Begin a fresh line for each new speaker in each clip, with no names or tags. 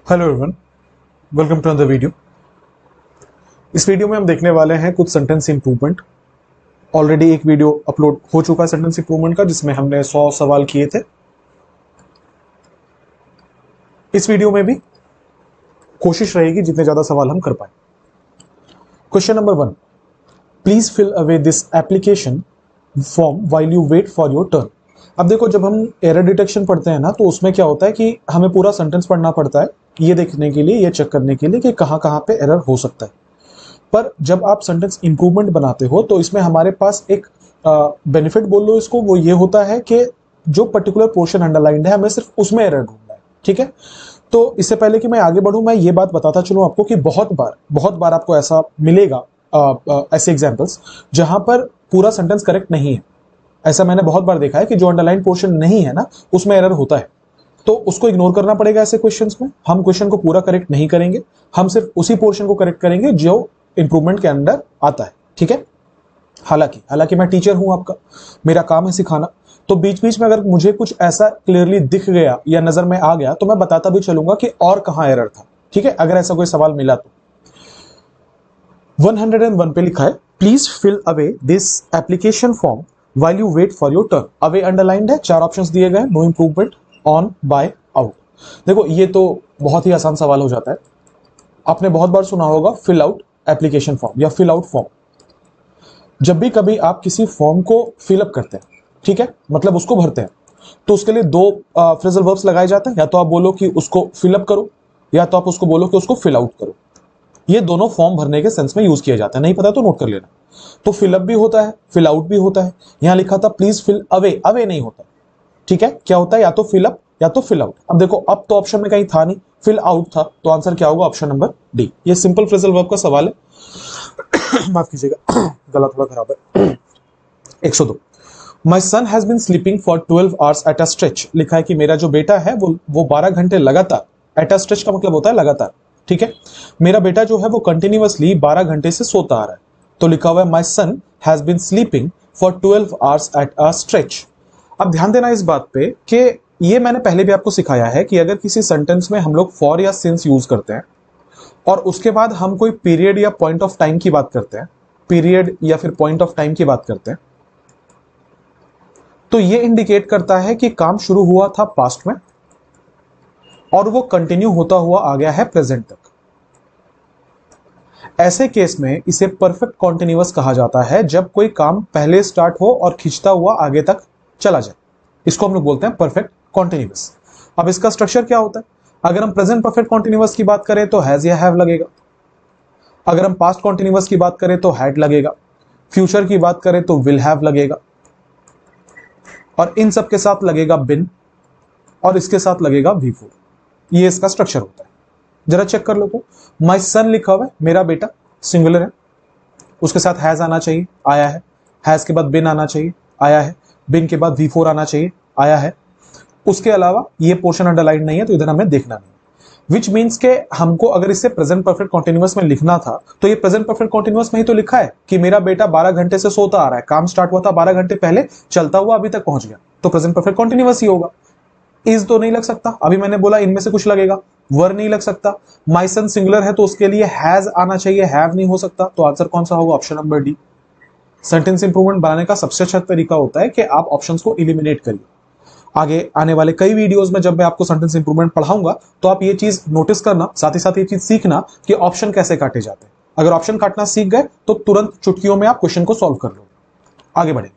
Hello everyone, welcome to another video. इस video में हम देखने वाले हैं कुछ सेंटेंस इंप्रूवमेंट। ऑलरेडी एक वीडियो अपलोड हो चुका है सेंटेंस इंप्रूवमेंट का, जिसमें हमने 100 सवाल किए थे। इस वीडियो में भी कोशिश रहेगी जितने ज्यादा सवाल हम कर पाए। Question number 1, please fill away this application form while you wait for your turn. अब देखो, जब हम एरर डिटेक्शन पढ़ते हैं ना, तो उसमें क्या होता है कि हमें पूरा सेंटेंस पढ़ना पड़ता है, ये देखने के लिए, ये चेक करने के लिए कि कहाँ कहाँ पे एरर हो सकता है। पर जब आप सेंटेंस इंप्रूवमेंट बनाते हो तो इसमें हमारे पास एक बेनिफिट बोल लो इसको, वो ये होता है कि जो पर्टिकुलर पोर्शन अंडरलाइंड है हमें सिर्फ उसमें एरर ढूंढना है। ठीक है, तो इससे पहले कि मैं आगे बढ़ूं, मैं ये बात बताता चलूं आपको कि बहुत बार आपको ऐसा मिलेगा, ऐसे एग्जांपल्स जहां पर पूरा सेंटेंस करेक्ट नहीं है। ऐसा मैंने बहुत बार देखा है कि जो अंडरलाइन पोर्शन नहीं है ना, उसमें एरर होता है, तो उसको इग्नोर करना पड़ेगा। ऐसे क्वेश्चंस में हम क्वेश्चन को पूरा करेक्ट नहीं करेंगे, हम सिर्फ उसी पोर्शन को करेक्ट करेंगे जो इंप्रूवमेंट के अंदर आता है। ठीक है, हालांकि मैं टीचर हूं आपका, मेरा काम है सिखाना, तो बीच बीच में अगर मुझे कुछ ऐसा क्लियरली दिख गया या नजर में आ गया तो मैं बताता भी चलूंगा कि और कहां एरर था। ठीक है, अगर ऐसा कोई सवाल मिला तो 101 पे लिखा है, please fill away this application form while you wait for your turn. Away underlined है, 4 ऑप्शंस दिए गए, no improvement, on, by, out. देखो, ये तो बहुत ही आसान सवाल हो जाता है। आपने बहुत बार सुना होगा फिल आउट एप्लीकेशन फॉर्म या फिल आउट फॉर्म। जब भी कभी आप किसी फॉर्म को फिलअप करते हैं, ठीक है, मतलब उसको भरते हैं, तो उसके लिए 2 फ्रेजल वर्ब्स लगाए जाते हैं। या तो आप बोलो कि उसको फिलअप करो, या तो आप उसको बोलो कि उसको फिल आउट करो। ये दोनों फॉर्म भरने के सेंस में यूज किए जाते हैं, नहीं पता तो नोट कर लेना। तो फिलअप भी होता है, फिल आउट भी होता है। यहां लिखा था प्लीज फिल अवे, अवे नहीं होता। ठीक है, क्या होता है, या तो फिलअप या तो फिल आउट। अब देखो, अब तो ऑप्शन में कहीं था नहीं, फिल आउट था, तो आंसर क्या होगा, ऑप्शन नंबर डी। ये सिंपल फ्रेजल वर्ब का सवाल है। माफ कीजिएगा, गला थोड़ा खराब है। 102, my son has been sleeping for 12 hours at a stretch. लिखा है कि मेरा जो बेटा है वो 12 घंटे लगातार, एट अ स्ट्रेच का मतलब होता है लगातार। ठीक है, मेरा बेटा जो है वो कंटिन्यूअसली 12 घंटे से सोता आ रहा है, तो लिखा हुआ है my son has been sleeping for 12 hours at a stretch. अब ध्यान देना इस बात पे कि ये मैंने पहले भी आपको सिखाया है कि अगर किसी सेंटेंस में हम लोग फॉर या सिंस यूज करते हैं और उसके बाद हम कोई पीरियड या पॉइंट ऑफ टाइम की बात करते हैं, पीरियड या फिर पॉइंट ऑफ टाइम की बात करते हैं, तो ये इंडिकेट करता है कि काम शुरू हुआ था पास्ट में और वो कंटिन्यू होता हुआ आ गया है प्रेजेंट तक। ऐसे केस में इसे परफेक्ट कॉन्टिन्यूअस कहा जाता है, जब कोई काम पहले स्टार्ट हो और खिंचता हुआ आगे तक चला जाए। इसको हम लोग बोलते हैं परफेक्ट कॉन्टिन्यूअस। अब इसका स्ट्रक्चर क्या होता है, अगर हम प्रेजेंट परफेक्ट कॉन्टिन्यूअस की बात करें तो हैज या हैव लगेगा, अगर हम पास्ट कॉन्टिन्यूअस की बात करें तो हैड लगेगा, फ्यूचर की बात करें तो विल हैव लगेगा, और इन सब के साथ लगेगा बिन, और इसके साथ लगेगा V4। ये इसका स्ट्रक्चर होता है। जरा चेक कर लो, तो माई सन लिखा हुआ है, मेरा बेटा, सिंगुलर है, उसके साथ हैज आना चाहिए, आया है। हैज के बाद बिन आना चाहिए, आया है। बिन के बाद V4 आना चाहिए, आया है। उसके अलावा ये पोर्शन अंडरलाइन नहीं है, तो इधर हमें देखना नहीं। विच मीन्स के हमको अगर इसे प्रेजेंट परफेक्ट कॉन्टिन्यूअस में लिखना था, तो ये प्रेजेंट परफेक्ट कॉन्टिन्यूअस में ही तो लिखा है कि मेरा बेटा 12 घंटे से सोता आ रहा है, काम स्टार्ट हुआ था 12 घंटे पहले, चलता हुआ अभी तक पहुंच गया, तो प्रेजेंट परफेक्ट कॉन्टिन्यूअस ही होगा। इज तो नहीं लग सकता, अभी मैंने बोला इनमें से कुछ लगेगा। वर नहीं लग सकता, माई सन सिंगुलर है तो उसके लिए हैज आना चाहिए, हैव नहीं हो सकता, तो आंसर कौन सा होगा, option number D. Sentence improvement बनाने का सबसे अच्छा तरीका होता है कि आप ऑप्शंस को इलिमिनेट करिए। आगे आने वाले कई वीडियोस में जब मैं आपको सेंटेंस इंप्रूवमेंट पढ़ाऊंगा, तो आप ये चीज नोटिस करना, साथ ही साथ ये चीज सीखना कि ऑप्शन कैसे काटे जाते हैं। अगर ऑप्शन काटना सीख गए तो तुरंत चुटकियों में आप क्वेश्चन को सॉल्व कर लो। आगे बढ़े,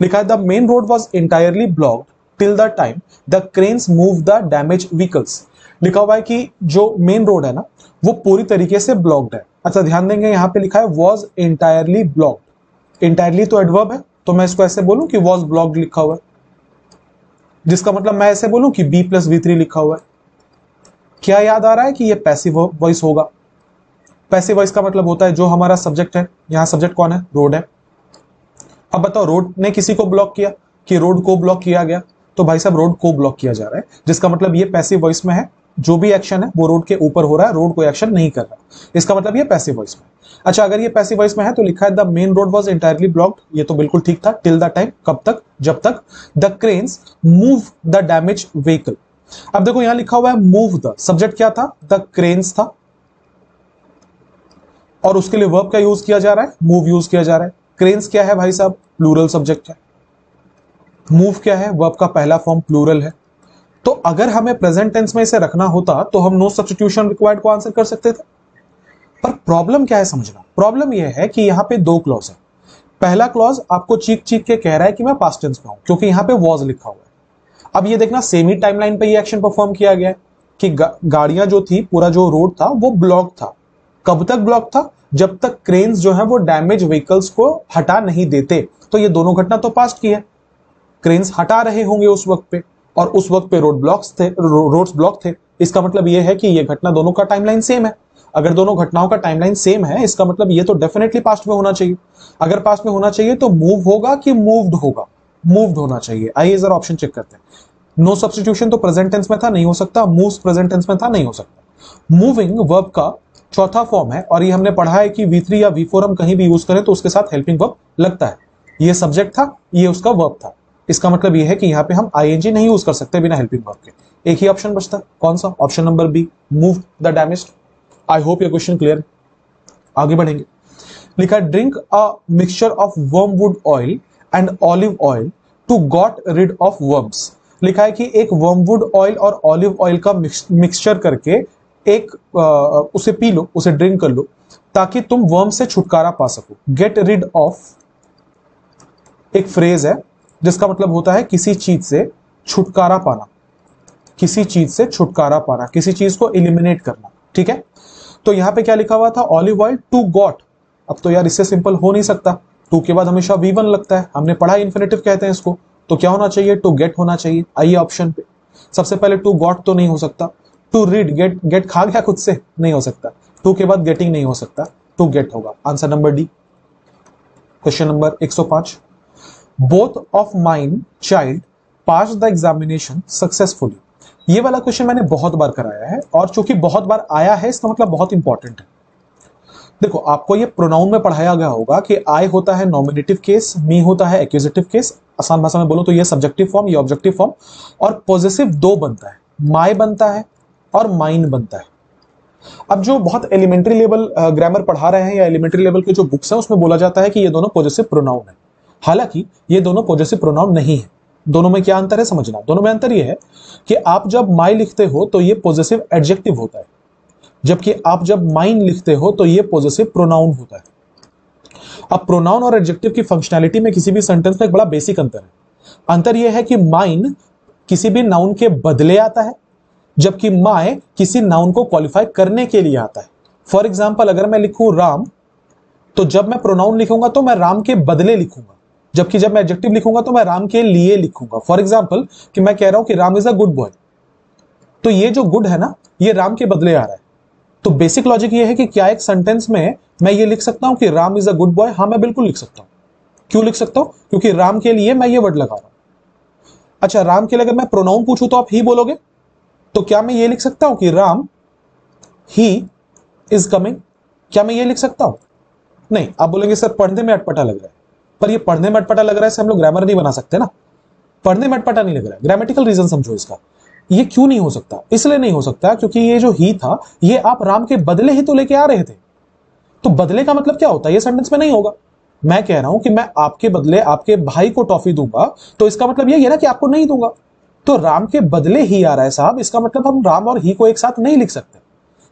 लिखा है the main road was entirely blocked till the time the cranes move the damage vehicles. लिखा हुआ है कि जो मेन रोड है ना, वो पूरी तरीके से ब्लॉक्ड है। अच्छा, ध्यान देंगे, यहां पे लिखा है वॉज इंटायरली ब्लॉक्ड। इंटायरली तो एडवर्ब है, तो मैं इसको ऐसे बोलूं कि वॉज ब्लॉक्ड लिखा हुआ है, जिसका मतलब मैं ऐसे बोलूं कि B+V3 लिखा हुआ है। क्या याद आ रहा है कि ये पैसिव वॉइस होगा। पैसिव वॉइस का मतलब होता है जो हमारा सब्जेक्ट है, यहां सब्जेक्ट कौन है, रोड है। अब बताओ, रोड ने किसी को ब्लॉक किया कि रोड को ब्लॉक किया गया, तो भाई साहब रोड को ब्लॉक किया जा रहा है, जिसका मतलब ये पैसिव वॉइस में है। जो भी एक्शन है वो रोड के ऊपर हो रहा है, रोड कोई एक्शन नहीं कर रहा, इसका मतलब ये पैसिव वॉइस में। अच्छा, अगर ये पैसिव वॉइस में है तो लिखा है the main road was entirely blocked, ये तो बिल्कुल ठीक था। टिल द टाइम, कब तक, जब तक the cranes move the damage vehicle. अब देखो यहां लिखा हुआ है मूव द, सब्जेक्ट क्या था? द क्रेन्स था, और उसके लिए वर्ब क्या यूज किया जा रहा है? मूव यूज किया जा रहा है। क्रेन्स क्या है भाई साहब? प्लूरल सब्जेक्ट है। मूव क्या है? वर्ब का पहला फॉर्म प्लूरल है। तो अगर हमें प्रेजेंट टेंस में इसे रखना होता तो हम नो सब्स्टिट्यूशन रिक्वायर्ड को आंसर कर सकते थे। पर प्रॉब्लम क्या है समझना, प्रॉब्लम यह है कि यहां पे दो क्लॉज है। पहला क्लॉज आपको चीख चीख के कह रहा है कि मैं पास्ट टेंस में हूं, क्योंकि यहां पे वॉज लिखा हुआ है। अब ये देखना सेम ही टाइमलाइन पे ये एक्शन परफॉर्म किया गया है कि गाड़ियां जो थी, पूरा जो रोड था वो ब्लॉक था। कब तक ब्लॉक था? जब तक क्रेन्स जो है वो डैमेज व्हीकल्स को हटा नहीं देते। तो ये दोनों घटना तो पास्ट की है, क्रेन्स हटा रहे होंगे उस वक्त पे, और उस वक्त पे रोड्स ब्लॉक थे। इसका मतलब ये है कि ये घटना दोनों का टाइमलाइन सेम है। अगर दोनों घटनाओं का टाइमलाइन सेम है, इसका मतलब ये तो डेफिनेटली पास्ट में होना चाहिए। अगर पास्ट में होना चाहिए तो मूव होगा कि मूव्ड होगा? मूव्ड होना चाहिए। आइए जरा ऑप्शन चेक करते हैं। नो सब्स्टिट्यूशन तो प्रेजेंट टेंस में था, नहीं हो सकता। मूव्स प्रेजेंट टेंस में था, नहीं हो सकता। मूविंग वर्ब का चौथा फॉर्म है, और ये हमने पढ़ा है कि V3 या V4 हम कहीं भी यूज करें तो उसके साथ हेल्पिंग वर्ब लगता है। ये सब्जेक्ट था, ये उसका वर्ब था। इसका मतलब ये है कि यहां पे हम ING नहीं यूज कर सकते बिना हेल्पिंग वर्ब के। एक ही ऑप्शन बचता है, कौन सा? Option number B, move the damaged. I hope ये क्वेश्चन क्लियर है। आगे बढ़ेंगे। लिखा है drink a mixture of wormwood oil and olive oil to got rid of worms. लिखा है कि एक वर्मवुड ऑयल और ऑलिव ऑयल का मिक्सचर करके उसे पी लो, उसे ड्रिंक कर लो, ताकि तुम वर्म से छुटकारा पा सको। गेट रिड ऑफ एक फ्रेज है जिसका मतलब होता है किसी चीज से छुटकारा पाना, किसी चीज से छुटकारा पाना, किसी चीज को एलिमिनेट करना। ठीक है, तो यहां पे क्या लिखा हुआ था? Olive oil to got. अब तो यार इससे सिंपल हो नहीं सकता, टू के बाद हमेशा V1 लगता है, हमने पढ़ा इन्फिनेटिव कहते हैं इसको। तो क्या होना चाहिए? टू गेट होना चाहिए। आइए ऑप्शन पे, सबसे पहले टू गॉट तो नहीं हो सकता। टू रीड, गेट खा गया खुद से, नहीं हो सकता। टू के बाद गेटिंग नहीं हो सकता, टू गेट होगा। Answer number D. Question number 105। Both of mine child pass the examination successfully. ये वाला क्वेश्चन मैंने बहुत बार कराया है, और चूंकि बहुत बार आया है इसका मतलब बहुत इंपॉर्टेंट है। देखो आपको ये प्रोनाउन में पढ़ाया गया होगा कि आई होता है नॉमिनेटिव केस, मी होता है एक्यूजेटिव केस। आसान भाषा में बोलो तो ये सब्जेक्टिव फॉर्म, ये ऑब्जेक्टिव फॉर्म, और पॉजेसिव दो बनता है, माई बनता है और माइन बनता है। अब जो बहुत एलिमेंट्री लेवल ग्रामर पढ़ा रहे हैं या एलिमेंट्री लेवल के जो बुक्स हैं उसमें बोला जाता है कि ये दोनों पॉजेसिव प्रोनाउन है। हालांकि ये दोनों पॉजेसिव प्रोनाउन नहीं है। दोनों में क्या अंतर है समझना। दोनों में अंतर ये है कि आप जब माई लिखते हो तो ये पॉजेसिव एडजेक्टिव होता है, जबकि आप जब माइन लिखते हो तो ये पॉजेसिव प्रोनाउन होता है। अब प्रोनाउन और एडजेक्टिव की फंक्शनैलिटी में किसी भी सेंटेंस में एक बड़ा बेसिक अंतर है। अंतर यह है कि माइन किसी भी नाउन के बदले आता है, जबकि माय किसी नाउन को क्वालिफाई करने के लिए आता है। फॉर एग्जाम्पल अगर मैं लिखूं राम, तो जब मैं प्रोनाउन लिखूंगा तो मैं राम के बदले लिखूंगा, जबकि जब मैं एडजेक्टिव लिखूंगा तो मैं राम के लिए लिखूंगा। फॉर एग्जाम्पल कि मैं कह रहा हूं कि Ram is a good boy, तो ये जो गुड है ना, ये राम के बदले आ रहा है। तो बेसिक लॉजिक ये है कि क्या एक सेंटेंस में मैं ये लिख सकता हूं कि Ram is a good boy? हाँ, मैं बिल्कुल लिख सकता हूं। क्यों लिख सकता हूं? क्योंकि राम के लिए मैं ये वर्ड लगा रहा हूं। अच्छा, राम के लिए अगर मैं प्रोनाउन पूछूं तो आप ही बोलोगे, तो क्या मैं ये लिख सकता हूं कि राम ही इज कमिंग? क्या मैं ये लिख सकता हूं? नहीं। आप बोलेंगे सर पढ़ने में अटपटा लग रहा है, पर ये पढ़ने में अटपटा लग रहा है से हम लोग ग्रामर नहीं बना सकते ना। पढ़ने में अटपटा नहीं लग रहा है, ग्रामेटिकल रीजन समझो इसका। ये क्यों नहीं हो सकता? इसलिए नहीं हो सकता क्योंकि ये जो ही था ये आप राम के बदले ही तो लेके आ रहे थे। तो बदले का मतलब क्या होता है? ये सेंटेंस में नहीं होगा। मैं कह रहा हूं कि मैं आपके बदले आपके भाई को टॉफी दूंगा, तो इसका मतलब यही है ना कि आपको नहीं दूंगा। तो राम के बदले ही आ रहा है साहब, इसका मतलब हम राम और ही को एक साथ नहीं लिख सकते।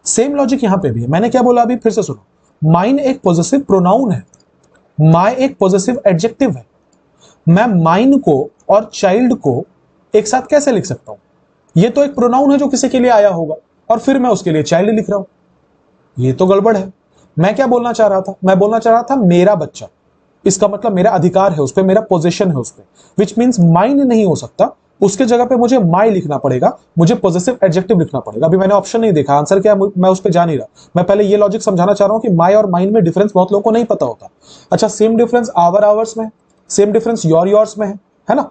सेम लॉजिक यहां पे भी है। मैंने क्या बोला अभी फिर से सुनो। माइन एक पॉजेसिव प्रोनाउन है, माय एक पॉजेसिव एडजेक्टिव है। मैं माइन को और चाइल्ड को एक साथ कैसे लिख सकता हूं? ये तो एक प्रोनाउन है जो किसी के लिए आया होगा, और फिर मैं उसके लिए चाइल्ड लिख रहा हूं। ये तो गड़बड़ है। मैं क्या बोलना चाह रहा था? मैं बोलना चाह रहा था मेरा बच्चा, इसका मतलब मेरा अधिकार है उस पर, मेरा पोजीशन है उस पर, विच मीन्स माइन नहीं हो सकता। उसके जगह पे मुझे माई लिखना पड़ेगा, मुझे पॉजिटिव एडजेक्टिव लिखना पड़ेगा। अभी मैंने ऑप्शन नहीं देखा, आंसर क्या है मैं उस पर जा नहीं रहा। मैं पहले ये लॉजिक समझाना चाह रहा हूं कि माई और माइन में डिफरेंस बहुत लोगों को नहीं पता होता। अच्छा, सेम डिफरेंस आवर्स में, सेम डिफरेंस योर्स में है ना।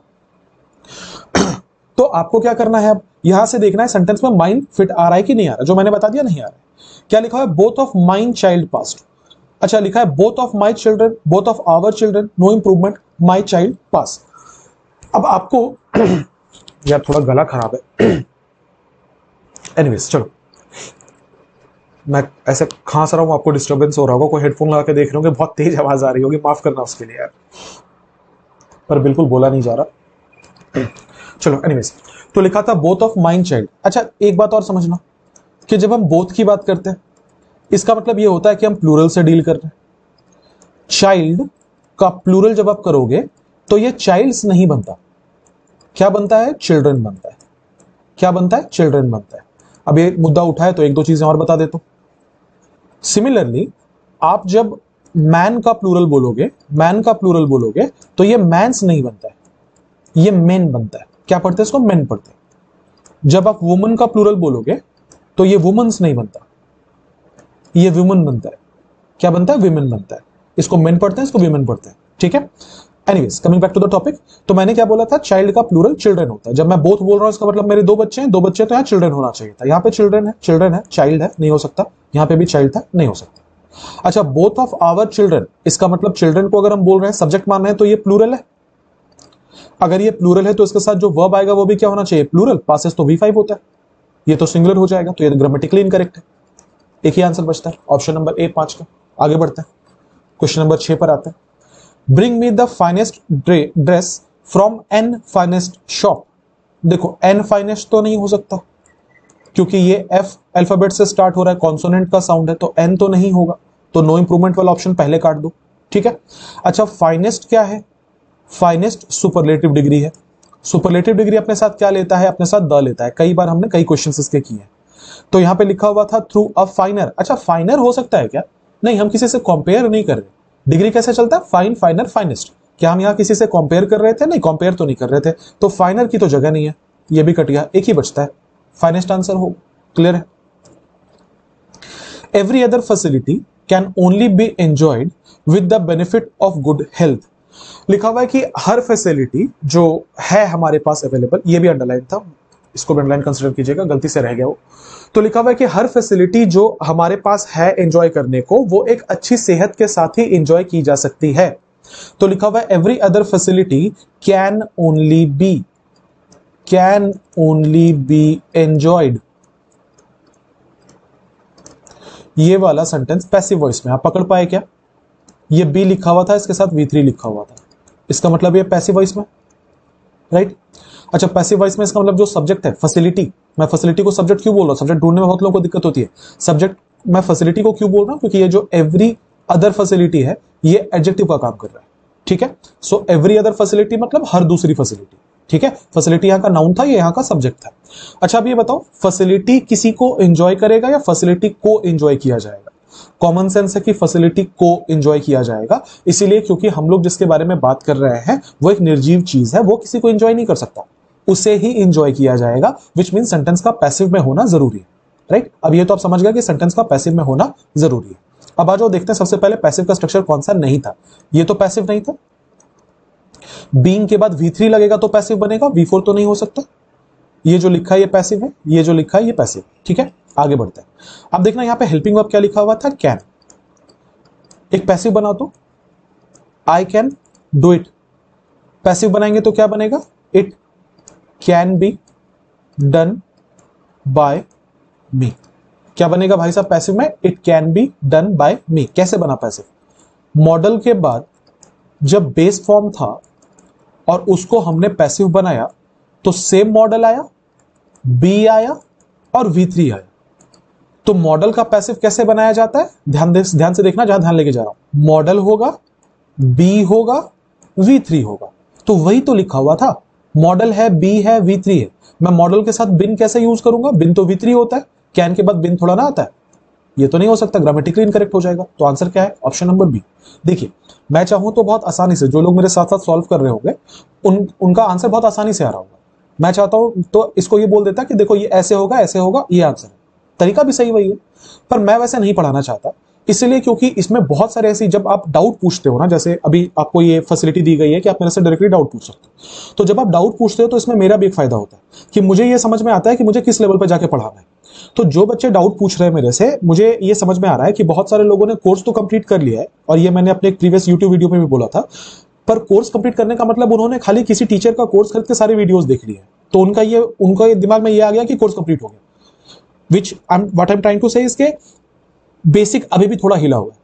तो आपको क्या करना है, अब यहां से देखना है सेंटेंस में माइन फिट आ रहा है कि नहीं आ रहा। जो मैंने बता दिया नहीं आ रहा है। क्या लिखा है? Both of mine child passed. अच्छा, लिखा है both of my children, both of our children, no improvement, my child pass. अब आपको यार थोड़ा गला खराब है एनीवेज चलो, मैं ऐसे खांस रहा हूं, आपको डिस्टर्बेंस हो रहा होगा, कोई हेडफोन लगा के देख रहे होंगे, बहुत तेज आवाज आ रही होगी, माफ करना उसके लिए यार, पर बिल्कुल बोला नहीं जा रहा। चलो एनीवेज, तो लिखा था बोथ ऑफ माइंड चाइल्ड। अच्छा एक बात और समझना कि जब हम बोथ की बात करते हैं, इसका मतलब ये होता है कि हम प्लूरल से डील कर रहे हैं। चाइल्ड का प्लूरल जब आप करोगे तो ये चाइल्ड्स नहीं बनता, क्या बनता है? चिल्ड्रन बनता है। क्या बनता है? चिल्ड्रन बनता है। अब ये मुद्दा उठाए तो एक दो चीजें और बता देता हूं। सिमिलरली आप जब मैन का प्लूरल बोलोगे, मैन का प्लूरल बोलोगे तो ये मैंस नहीं बनता है, ये मेन बनता है। क्या पढ़ते हैं इसको? मेन पढ़ते हैं। जब आप वुमन का प्लूरल बोलोगे तो ये वुमन्स नहीं बनता, ये वुमन बनता है। क्या बनता है? विमेन बनता है। इसको मेन पढ़ते हैं, इसको विमेन पढ़ते हैं, ठीक है। Anyways coming back to the topic, तो मैंने क्या बोला था? चाइल्ड का प्लूरल चिल्ड्रन होता है। जब मैं बोथ बोल रहा हूं इसका मतलब मेरे दो बच्चे हैं, दो बच्चे, तो यहाँ चिल्ड्रन होना चाहिए था। यहाँ पे चिल्ड्रन है, चिल्ड्रन है, चाइल्ड है, नहीं हो सकता। यहाँ पे भी चाइल्ड था, नहीं हो सकता। अच्छा, बोथ ऑफ आवर चिल्ड्रन, इसका मतलब चिल्ड्रन को अगर हम बोल रहे हैं, सब्जेक्ट मान रहे हैं, तो ये प्लूरल है। अगर ये प्लूरल है तो इसके साथ जो वर्ब आएगा वो भी क्या होना चाहिए? प्लूरल। पासेस तो V5 होता है, ये तो सिंगुलर हो जाएगा, तो ये ग्रामेटिकली इनकरेक्ट है। एक ही आंसर बचता है, ऑप्शन नंबर ए 5 का। आगे बढ़ते हैं, क्वेश्चन नंबर 6 पर आते हैं। Bring me the finest dress from an finest shop. देखो एन फाइनेस्ट तो नहीं हो सकता क्योंकि ये एफ अल्फाबेट से स्टार्ट हो रहा है, कॉन्सोनेंट का साउंड है, तो एन तो नहीं होगा, तो नो इंप्रूवमेंट वाला ऑप्शन पहले काट दो, ठीक है। अच्छा फाइनेस्ट क्या है? फाइनेस्ट सुपरलेटिव डिग्री है। सुपरलेटिव डिग्री अपने साथ क्या लेता है? अपने साथ द लेता है। कई बार हमने कई क्वेश्चंस इसके किए हैं। तो यहां पे लिखा हुआ था थ्रू अ फाइनर। अच्छा फाइनर हो सकता है क्या? नहीं, हम किसी से कंपेयर नहीं कर रहे। डिग्री कैसे चलता है? Fine, फाइनर, finest. क्या हम यहां किसी से कंपेयर कर रहे थे? नहीं, कंपेयर तो नहीं कर रहे थे, तो फाइनर की तो जगह नहीं है, ये भी कट गया, एक ही बचता है, फाइनेस्ट आंसर हो। क्लियर है? Every other facility can only be enjoyed with the benefit of good health. लिखा हुआ है कि हर फैसिलिटी जो है हमारे पास अवेलेबल, ये भी अंडरलाइन था, इसको भी अंडरलाइन कंसीडर कीजिएगा, गलती से रह गया वो। तो लिखा हुआ है कि हर फैसिलिटी जो हमारे पास है एंजॉय करने को, वो एक अच्छी सेहत के साथ ही एंजॉय की जा सकती है। तो लिखा हुआ है every other facility can only be enjoyed. ये वाला सेंटेंस पैसिव वॉइस में आप पकड़ पाए क्या? ये बी लिखा हुआ था, इसके साथ V3 लिखा हुआ था, इसका मतलब ये पैसिव वॉइस में, राइट। अच्छा पैसिव वॉइस में इसका मतलब जो सब्जेक्ट है फैसिलिटी, मैं फैसिलिटी को सब्जेक्ट क्यों बोल रहा हूं? सब्जेक्ट ढूंढने में बहुत लोगों को दिक्कत होती है। सब्जेक्ट मैं फैसिलिटी को क्यों बोल रहा हूं? क्योंकि ये जो एवरी अदर फैसिलिटी है ये एडजेक्टिव का काम कर रहा है, ठीक है। सो एवरी अदर फैसिलिटी मतलब हर दूसरी फैसिलिटी, ठीक है। फैसिलिटी यहाँ का नाउन था, ये यहाँ का सब्जेक्ट था। अच्छा अब ये बताओ, फैसिलिटी किसी को एंजॉय करेगा या फैसिलिटी को एंजॉय किया जाएगा? कॉमन सेंस है कि फैसिलिटी को एंजॉय किया जाएगा, इसीलिए क्योंकि हम लोग जिसके बारे में बात कर रहे हैं वो एक निर्जीव चीज है, वो किसी को एंजॉय नहीं कर सकता, उसे ही एंजॉय किया जाएगा, विच मीन सेंटेंस का पैसिव में होना जरूरी है, राइट। अब ये तो आप समझ गए कि सेंटेंस का पैसिव में होना जरूरी है। अब आ जाओ देखते हैं सबसे पहले पैसिव का स्ट्रक्चर कौन सा नहीं था। ये तो पैसिव नहीं था, बीइंग के बाद V3 लगेगा तो पैसिव बनेगा, V4 तो नहीं हो सकता। ये जो लिखा है ये पैसिव है, ये जो लिखा है ये पैसिव, ठीक है। आगे बढ़ते हैं। अब देखना यहाँ पे हेल्पिंग वर्ब क्या लिखा हुआ था? कैन। एक पैसिव बना दो, I can do it. Passive बनाएंगे तो क्या बनेगा? It can be done by me. क्या बनेगा भाई साहब पैसिव में? It can be done by me. कैसे बना पैसिव? मॉडल के बाद जब बेस फॉर्म था और उसको हमने पैसिव बनाया तो सेम मॉडल आया, बी आया और V3 आया। तो मॉडल का पैसिव कैसे बनाया जाता है? ध्यान से देखना, जहां ध्यान लेके जा रहा हूं। मॉडल होगा, बी होगा, V3 होगा, तो वही तो लिखा हुआ था। मॉडल है, बी है, V3 है। मैं मॉडल के साथ बिन कैसे यूज करूंगा? बिन तो V3 होता है, कैन के बाद बिन थोड़ा ना आता है, ये तो नहीं हो सकता, ग्रामेटिकली इनकरेक्ट हो जाएगा। तो आंसर क्या है? Option number B. देखिए मैं चाहूं तो बहुत आसानी से, जो लोग मेरे साथ साथ सॉल्व कर रहे होंगे उनका आंसर बहुत आसानी से आ रहा होगा। मैं चाहता हूं तो इसको ये बोल देता कि देखो ये ऐसे होगा, ऐसे होगा, ये आंसर है। तरीका भी सही वही है, पर मैं वैसे नहीं पढ़ाना चाहता, इसलिए क्योंकि इसमें बहुत सारे ऐसी, जब आप डाउट पूछते हो ना, जैसे अभी आपको ये फैसिलिटी दी गई है कि आप मेरे से डायरेक्टली डाउट पूछ सकते हो, तो जब आप डाउट पूछते हो तो इसमें मेरा भी एक फायदा होता है कि मुझे ये समझ में आता है कि मुझे किस लेवल पर जाके पढ़ाना है। तो जो बच्चे डाउट पूछ रहे हैं मेरे से, मुझे ये समझ में आ रहा है कि बहुत सारे लोगों ने कोर्स तो कंप्लीट कर लिया है, और ये मैंने अपने एक प्रीवियस यूट्यूब वीडियो में भी बोला था, पर कोर्स कंप्लीट करने का मतलब उन्होंने खाली किसी टीचर का कोर्स खरीद के सारे वीडियोस देख लिए, तो उनका ये दिमाग में ये आ गया कि कोर्स कंप्लीट हो गया। Which what I am trying to say इसके बेसिक अभी भी थोड़ा हिला हुआ है,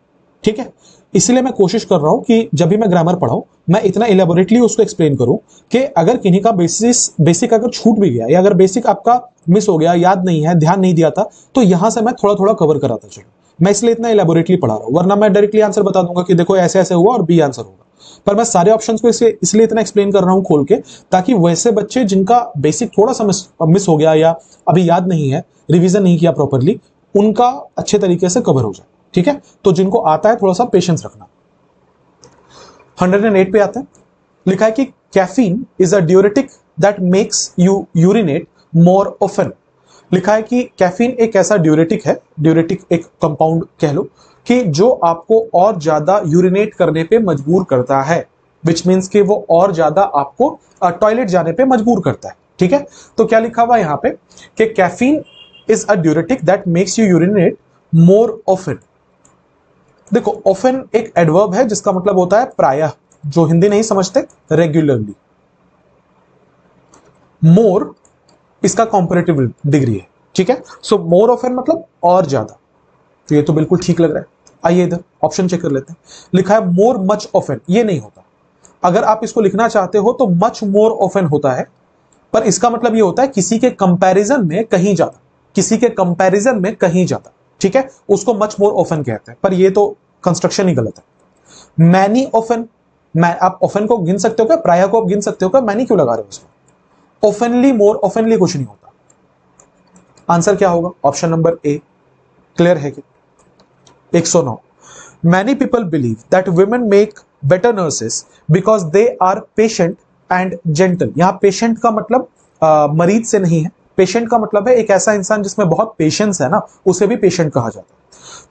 ठीक है। इसलिए मैं कोशिश कर रहा हूं कि जब भी मैं ग्रामर पढ़ाऊं मैं इतना इलेबोरेटली उसको एक्सप्लेन करूं कि अगर किन्हीं का बेसिक अगर छूट भी गया या अगर बेसिक आपका मिस हो गया, याद नहीं है, ध्यान नहीं दिया था, तो यहां से मैं थोड़ा थोड़ा कवर कराता चलूं। मैं इसलिए इतना इलेबोरेटली पढ़ा रहा हूं, वरना मैं डायरेक्टली आंसर बता दूंगा कि देखो ऐसे ऐसे हुआ और बी आंसर होगा। पर मैं सारे ऑप्शंस को इसलिए इतना एक्सप्लेन कर रहा हूं खोल के, ताकि वैसे बच्चे जिनका बेसिक थोड़ा सा मिस हो गया या अभी याद नहीं है, रिवीजन नहीं किया प्रॉपरली, उनका अच्छे तरीके से कवर हो जाए, ठीक है। तो जिनको आता है थोड़ा सा पेशेंस रखना। 108 पे आते हैं। लिखा है कि caffeine is a diuretic that makes you urinate more often. लिखा है कि कैफीन एक ऐसा ड्यूरेटिक है, ड्यूरेटिक एक कंपाउंड कह लो, कि जो आपको और ज्यादा यूरिनेट करने पे मजबूर करता है, विच मीन्स कि वो और ज्यादा आपको टॉयलेट जाने पे मजबूर करता है, ठीक है। तो क्या लिखा हुआ यहां पे कि caffeine is a diuretic that makes you urinate more often. देखो ऑफन एक एडवर्ब है जिसका मतलब होता है प्रायः, जो हिंदी नहीं समझते रेगुलरली। मोर इसका कॉम्परेटिव डिग्री है, ठीक है। सो मोर ऑफन मतलब और ज्यादा, तो ये तो बिल्कुल ठीक लग रहा है। आइए इधर ऑप्शन चेक कर लेते हैं। लिखा है मोर मच ऑफन, ये नहीं होता। अगर आप इसको लिखना चाहते हो तो मच मोर ऑफन होता है, पर इसका मतलब ये होता है किसी के कंपैरिजन में कहीं ज्यादा, किसी के कंपैरिजन में कहीं ज्यादा, ठीक है, उसको मच मोर ऑफन कहते हैं। पर ये तो कंस्ट्रक्शन ही गलत है। मैनी ऑफन, आप ऑफन को गिन सकते हो क्या, प्राय को आप गिन सकते हो क्या, मैनी क्यों लगा रहे हो उसमें। ऑफनली, मोर ऑफनली कुछ नहीं होता। आंसर क्या होगा, ऑप्शन नंबर ए। क्लियर है कि 109। Many people believe that women make better nurses because they are patient and gentle. यहां पेशेंट का मतलब मरीज से नहीं है, पेशेंट का मतलब है एक ऐसा इंसान जिसमें बहुत पेशेंस है ना, उसे भी पेशेंट कहा जाता है।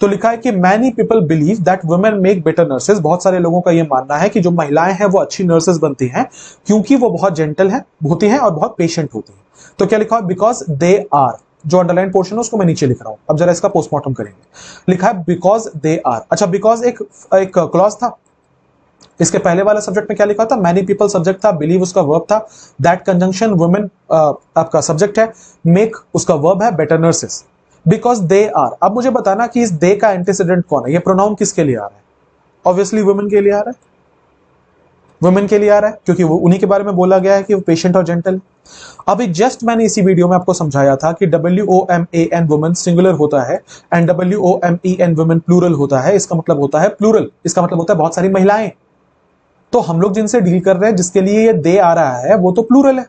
तो लिखा है कि many people believe that women make better nurses. बहुत सारे लोगों का यह मानना है कि जो महिलाएं हैं वो अच्छी नर्सेस बनती हैं क्योंकि वो बहुत जेंटल है होती हैं और बहुत पेशेंट होती हैं। तो क्या लिखा है, बिकॉज दे आर, जो अंडरलाइन पोर्शन है उसको मैं नीचे लिख रहा हूं। अब जरा इसका पोस्टमार्टम करेंगे। लिखा है बिकॉज दे आर। अच्छा, बिकॉज एक क्लॉज था। इसके पहले वाला सब्जेक्ट में क्या लिखा था, मैनी पीपल सब्जेक्ट था, बिलीव उसका वर्ब था, दैट कंजंक्शन वुमेन आपका सब्जेक्ट है, मेक उसका वर्ब है, better nurses, because they are. अब मुझे बताना कि इस दे का एंटीसीडेंट कौन है, ये प्रोनाउन किसके लिए आ रहा है। ऑब्वियसली वुमेन के लिए आ रहा है, वुमेन के लिए आ रहा है क्योंकि वो उन्हीं के बारे में बोला गया है कि वो पेशेंट और जेंटल। अभी जस्ट मैंने इसी वीडियो में आपको समझाया था कि WOMAN वुमेन सिंगुलर होता है एंड WOMEN वुमेन प्लूरल होता है। इसका मतलब होता है प्लूरल, इसका मतलब होता है बहुत सारी महिलाएं। तो हम लोग जिनसे डील कर रहे हैं, जिसके लिए ये दे आ रहा है, वो तो प्लूरल है।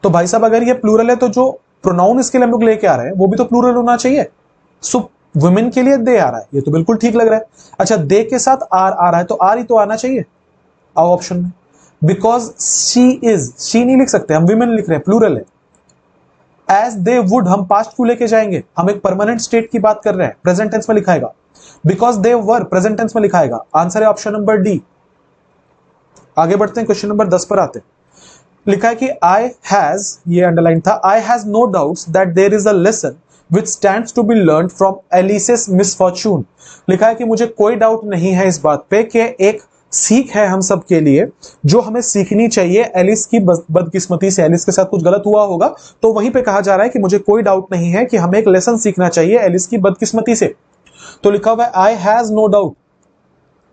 तो भाई साहब अगर ये प्लूरल है तो जो प्रोनाउन इसके लिए हम लोग लेके आ रहे हैं वो भी तो प्लूरल होना चाहिए। सो वुमेन के लिए दे आ रहा है, ये तो बिल्कुल ठीक लग रहा है। अच्छा, दे के साथ आर आ रहा है तो आर ही तो आना चाहिए। आओ ऑप्शन में, बिकॉज शी इज, शी नहीं लिख सकते हम, विमेन लिख रहे हैं, प्लूरल है। एज दे वुड, हम पास्ट को लेके जाएंगे, हम एक परमानेंट स्टेट की बात कर रहे हैं, प्रेजेंट टेंस में लिखाएगा। Because they were, present tense में लिखाएगा। आंसर है ऑप्शन नंबर डी। आगे बढ़ते हैं, क्वेश्चन नंबर 10 पर आते हैं। लिखा है कि आई हैज, ये अंडरलाइन था, I has no doubts that there is a lesson which stands to be learn from Alice's misfortune. लिखा है कि मुझे कोई डाउट नहीं है इस बात पे कि एक सीख है हम सब के लिए जो हमें सीखनी चाहिए एलिस की बदकिस्मती से। एलिस के साथ कुछ गलत हुआ होगा तो वहीं पे कहा जा रहा है कि मुझे कोई डाउट नहीं है कि हमें एक लेसन सीखना चाहिए एलिस की बदकिस्मती से। तो लिखा हुआ है I has no doubt,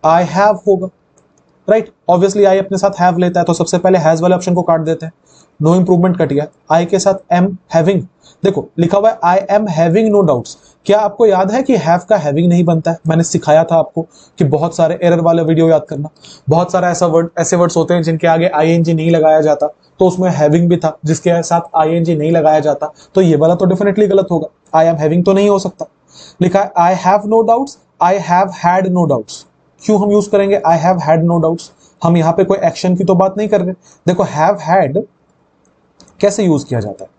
I have होगा, राइट। ऑब्वियसली आई अपने साथ हैव लेता है तो सबसे पहले हैज वाले ऑप्शन को काट देते हैं, नो इंप्रूवमेंट कट गया। आई के साथ एम हैविंग, देखो लिखा हुआ है I am having no doubts. क्या आपको याद है कि हैव का हैविंग नहीं बनता है। मैंने सिखाया था आपको कि बहुत सारे एरर वाले वीडियो याद करना, बहुत सारा ऐसे वर्ड्स होते हैं जिनके आगे आईएनजी नहीं लगाया जाता, तो उसमें हैविंग भी था जिसके साथ आईएनजी नहीं लगाया जाता, तो ये वाला तो डेफिनेटली गलत होगा। आई एम हैविंग तो नहीं हो सकता। लिखा है I have no doubts, I have had no doubts. क्यों हम यूज करेंगे I have had no doubts, हम यहां पे कोई एक्शन की तो बात नहीं कर रहे। देखो हैव हैड कैसे यूज किया जाता है,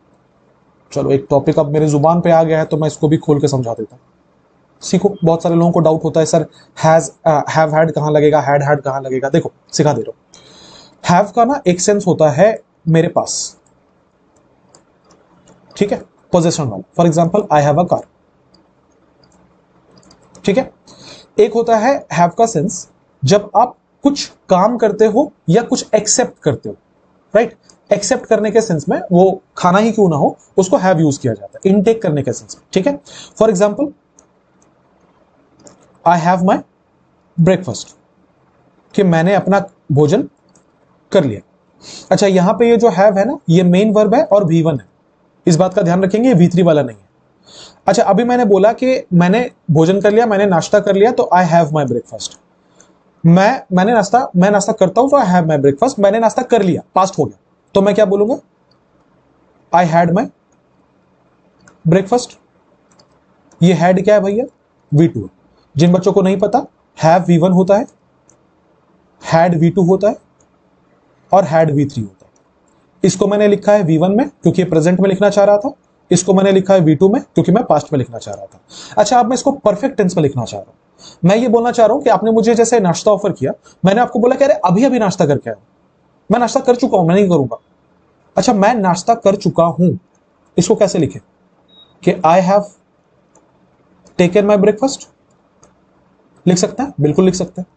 चलो एक टॉपिक अब मेरे जुबान पे आ गया है तो मैं इसको भी खोल के समझा देता हूं, सीखो। बहुत सारे लोगों को डाउट होता है सर हैज हैव हैड कहां लगेगा, हैड हैड कहां लगेगा। देखो सिखा दे रहा हूं। हैव का ना एक सेंस होता है मेरे पास, ठीक है, पोजेशन वाला। For example I have a car, ठीक है। एक होता है हैव का सेंस जब आप कुछ काम करते हो या कुछ एक्सेप्ट करते हो, राइट। एक्सेप्ट करने के सेंस में, वो खाना ही क्यों ना हो, उसको हैव यूज किया जाता है इनटेक करने के सेंस में, ठीक है। For example, I have my breakfast, कि मैंने अपना भोजन कर लिया। अच्छा, यहां पे ये जो हैव है ना, ये मेन वर्ब है और V1 है, इस बात का ध्यान रखेंगे, ये V3 वाला नहीं है। अच्छा, अभी मैंने बोला कि मैंने भोजन कर लिया, मैंने नाश्ता कर लिया, तो आई हैव माई ब्रेकफास्ट। मैं नाश्ता करता हूं, तो आई हैव माई ब्रेकफास्ट। मैंने नाश्ता कर लिया, पास्ट हो गया, तो मैं क्या बोलूंगा, आई हैड माई ब्रेकफास्ट। ये हैड क्या है भैया, V2 है। जिन बच्चों को नहीं पता, हैव V1 होता है, हैड V2 होता है और हैड V3 होता है। इसको मैंने लिखा है V1 में क्योंकि प्रेजेंट में लिखना चाह रहा था, इसको मैंने लिखा है V2 में क्योंकि मैं पास्ट में लिखना चाह रहा था। अच्छा, अब मैं इसको परफेक्ट टेंस में लिखना चाह रहा हूं। मैं ये बोलना चाह रहा हूं कि आपने मुझे जैसे नाश्ता ऑफर किया, मैंने आपको बोला कि अरे अभी अभी नाश्ता करके आया, मैं नाश्ता कर चुका हूं, मैं नहीं करूंगा। अच्छा, मैं नाश्ता कर चुका हूं, इसको कैसे लिखे, कि I have taken my breakfast. लिख सकते हैं, बिल्कुल लिख सकते हैं।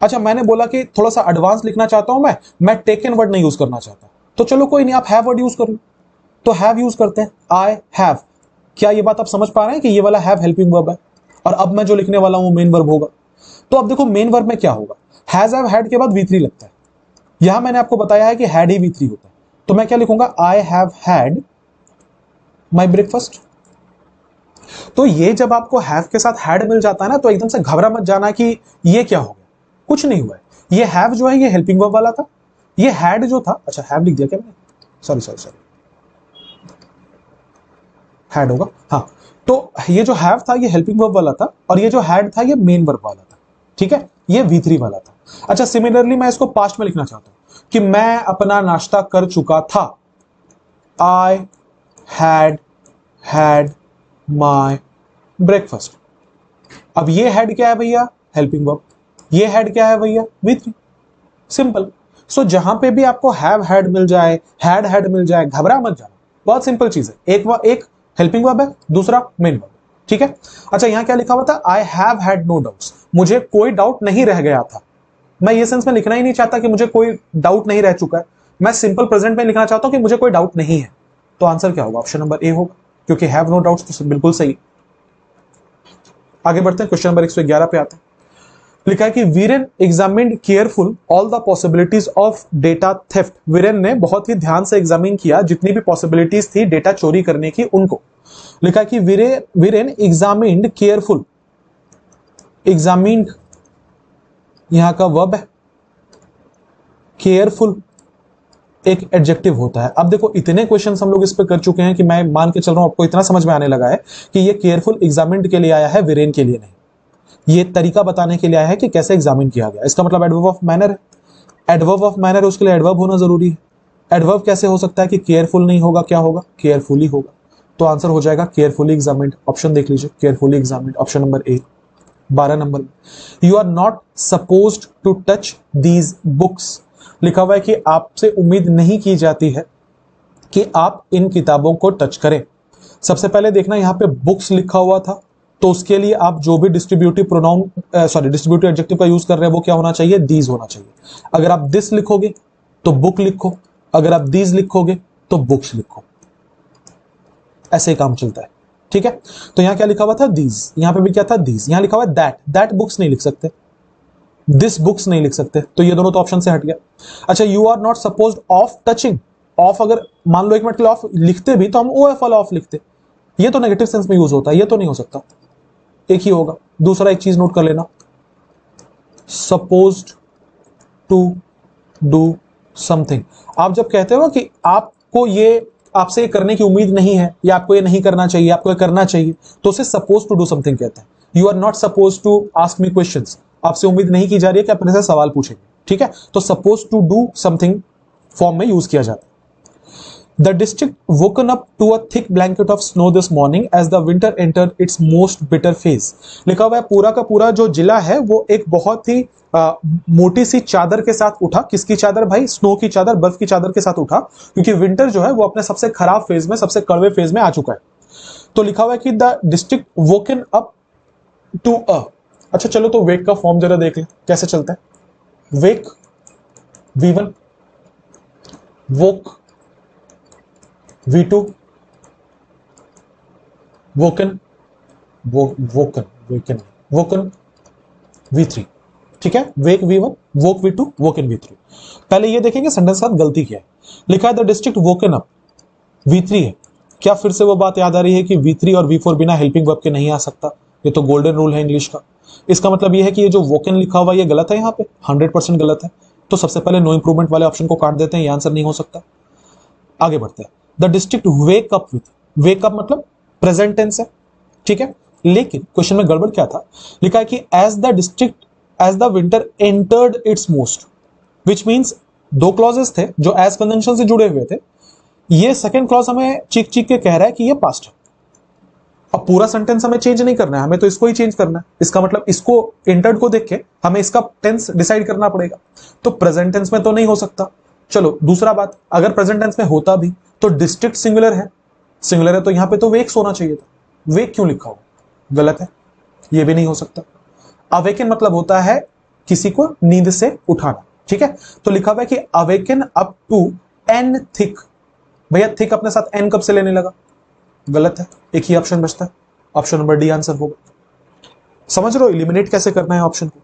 अच्छा, मैंने बोला कि थोड़ा सा एडवांस लिखना चाहता हूं, मैं टेकन वर्ड नहीं यूज करना चाहता, तो चलो कोई नहीं, आप हैव वर्ड यूज कर लो, तो हैव यूज करते हैं, आई हैव। क्या ये बात आप समझ पा रहे हैं कि ये वाला हैव हेल्पिंग वर्ब है, और अब मैं जो लिखने वाला हूं मेन वर्ब होगा। तो अब देखो मेन वर्ब में क्या होगा, हैज हैव हैड के बाद V3 लगता है। यहां मैंने आपको बताया है कि हैड ही V3 होता है, तो मैं क्या लिखूंगा, आई हैव हैड माई ब्रेकफास्ट। तो ये जब आपको हैव के साथ हैड मिल जाता है ना, तो एकदम से घबरा मत जाना कि ये क्या हो गया, कुछ नहीं हुआ है। ये हैव जो है ये हेल्पिंग वर्ब वाला था, ये हैड जो था, अच्छा हैव लिख दिया क्या मैंने, सॉरी हैड होगा, हाँ। तो ये जो हैव था ये हेल्पिंग वर्ब वाला था, और ये जो हैड था ये मेन वर्ब वाला था, ठीक है, ये V3 वाला था। अच्छा, सिमिलरली मैं इसको पास्ट में लिखना चाहता हूं कि मैं अपना नाश्ता कर चुका था, आई हैड माई ब्रेकफास्ट। अब ये हैड क्या है भैया, हेल्पिंग वर्ब। ये हैड क्या है भैया, V3। सिंपल। सो जहां पे भी आपको हैव हैड मिल जाए, हैड मिल जाए, घबरा मत जाना, बहुत सिंपल चीज है। एक हेल्पिंग वर्ब है, दूसरा मेन वर्ब, ठीक है। अच्छा, यहां क्या लिखा हुआ था, I have had no doubts, मुझे कोई डाउट नहीं रह गया था। मैं ये सेंस में लिखना ही नहीं चाहता कि मुझे कोई डाउट नहीं रह चुका है, मैं सिंपल प्रेजेंट में लिखना चाहता हूं कि मुझे कोई डाउट नहीं है। तो आंसर क्या होगा, ऑप्शन नंबर ए होगा, क्योंकि हैव नो डाउट्स तो बिल्कुल सही। आगे बढ़ते हैं, क्वेश्चन नंबर 111 पे आते हैं। लिखा है कि Viren examined careful all the possibilities of data theft. Viren ने बहुत ही ध्यान से एग्जामिन किया जितनी भी पॉसिबिलिटीज थी डेटा चोरी करने की, उनको। लिखा है कि वीरेन एग्जामिन्ड केयरफुल, एग्जामिन्ड यहां का वर्ब है, केयरफुल एक एडजेक्टिव होता है। अब देखो, इतने क्वेश्चंस हम लोग इस पे कर चुके हैं कि मैं मान के चल रहा हूं आपको इतना समझ में आने लगा है कि ये केयरफुल एग्जामिन्ड के लिए आया है, वीरेन के लिए नहीं। ये तरीका बताने के लिए आया है कि कैसे एग्जामिन किया गया। इसका मतलब एडवर्ब ऑफ मैनर है, एडवर्ब ऑफ मैनर, उसके लिए एडवर्ब होना जरूरी है। एडवर्ब कैसे हो सकता है कि केयरफुल नहीं होगा, क्या होगा, केयरफुली होगा। तो आंसर हो जाएगा केयरफुली एग्जामिन्ड। ऑप्शन देख लीजिए, carefully examined, option number A. 12 number में, you are not supposed to touch these books. लिखा हुआ है कि आपसे उम्मीद नहीं की जाती है कि आप इन किताबों को टच करें। सबसे पहले देखना, यहां पे बुक्स लिखा हुआ था, तो उसके लिए आप जो भी डिस्ट्रीब्यूटिव प्रोनाउन डिस्ट्रीब्यूटिव एडजेक्टिव का यूज कर रहे हैं वो क्या होना चाहिए, दीज होना चाहिए। अगर आप दिस लिखोगे तो बुक लिखो, अगर आप दीज लिखोगे तो बुक्स लिखो, ऐसे ही काम चलता है, ठीक है। तो यहां क्या लिखा हुआ था, दीज, यहां पे भी क्या था, दीज। यहां लिखा हुआ है दैट बुक्स नहीं लिख सकते, दिस बुक्स नहीं लिख सकते, तो ये दोनों तो ऑप्शन से हट गया। अच्छा, you are not supposed of touching. Of अगर मान लो एक मिनट के लिए ऑफ लिखते भी तो हम ओ एफ वाला ऑफ लिखते, ये तो नेगेटिव सेंस में यूज होता है, ये तो नहीं हो सकता, एक ही होगा। दूसरा एक चीज नोट कर लेना, सपोज्ड टू डू समथिंग। आप जब कहते हो कि आपको ये, आपसे ये करने की उम्मीद नहीं है, या आपको ये नहीं करना चाहिए, आपको ये करना चाहिए, तो उसे सपोज टू डू समथिंग कहते हैं। You are not suppose to ask me questions, आपसे उम्मीद नहीं की जा रही है कि आप मेरे से सवाल पूछेंगे, ठीक है। तो suppose to do something form में यूज किया जाता है। The district woken up to a thick blanket of snow this morning as the winter entered its most bitter phase। लिखा हुआ है पूरा का पूरा जो जिला है वो एक बहुत ही मोटी सी चादर के साथ उठा। किसकी चादर भाई, स्नो की चादर, बर्फ की चादर के साथ उठा, क्योंकि विंटर जो है वो अपने सबसे खराब फेज में, सबसे कड़वे फेज में आ चुका है। तो लिखा हुआ है कि the district woken up to a, अच्छा चलो तो वेक का फॉर्म जरा देख लें कैसे चलता है। वेक V1, वोक V2, वोकन वोकन V3, ठीक है। वेक V1, वोक V2, वोकन V3। पहले ये देखेंगे सेंटेंस के साथ गलती क्या है। लिखा है the district woken up, V3 है। क्या फिर से वो बात याद आ रही है कि V3 और V4 बिना हेल्पिंग वर्ब के नहीं आ सकता? ये तो गोल्डन रूल है इंग्लिश का। इसका मतलब ये है कि ये जो वोकन लिखा हुआ ये गलत है, यहाँ पे 100% गलत है। तो सबसे पहले नो इंप्रूवमेंट वाले ऑप्शन को काट देते हैं, ये आंसर नहीं हो सकता। आगे बढ़ते हैं। The district wake up with, wake up मतलब प्रेजेंट टेंस है, ठीक है। लेकिन क्वेश्चन में गड़बड़ क्या था, लिखा है कि as the district as the winter entered its most, which means दो क्लॉजेस थे जो एज कंजंक्शन से जुड़े हुए थे। ये सेकंड क्लॉज हमें चीख चीख के कह रहा है कि ये पास्ट है। अब पूरा सेंटेंस हमें चेंज नहीं करना है, हमें तो इसको ही चेंज करना है। इसका मतलब इसको एंटर्ड को देख के हमें इसका टेंस डिसाइड करना पड़ेगा। तो प्रेजेंट टेंस में तो नहीं हो सकता। चलो दूसरा बात, अगर प्रेजेंट टेंस में होता भी तो डिस्ट्रिक्ट सिंगुलर है, सिंगुलर है तो यहां पे तो वेक्स होना चाहिए था। वेक क्यों लिखा हो, गलत है, ये भी नहीं हो सकता। अवेकन मतलब होता है किसी को नींद से उठाना, ठीक है। तो लिखा हुआ है कि awaken up to an thick. भैया थिक अपने साथ एन कब से लेने लगा, गलत है। एक ही ऑप्शन बचता है, ऑप्शन नंबर डी आंसर होगा। समझ रहे हो इलिमिनेट कैसे करना है ऑप्शन को।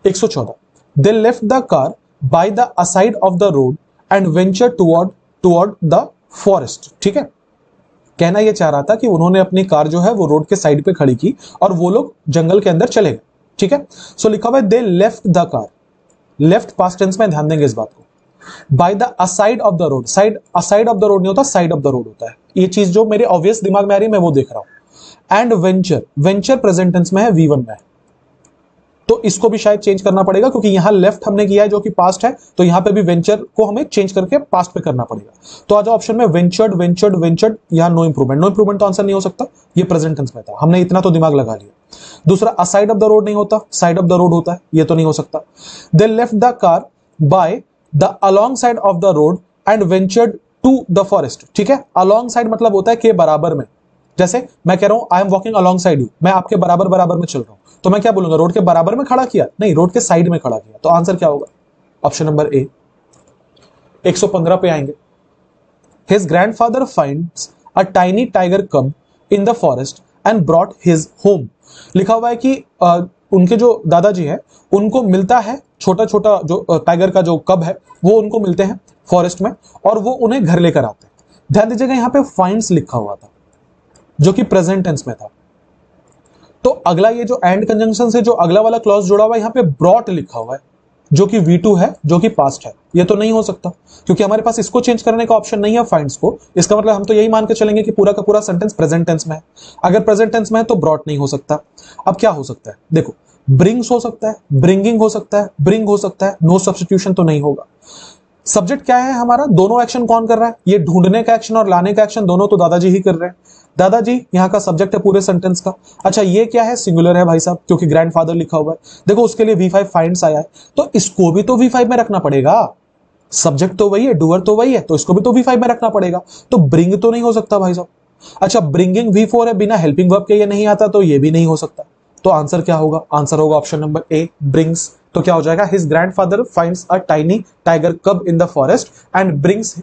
114, दे left the car by the aside of the road and venture toward the forest, ठीक है। कहना यह चाह रहा था कि उन्होंने अपनी कार जो है वो रोड के साइड पे खड़ी की और वो लोग जंगल के अंदर चले गए, ठीक है। सो लिखा हुआ है they left the car, left past tense में, ध्यान देंगे इस बात को। By the aside of the road, side aside of the road नहीं होता, साइड ऑफ द रोड होता है। ये चीज जो मेरे ऑब्वियस दिमाग में आ रही है मैं वो देख रहा हूं। And venture, venture present tense में है, V1 में है, तो इसको भी शायद चेंज करना पड़ेगा क्योंकि यहां लेफ्ट हमने किया है जो कि पास्ट है, तो यहां पे भी वेंचर को हमें चेंज करके पास्ट पे करना पड़ेगा। तो आ जाओ ऑप्शन में वेंचर्ड वेंचर्ड वेंचर्ड, यहां नो इंप्रूवमेंट, नो इंप्रूवमेंट तो आंसर नहीं हो सकता, ये प्रेजेंट टेंस में था, हमने इतना तो दिमाग लगा लिया। दूसरा असाइड ऑफ द रोड नहीं होता, साइड ऑफ द रोड होता है, ये तो नहीं हो सकता। They left the car by the along side of the road and ventured to the forest, ठीक है। अलॉन्ग साइड मतलब होता है के बराबर में। जैसे मैं कह रहा हूं I am walking along side you, मैं आपके बराबर बराबर में चल रहा हूं, तो मैं क्या बोलूंगा, रोड के बराबर में खड़ा किया, नहीं रोड के साइड में खड़ा किया। तो आंसर क्या होगा, ऑप्शन नंबर ए। 115 पे आएंगे। His grandfather finds a tiny tiger cub in the forest and brought his home. लिखा हुआ है कि उनके जो दादाजी है उनको मिलता है छोटा छोटा जो टाइगर का जो कब है वो उनको मिलते हैं फॉरेस्ट में और वो उन्हें घर लेकर आते हैं। ध्यान दीजिएगा यहां पे फाइंड्स लिखा हुआ था जो कि प्रेजेंट टेंस में था। तो अगला ये जो एंड कंजंक्शन से जो अगला वाला क्लॉज जुड़ा हुआ है यहां पे ब्रॉट लिखा हुआ है जो कि V2 है जो कि पास्ट है, ये तो नहीं हो सकता क्योंकि हमारे पास इसको चेंज करने का ऑप्शन नहीं है फाइंड्स को। इसका मतलब हम तो यही मान के चलेंगे कि पूरा का पूरा सेंटेंस प्रेजेंट टेंस में है। अगर प्रेजेंट टेंस में है तो ब्रॉट नहीं हो सकता। अब क्या हो सकता है, देखो ब्रिंग्स हो सकता है, ब्रिंगिंग हो सकता है, ब्रिंग हो सकता है, नो सब्स्टिट्यूशन तो नहीं होगा। सब्जेक्ट क्या है हमारा, दोनों एक्शन कौन कर रहा है, ये ढूंढने का एक्शन और लाने का एक्शन दोनों तो दादाजी ही कर रहे हैं। दादाजी यहाँ का सब्जेक्ट है पूरे सेंटेंस का। अच्छा ये क्या है, सिंगुलर है भाई साहब क्योंकि ग्रैंडफादर लिखा हुआ है। देखो उसके लिए V5 फाइंड्स आया है तो इसको भी तो V5 में रखना पड़ेगा। सब्जेक्ट तो वही है, डूअर तो वही है, तो इसको भी तो V5 में रखना पड़ेगा। तो ब्रिंग तो नहीं हो सकता भाई साहब। अच्छा ब्रिंगिंग V4 है, बिना हेल्पिंग वर्ब के ये नहीं आता, तो ये भी नहीं हो सकता। तो आंसर क्या होगा, आंसर होगा ऑप्शन नंबर ए, ब्रिंग्स। तो क्या हो जाएगा, his grandfather finds a tiny tiger cub in the forest and brings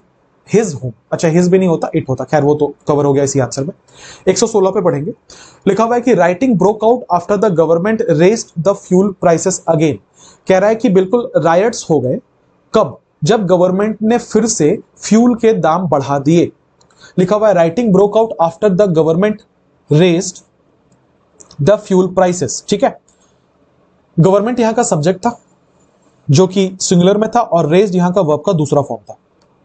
his home. अच्छा हिज भी नहीं होता, इट होता, खैर वो तो कवर हो गया इसी आंसर में। 116 पे पढ़ेंगे। लिखा हुआ है कि writing broke out after the government raised the fuel prices again. कह रहा है कि बिल्कुल रायट्स हो गए, कब, जब गवर्नमेंट ने फिर से फ्यूल के दाम बढ़ा दिए। लिखा हुआ है writing broke out after the government raised the fuel prices, ठीक है। गवर्नमेंट यहां का सब्जेक्ट था जो कि सिंगुलर में था और रेज्ड यहां का वर्ब का दूसरा फॉर्म था,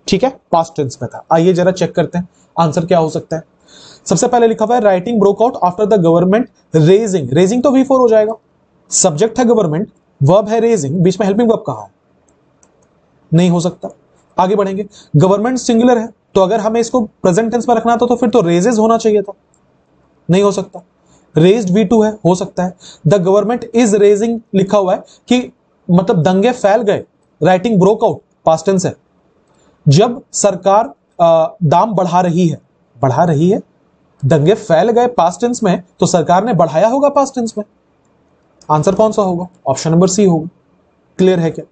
ठीक है, पास्ट टेंस में था। आइए जरा चेक करते हैं आंसर क्या हो सकता है। सबसे पहले लिखा हुआ है writing broke out after the government raising, raising तो V4 हो जाएगा, सब्जेक्ट है गवर्नमेंट, वर्ब है रेजिंग, बीच में हेल्पिंग वर्ब कहां है, नहीं हो सकता। आगे बढ़ेंगे, गवर्नमेंट सिंगुलर है तो अगर हमें इसको प्रेजेंट टेंस में रखना था तो फिर तो रेजेस होना चाहिए था, नहीं हो सकता। रेज्ड V2 है, हो सकता है। द गवर्नमेंट इज रेजिंग लिखा हुआ है कि मतलब दंगे फैल गए, rioting broke out past tense है। जब सरकार दाम बढ़ा रही है, बढ़ा रही है, दंगे फैल गए पास्ट टेंस में, तो सरकार ने बढ़ाया होगा पास्ट टेंस में। आंसर कौन सा होगा, ऑप्शन नंबर सी होगा। क्लियर है क्या,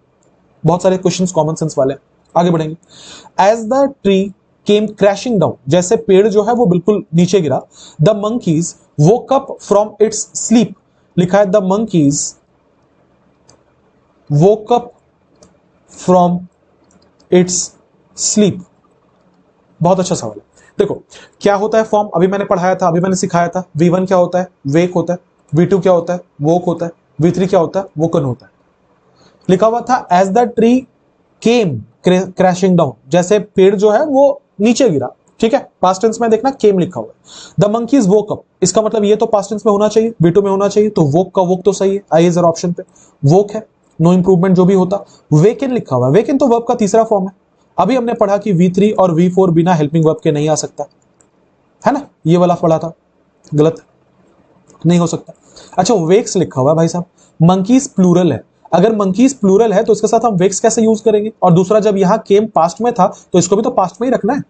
बहुत सारे क्वेश्चंस कॉमन सेंस वाले। आगे बढ़ेंगे। As the tree came crashing down, जैसे पेड़ जो है वो बिल्कुल नीचे गिरा, the monkeys woke up from its sleep, लिखा है the monkeys woke up from its sleep. बहुत अच्छा सवाल है। देखो क्या होता है फॉर्म, अभी मैंने पढ़ाया था, अभी मैंने सिखाया था। V1 क्या होता है, वेक होता है। V2 क्या होता है, वोक होता है। V3 क्या होता है, वोकन होता है। लिखा हुआ था as the tree came crashing down, जैसे पेड़ जो है वो नीचे गिरा, ठीक है। पास्ट टेंस में देखना केम लिखा हुआ है। द मंकीज वोक अप, इसका मतलब ये तो पास्ट टेंस में होना चाहिए, V2 में होना चाहिए, तो वोक का वोक तो सही है। आइए जरा ऑप्शन पे, वोक है, नो इंप्रूवमेंट जो भी होता। वेकन लिखा हुआ है, वेकन तो वर्ब का तीसरा फॉर्म है। अभी हमने पढ़ा कि V3 और V4 बिना हेल्पिंग वर्ब के नहीं आ सकता, है ना, ये वाला पढ़ा था, गलत नहीं हो सकता। अच्छा वेक्स लिखा हुआ है भाई साहब, मंकीज प्लूरल है, अगर मंकीज प्लूरल है तो इसके साथ हम वेक्स कैसे यूज करेंगे? और दूसरा जब यहां केम पास्ट में था तो इसको भी तो पास्ट में ही रखना है,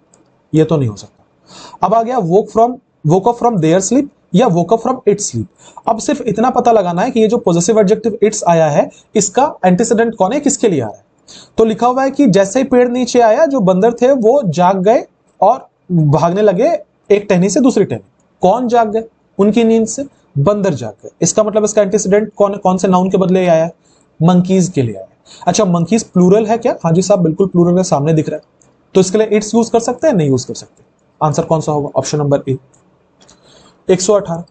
ये तो नहीं हो सकता। अब आ गया woke up from their sleep या woke up from its sleep. अब सिर्फ इतना पता लगाना है कि ये जो पॉजिटिव एडजेक्टिव इट्स आया है इसका एंटीसीडेंट कौन है, किसके लिए आया है। तो लिखा हुआ है कि जैसे ही पेड़ नीचे आया जो बंदर थे वो जाग गए और भागने लगे एक टहनी से दूसरी टहनी। कौन जाग गए? उनकी नींद से बंदर जाग गए। इसका मतलब इसका एंटीसीडेंट कौन से नाउन के बदले आया है? मंकीज के लिए आया है। अच्छा मंकीज प्लूरल है क्या? हाँ जी साहब बिल्कुल प्लूरल है, सामने दिख रहा है। तो इसके लिए इट्स यूज कर सकते हैं, नहीं यूज कर सकते। आंसर कौन सा होगा? ऑप्शन नंबर ए। 118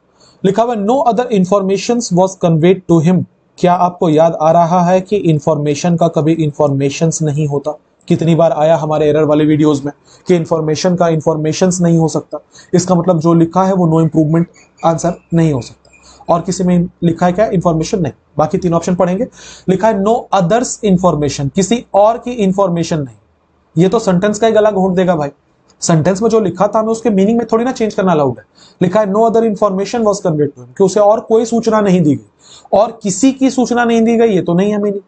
लिखा हुआ no other information was conveyed to him. क्या आपको याद आ रहा है कि इंफॉर्मेशन का कभी इंफॉर्मेशन नहीं होता? कितनी बार आया हमारे एरर वाले वीडियोस में कि इंफॉर्मेशन का इंफॉर्मेशन नहीं हो सकता। इसका मतलब जो लिखा है वो नो इंप्रूवमेंट आंसर नहीं हो सकता। और किसी में लिखा है क्या? इंफॉर्मेशन नहीं। बाकी तीन ऑप्शन पढ़ेंगे। लिखा है नो अदर्स इंफॉर्मेशन, किसी और की इंफॉर्मेशन नहीं। ये तो सेंटेंस का ही गला घोट देगा भाई। सेंटेंस में जो लिखा था हमें उसके मीनिंग में थोड़ी ना चेंज करना अलाउड है। लिखा है no other information was conveyed to him, कि उसे और कोई सूचना नहीं दी गई, और किसी की सूचना नहीं दी गई, ये तो नहीं है मीनिंग।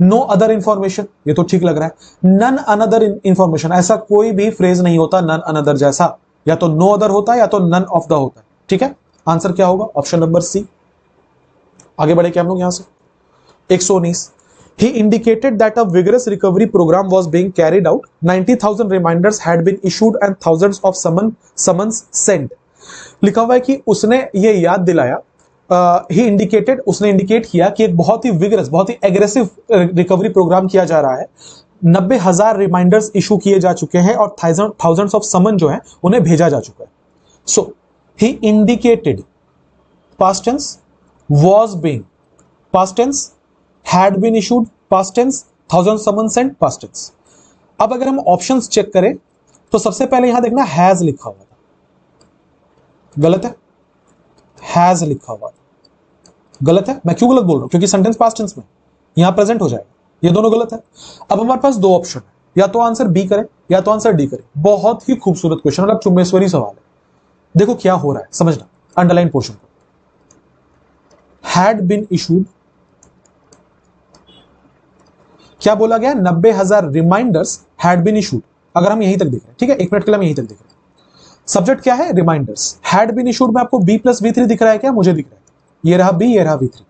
नो अदर इंफॉर्मेशन ये तो ठीक लग रहा है। नन अनदर इंफॉर्मेशन, ऐसा कोई भी फ्रेज नहीं होता नन अनदर जैसा, या तो नो अदर होता है या तो नन ऑफ द होता है, ठीक है। आंसर क्या होगा? Option number C. आगे बढ़े क्या हम लोग यहां से? 119 He indicated that a vigorous recovery program was being carried out. 90,000 reminders had been issued and thousands of summons sent. लिखा हुआ है कि उसने ये याद दिलाया, he indicated, उसने इंडिकेट किया कि एक बहुत ही विगरस, बहुत ही एग्रेसिव रिकवरी प्रोग्राम किया जा रहा है। 90,000 रिमाइंडर्स इशू किए जा चुके हैं और थाउजेंड्स ऑफ समन जो है उन्हें भेजा जा चुका है। So he indicated, past tense, was being, past tense, had been issued, past tense, thousand summons sent, past tense। अब अगर हम ऑप्शंस चेक करें तो सबसे पहले यहां देखना हैज लिखा हुआ था, गलत है। हैज लिखा हुआ था, गलत है। मैं क्यों गलत बोल रहा हूं? क्योंकि सेंटेंस पास्ट टेंस में यहां प्रेजेंट हो जाएगा, ये दोनों गलत है। अब हमारे पास दो ऑप्शन है, या तो आंसर बी करें या तो आंसर डी करें। बहुत ही खूबसूरत क्वेश्चन, मतलब चुम्बेश्वरी सवाल है। देखो क्या हो रहा है, समझना अंडरलाइन पोर्शन को। हैड बीन इशूड, क्या बोला गया? 90,000 रिमाइंडर्स हैड बीन इशूड। अगर हम यहीं तक देख रहे हैं, ठीक है, एक मिनट के लिए हम यहीं तक देख रहे हैं। सब्जेक्ट क्या है? रिमाइंडर्स। हैड बीन इशूड में आपको बी प्लस V3 दिख रहा है क्या? मुझे दिख रहा है, ये रहा बी, ये रहा V3।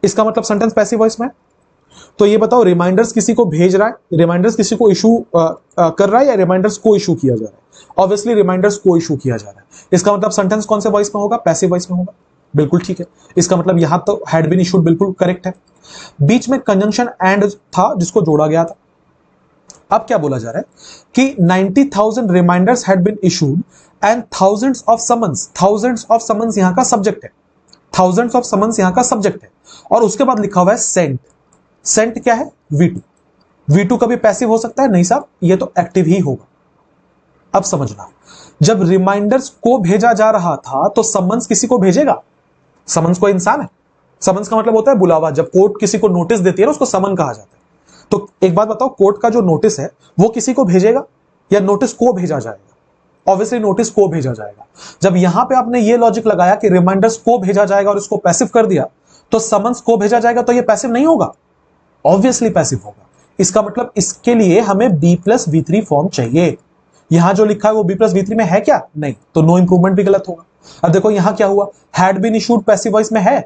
इसका मतलब सेंटेंस पैसिव वॉइस में। तो ये बताओ रिमाइंडर्स किसी को भेज रहा है, रिमाइंडर्स किसी को इशू कर रहा है, या रिमाइंडर्स को इशू किया जा रहा है? ऑब्वियसली रिमाइंडर्स को इशू किया जा रहा है। इसका मतलब सेंटेंस कौन से वॉइस में होगा? पैसिव वॉइस में होगा। बिल्कुल ठीक है। इसका मतलब यहां तो हैड बीन इशूड बिल्कुल करेक्ट है। बीच में कंजंक्शन एंड था जिसको जोड़ा गया था। अब क्या बोला जा रहा है कि 90,000 reminders had been issued and thousands of summons. Thousands of summons यहां का सब्जेक्ट है, थाउजेंड्स ऑफ समन्स यहां का सब्जेक्ट है। और उसके बाद लिखा हुआ है सेंट। सेंट क्या है? V2। V2 कभी पैसिव हो सकता है? नहीं साहब, ये तो एक्टिव ही होगा। अब समझना, जब रिमाइंडर्स को भेजा जा रहा था तो समन्स किसी को भेजेगा? समन्स कोई इंसान है? समन्स का मतलब होता है बुलावा। जब कोर्ट किसी को नोटिस देती है ना, उसको समन कहा जाता है। तो एक बात बताओ, कोर्ट का जो नोटिस है वो किसी को भेजेगा या नोटिस को भेजा जाएगा? ऑब्वियसली नोटिस को भेजा जाएगा। जब यहां पे आपने ये लॉजिक लगाया कि रिमाइंडर्स को भेजा जाएगा और इसको पैसिव कर दिया, तो समन्स को भेजा जाएगा, तो ये पैसिव नहीं होगा? ऑब्वियसली पैसिव होगा। इसका मतलब इसके लिए हमें B प्लस V3 फॉर्म चाहिए। यहां जो लिखा है वो B प्लस V3 में है क्या? नहीं, तो नो इंप्रूवमेंट भी गलत होगा। अब देखो यहां क्या हुआ, had been issued passive voice में है,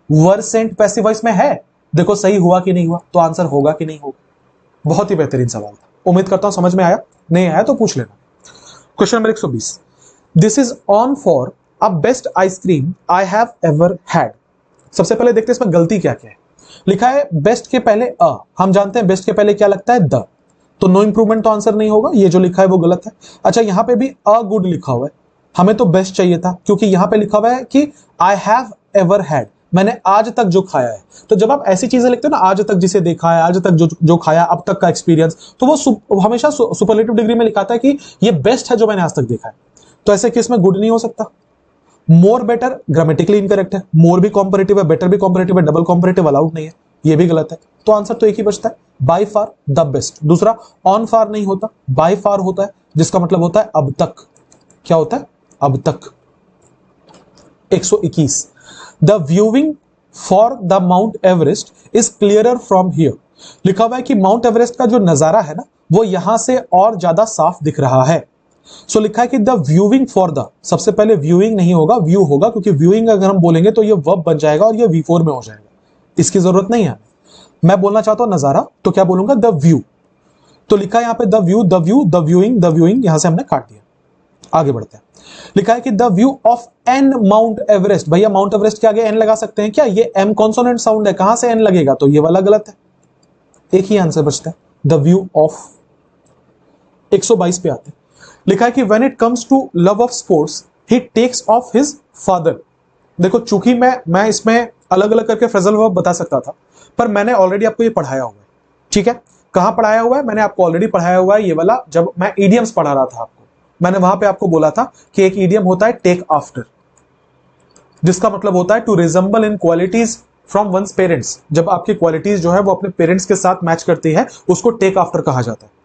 वर सेंट पैसिव वॉइस में है। देखो सही हुआ कि नहीं हुआ, तो आंसर होगा कि नहीं होगा। बहुत ही बेहतरीन सवाल था। उम्मीद करता हूं समझ में आया, नहीं आया तो पूछ लेना। Question number 120, this is on for a best ice cream I have ever had. सबसे पहले देखते हैं इसमें गलती क्या क्या है। लिखा है बेस्ट के पहले अ, हम जानते हैं बेस्ट के पहले क्या लगता है, द, तो नो इंप्रूवमेंट तो आंसर नहीं होगा, ये जो लिखा है वो गलत है। अच्छा यहां पे भी अ गुड लिखा हुआ है, हमें तो बेस्ट चाहिए था, क्योंकि यहां पे लिखा हुआ है कि आई हैव एवर हैड, मैंने आज तक जो खाया है। तो जब आप ऐसी चीजें लिखते हो ना, आज तक जिसे देखा है, आज तक जो खाया, अब तक का एक्सपीरियंस, तो वो हमेशा सुपरलेटिव डिग्री में लिखाता है कि ये बेस्ट है जो मैंने आज तक देखा है। तो ऐसे केस में गुड नहीं हो सकता। मोर बेटर ग्रामेटिकली इनकरेक्ट है, मोर भी कॉम्परेटिव है, बेटर भी कॉम्परेटिव है, डबल कॉम्परेटिव अलाउड नहीं है, ये भी गलत है। तो आंसर तो एक ही बचता है, बाय फार द बेस्ट। दूसरा ऑन फार नहीं होता, बाय फार होता है, जिसका मतलब होता है अब तक। क्या होता है, अब तक। 121, the viewing for the mount Everest is clearer from here. लिखा हुआ है कि माउंट एवरेस्ट का जो नजारा है ना, वो यहां से और ज्यादा साफ दिख रहा है। सो लिखा है कि द व्यूइंग फॉर द, सबसे पहले व्यूइंग नहीं होगा, व्यू होगा, क्योंकि व्यूइंग अगर हम बोलेंगे तो ये वर्ब बन जाएगा और ये V4 में हो जाएगा, इसकी जरूरत नहीं है। मैं बोलना चाहता हूं नजारा, तो क्या बोलूंगा, द व्यू। तो लिखा है यहां पे the view, the view, the viewing, the viewing, यहां से हमने काट दिया। आगे बढ़ते हैं। लिखा है कि the view of an Mount Everest. भैया माउंट एवरेस्ट के आगे एन लगा सकते हैं क्या, ये एम कॉन्सोनेंट साउंड है, कहां से एन लगेगा, तो ये वाला गलत है, एक ही आंसर बचता है, द व्यू ऑफ। 122 पे आते हैं। लिखा है कि when it comes to love of sports he takes of his father. देखो चूंकि मैं इसमें अलग अलग करके फ्रेजल वर्ब बता सकता था, पर मैंने ऑलरेडी आपको ये पढ़ाया हुआ है, ठीक है। कहां पढ़ाया हुआ है, मैंने आपको ऑलरेडी पढ़ाया हुआ है, ये वाला जब मैं इडियम्स पढ़ा रहा था आपको, मैंने वहां पे आपको बोला था कि एक इडियम होता है टेक आफ्टर, जिसका मतलब होता है to resemble in qualities from one's parents. जब आपकी क्वालिटीज जो है वो अपने पेरेंट्स के साथ मैच करती है, उसको टेक आफ्टर कहा जाता है।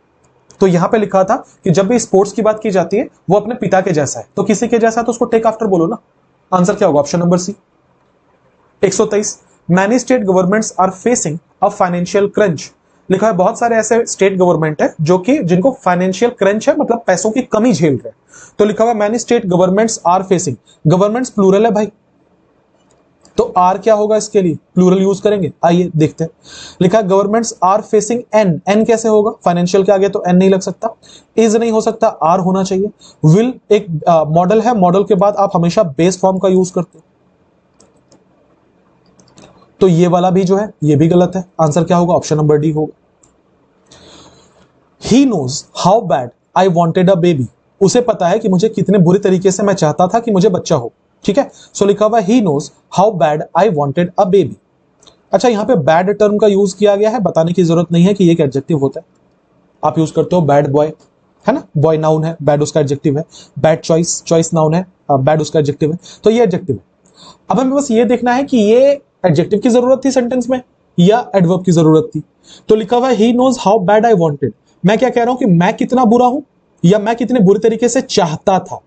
तो यहां पे लिखा था कि जब भी स्पोर्ट्स की बात की जाती है, वो अपने पिता के जैसा है, तो किसी के जैसा है तो उसको टेक आफ्टर बोलो ना। आंसर क्या होगा, option number C. 123, many state governments are facing a financial crunch. लिखा है बहुत सारे ऐसे स्टेट गवर्नमेंट है जो कि जिनको फाइनेंशियल क्रंच है, मतलब पैसों की कमी झेल रहे हैं। तो लिखा हुआ many state governments are facing, governments plural है भाई, तो आर क्या होगा इसके लिए, प्लूरल यूज करेंगे, आइए देखते हैं। लिखा है governments are facing an, an कैसे होगा, फाइनेंशियल के आगे तो एन नहीं लग सकता, इज नहीं हो सकता, आर होना चाहिए। विल एक मॉडल है, मॉडल के बाद आप हमेशा बेस फॉर्म का यूज करते हो, तो ये वाला भी जो है ये भी गलत है। आंसर क्या होगा, ऑप्शन नंबर डी होगा। He knows how bad I wanted a baby. उसे पता है कि मुझे कितने बुरे तरीके से मैं चाहता था कि मुझे बच्चा हो, ठीक है। सो लिखा हुआ he knows how bad I wanted a baby. अच्छा यहां पे बैड टर्म का यूज किया गया है, बताने की जरूरत नहीं है कि ये एक एडजेक्टिव होता है। आप यूज करते हो बैड बॉय, है ना, बॉय नाउन है, बैड उसका एडजेक्टिव है। बैड चॉइस, चॉइस नाउन है, बैड उसका एडजेक्टिव है, तो ये एडजेक्टिव है। अब हमें बस ये देखना है कि ये एडजेक्टिव की जरूरत थी सेंटेंस में या एडवर्ब की जरूरत थी। तो लिखा हुआ he knows how bad I wanted, मैं क्या कह रहा हूं कि मैं कितना बुरा हूं या मैं कितने बुरे तरीके से चाहता था,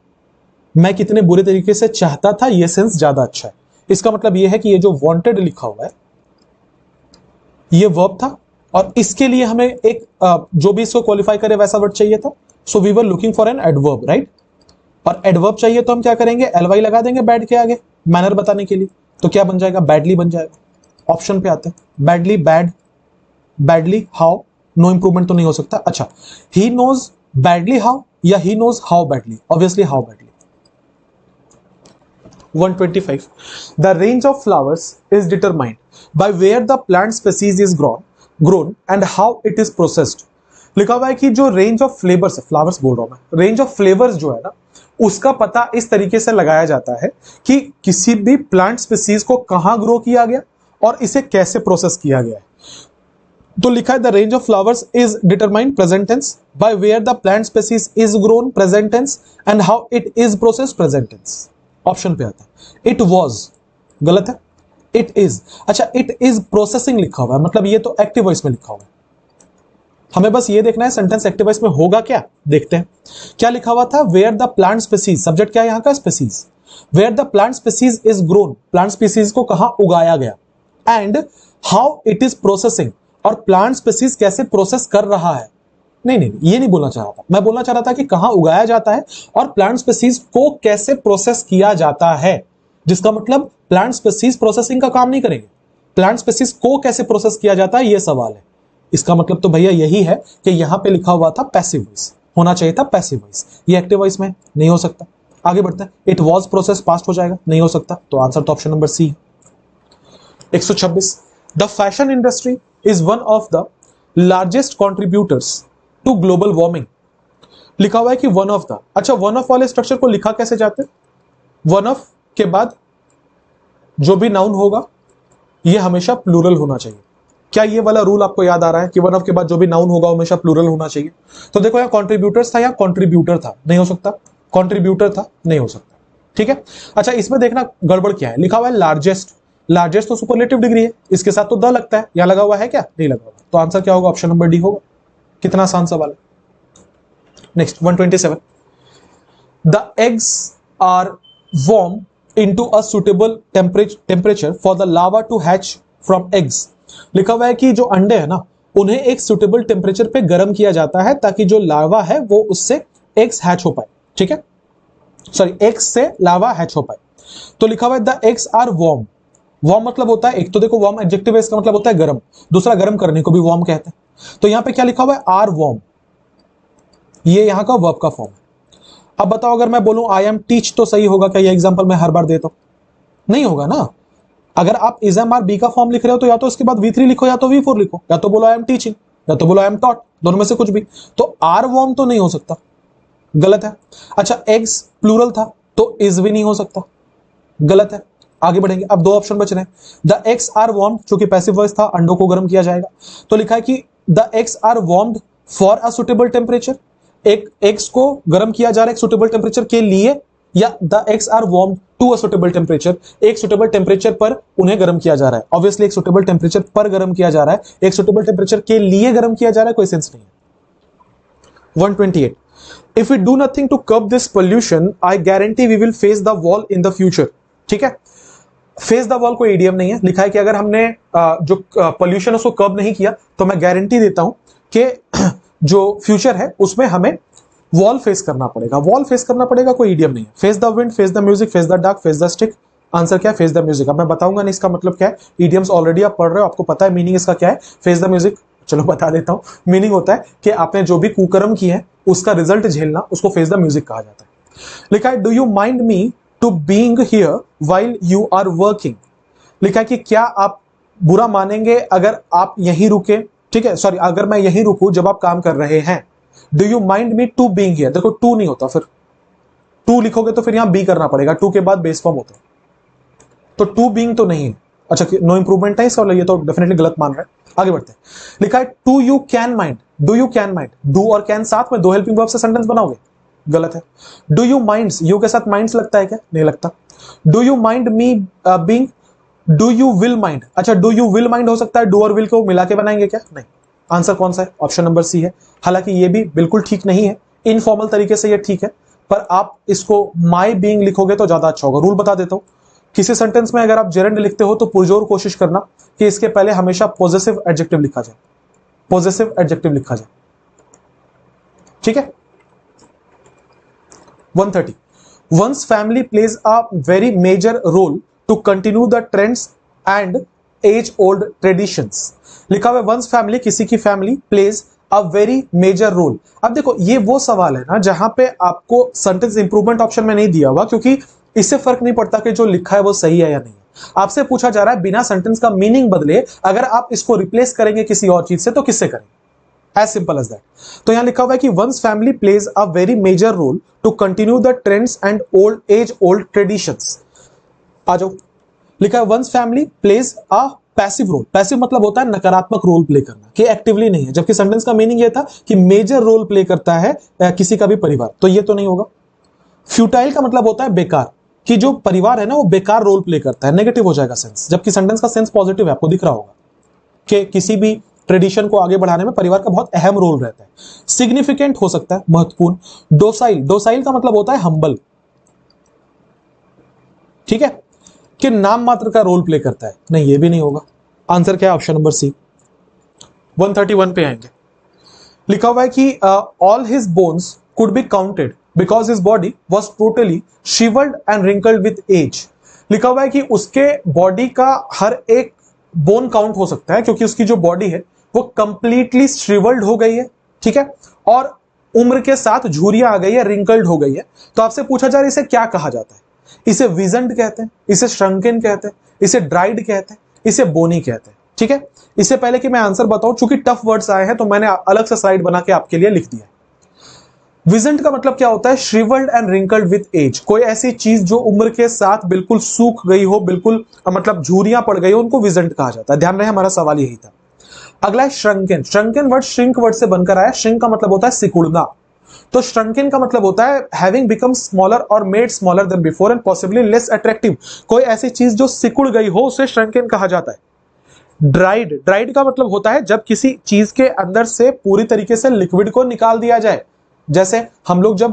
मैं कितने बुरे तरीके से चाहता था, ये सेंस ज्यादा अच्छा है। इसका मतलब ये है कि ये जो वांटेड लिखा हुआ है ये वर्ब था, और इसके लिए हमें एक जो भी इसको क्वालिफाई करे वैसा वर्ड चाहिए था। So we were looking for an adverb, right. और एडवर्ब चाहिए तो हम क्या करेंगे, एलवाई लगा देंगे बैड के आगे मैनर बताने के लिए, तो क्या बन जाएगा, बैडली बन जाएगा। ऑप्शन पे आते हैं, badly, bad, badly, how, no improvement तो नहीं हो सकता। अच्छा ही नोज बैडली हाउ या he knows how badly, obviously how badly. 125, the range of flowers is determined by where the plant species is grown and how it is processed। लिखा हुआ है कि जो रेंज ऑफ फ्लेवर्स, फ्लावर्स बोल रहा हूं मैं, रेंज ऑफ फ्लेवर्स जो है ना, उसका पता इस तरीके से लगाया जाता है कि किसी भी प्लांट स्पीसीज को कहां ग्रो किया गया और इसे कैसे प्रोसेस किया गया है। तो लिखा है the range of flowers is determined present tense, by where the plant species is grown present tense, and how it is processed present tense. Option पे आता है इट वॉज, गलत है, इट इज। अच्छा इट इज प्रोसेसिंग लिखा हुआ है, मतलब ये तो एक्टिव वॉइस में लिखा हुआ है। हमें बस ये देखना है सेंटेंस एक्टिव वॉइस में होगा क्या, देखते हैं। क्या लिखा हुआ था, where the plant species, subject क्या है यहां का, species. Where the plant species is grown, plant species को कहां उगाया गया, and how it is processing, और प्लांट स्पीसीज कैसे प्रोसेस कर रहा है। नहीं, ये नहीं बोलना चाह रहा था, मैं बोलना चाह रहा था कि कहां उगाया जाता है और प्लांट स्पीसीज को कैसे प्रोसेस किया जाता है, जिसका मतलब प्लांट स्पीसीज प्रोसेसिंग का काम नहीं करेंगे, प्लांट स्पीसीज को कैसे प्रोसेस किया जाता है ये सवाल है। इसका मतलब तो भैया यही है कि यहां पे लिखा हुआ था पैसिव वॉइस, होना चाहिए था पैसिव वॉइस, ये एक्टिव वॉइस में नहीं हो सकता। आगे बढ़ते हैं, इट वॉज प्रोसेस पास्ट हो जाएगा, नहीं हो सकता, तो आंसर तो option number C. 126, the fashion industry is one of the largest contributors to global warming. लिखा हुआ है कि वन ऑफ द, अच्छा वन ऑफ वाले स्ट्रक्चर को लिखा कैसे जाते हैं? वन ऑफ के बाद जो भी नाउन होगा ये हमेशा प्लूरल होना चाहिए। क्या ये वाला रूल आपको याद आ रहा है कि वन ऑफ के बाद जो भी नाउन होगा हमेशा प्लूरल होना चाहिए? तो देखो यहाँ कॉन्ट्रीब्यूटर्स था या कॉन्ट्रीब्यूटर था, नहीं हो सकता, कॉन्ट्रीब्यूटर था, नहीं हो सकता, ठीक है। अच्छा इसमें देखना गड़बड़ क्या है, लिखा हुआ है लार्जेस्ट, लार्जेस्ट तो सुपरलेटिव डिग्री है, इसके साथ तो द लगता है, यहां लगा हुआ है क्या? नहीं लगा हुआ, तो आंसर क्या होगा? ऑप्शन नंबर डी होगा। कितना आसान सवाल है। Next 127, the eggs are warm into a suitable temperature for the larva to hatch from eggs। लिखा हुआ है कि जो अंडे है ना उन्हें एक सुटेबल टेम्परेचर पे गर्म किया जाता है ताकि जो लार्वा है वो उससे एग्स हैच हो पाए, ठीक है, सॉरी एग्स से लार्वा हैच हो पाए। तो लिखा हुआ है the eggs are warm, warm मतलब होता है, एक तो देखो वार्म एडजेक्टिव है, इसका मतलब होता है गर्म, दूसरा गर्म करने को भी वार्म कहते हैं। तो यहां पे क्या लिखा हुआ है? आर वार्म, ये यहां का वर्ब का फॉर्म है। अब बताओ अगर मैं बोलूं आई एम टीच तो सही होगा क्या? ये एग्जांपल मैं हर बार देता हूं, नहीं होगा ना। अगर आप इज एम आर बी का फॉर्म लिख रहे हो तो या तो उसके बाद V3 लिखो या तो V4 लिखो, या तो बोलो आई एम टीचिंग या तो बोलो आई एम टॉट, दोनों में से कुछ भी। तो आर वॉर्म तो नहीं हो सकता, गलत है। अच्छा एग्स प्लूरल था तो इज भी नहीं हो सकता, गलत है। आगे बढ़ेंगे, अब दो ऑप्शन बच रहे हैं। द एग्स आर वार्म, चूंकि पैसिव वॉइस था, अंडों को गर्म किया जाएगा, तो लिखा है कि the eggs are warmed for a suitable temperature, एक एग्स को गर्म किया जा रहा है एक सुटेबल टेम्परेचर के लिए, या the eggs are warmed to a suitable temperature, एक सुटेबल टेम्परेचर पर उन्हें गर्म किया जा रहा है। ऑब्वियसली एक सुटेबल टेम्परेचर पर गर्म किया जा रहा है, एक सुटेबल टेम्परेचर के लिए गर्म किया जा रहा है, कोई सेंस नहीं है। 128, if we do nothing to curb this pollution I guarantee we will face the wall in the future, ठीक है। फेस द वॉल कोई इडियम नहीं है, लिखा है कि अगर हमने जो पोल्यूशन उसको कर्ब नहीं किया तो मैं गारंटी देता हूं कि जो फ्यूचर है उसमें हमें वॉल फेस करना पड़ेगा, वॉल फेस करना पड़ेगा, कोई इडियम नहीं है। Face the wind, face the music, face the dark, face the stick, answer क्या है? Face the music. अब मैं बताऊंगा नहीं इसका मतलब क्या है, इडियम्स ऑलरेडी आप पढ़ रहे हो, आपको पता है मीनिंग इसका क्या है। फेस द म्यूजिक, चलो बता देता हूं, मीनिंग होता है कि आपने जो भी कुकर्म किए हैं उसका रिजल्ट झेलना, उसको फेस द म्यूजिक कहा जाता है। लिखा है do you mind me to being here while you are working, लिखा है कि क्या आप बुरा मानेंगे अगर आप यहीं रुके, ठीक है, सॉरी अगर मैं यहीं रुकूं जब आप काम कर रहे हैं। Do you mind me to being here, देखो टू नहीं होता, फिर टू लिखोगे तो फिर यहां बी करना पड़ेगा, टू के बाद बेस फॉर्म होता है, तो टू बीइंग तो नहीं है। अच्छा नो इंप्रूवमेंट है इसका, ये तो डेफिनेटली गलत मान रहा है। आगे बढ़ते हैं, लिखा है to you can mind, do you can mind, do और कैन साथ में दो हेल्पिंग वर्ब से सेंटेंस बनाओगे, गलत है। डू यू माइंड्स, यू के साथ माइंड्स लगता है क्या? नहीं लगता। Do you mind me being, do you will mind, अच्छा डू यू विल माइंड हो सकता है, डू और विल को मिला के बनाएंगे क्या? नहीं। आंसर कौन सा है? ऑप्शन नंबर सी है। हालांकि ये भी बिल्कुल ठीक नहीं है, इनफॉर्मल तरीके से ये ठीक है, पर आप इसको माई बीइंग लिखोगे तो ज्यादा अच्छा होगा। रूल बता देता हूं, किसी सेंटेंस में अगर आप जेरेंड लिखते हो तो पुरजोर कोशिश करना कि इसके पहले हमेशा पॉजिटिव एडजेक्टिव लिखा जाए, पॉजिटिव एडजेक्टिव लिखा जाए, ठीक है। 130, one's family plays a very major role to continue the trends and age old traditions। लिखा हुआ है वंस फैमिली, किसी की family, plays a very major role. अब देखो ये वो सवाल है ना जहां पे आपको सेंटेंस इंप्रूवमेंट ऑप्शन में नहीं दिया हुआ, क्योंकि इससे फर्क नहीं पड़ता कि जो लिखा है वो सही है या नहीं। आपसे पूछा जा रहा है बिना सेंटेंस का मीनिंग बदले अगर आप इसको रिप्लेस करेंगे किसी और चीज से तो किससे करेंगे, एज सिंपल एज दैट। तो यहां लिखा हुआ है कि once family plays a very major role to continue the trends and old age old traditions. आ जाओ, लिखा है once family plays a passive role, passive मतलब होता है नकारात्मक रोल प्ले करना, कि एक्टिवली नहीं है, जबकि सेंटेंस का मीनिंग यह था कि मेजर रोल प्ले करता है किसी का भी परिवार, तो ये तो नहीं होगा। फ्यूटाइल का मतलब होता है बेकार, कि जो परिवार है ना वो बेकार रोल प्ले करता है, नेगेटिव हो जाएगा सेंस, जबकि सेंटेंस का सेंस पॉजिटिव है, आपको दिख रहा होगा कि किसी भी ट्रेडिशन को आगे बढ़ाने में परिवार का बहुत अहम रोल रहता है। सिग्निफिकेंट हो सकता है, महत्वपूर्ण। डोसाइल, डोसाइल का मतलब होता है हम्बल, ठीक है, कि नाम मात्र का रोल प्ले करता है, नहीं ये भी नहीं होगा। आंसर क्या है? ऑप्शन नंबर सी। 131 पे आएंगे, लिखा हुआ है कि all his bones could be counted because his body was totally shivered and wrinkled with age. लिखा हुआ है कि उसके बॉडी का हर एक बोन काउंट हो सकता है क्योंकि उसकी जो बॉडी है वो कंप्लीटली श्रिवल्ड हो गई है, ठीक है, और उम्र के साथ झुर्रियां आ गई है, रिंकल्ड हो गई है, तो आपसे पूछा जा रहा है इसे क्या कहा जाता है? इसे विजन्ड कहते हैं, इसे श्रंकन कहते हैं, इसे ड्राइड कहते हैं, इसे बोनी कहते हैं, ठीक है। इससे पहले कि मैं आंसर बताऊं, चूंकि टफ वर्ड्स आए हैं तो मैंने अलग से स्लाइड बना के आपके लिए लिख दिया है। विजन्ड का मतलब क्या होता है? Shrivelled and wrinkled with as. कोई ऐसी चीज जो उम्र के साथ बिल्कुल सूख गई हो, बिल्कुल मतलब झुर्रियां पड़ गई हो, उनको विजन्ड कहा जाता है। ध्यान रहे, हमारा सवाल यही था। अगला है श्रंकन। श्रंकन वर्ड श्रिंक वर्ड से बनकर आया। श्रिंक का मतलब होता है सिकुड़ना, तो श्रंकन का मतलब होता है हैविंग बिकम स्मॉलर और made smaller than before and possibly less attractive. कोई ऐसी चीज जो सिकुड़ गई हो उसे श्रंकन कहा जाता है। ड्राइड, ड्राइड का मतलब होता है जब किसी चीज के अंदर से पूरी तरीके से लिक्विड को निकाल दिया जाए। जैसे हम लोग जब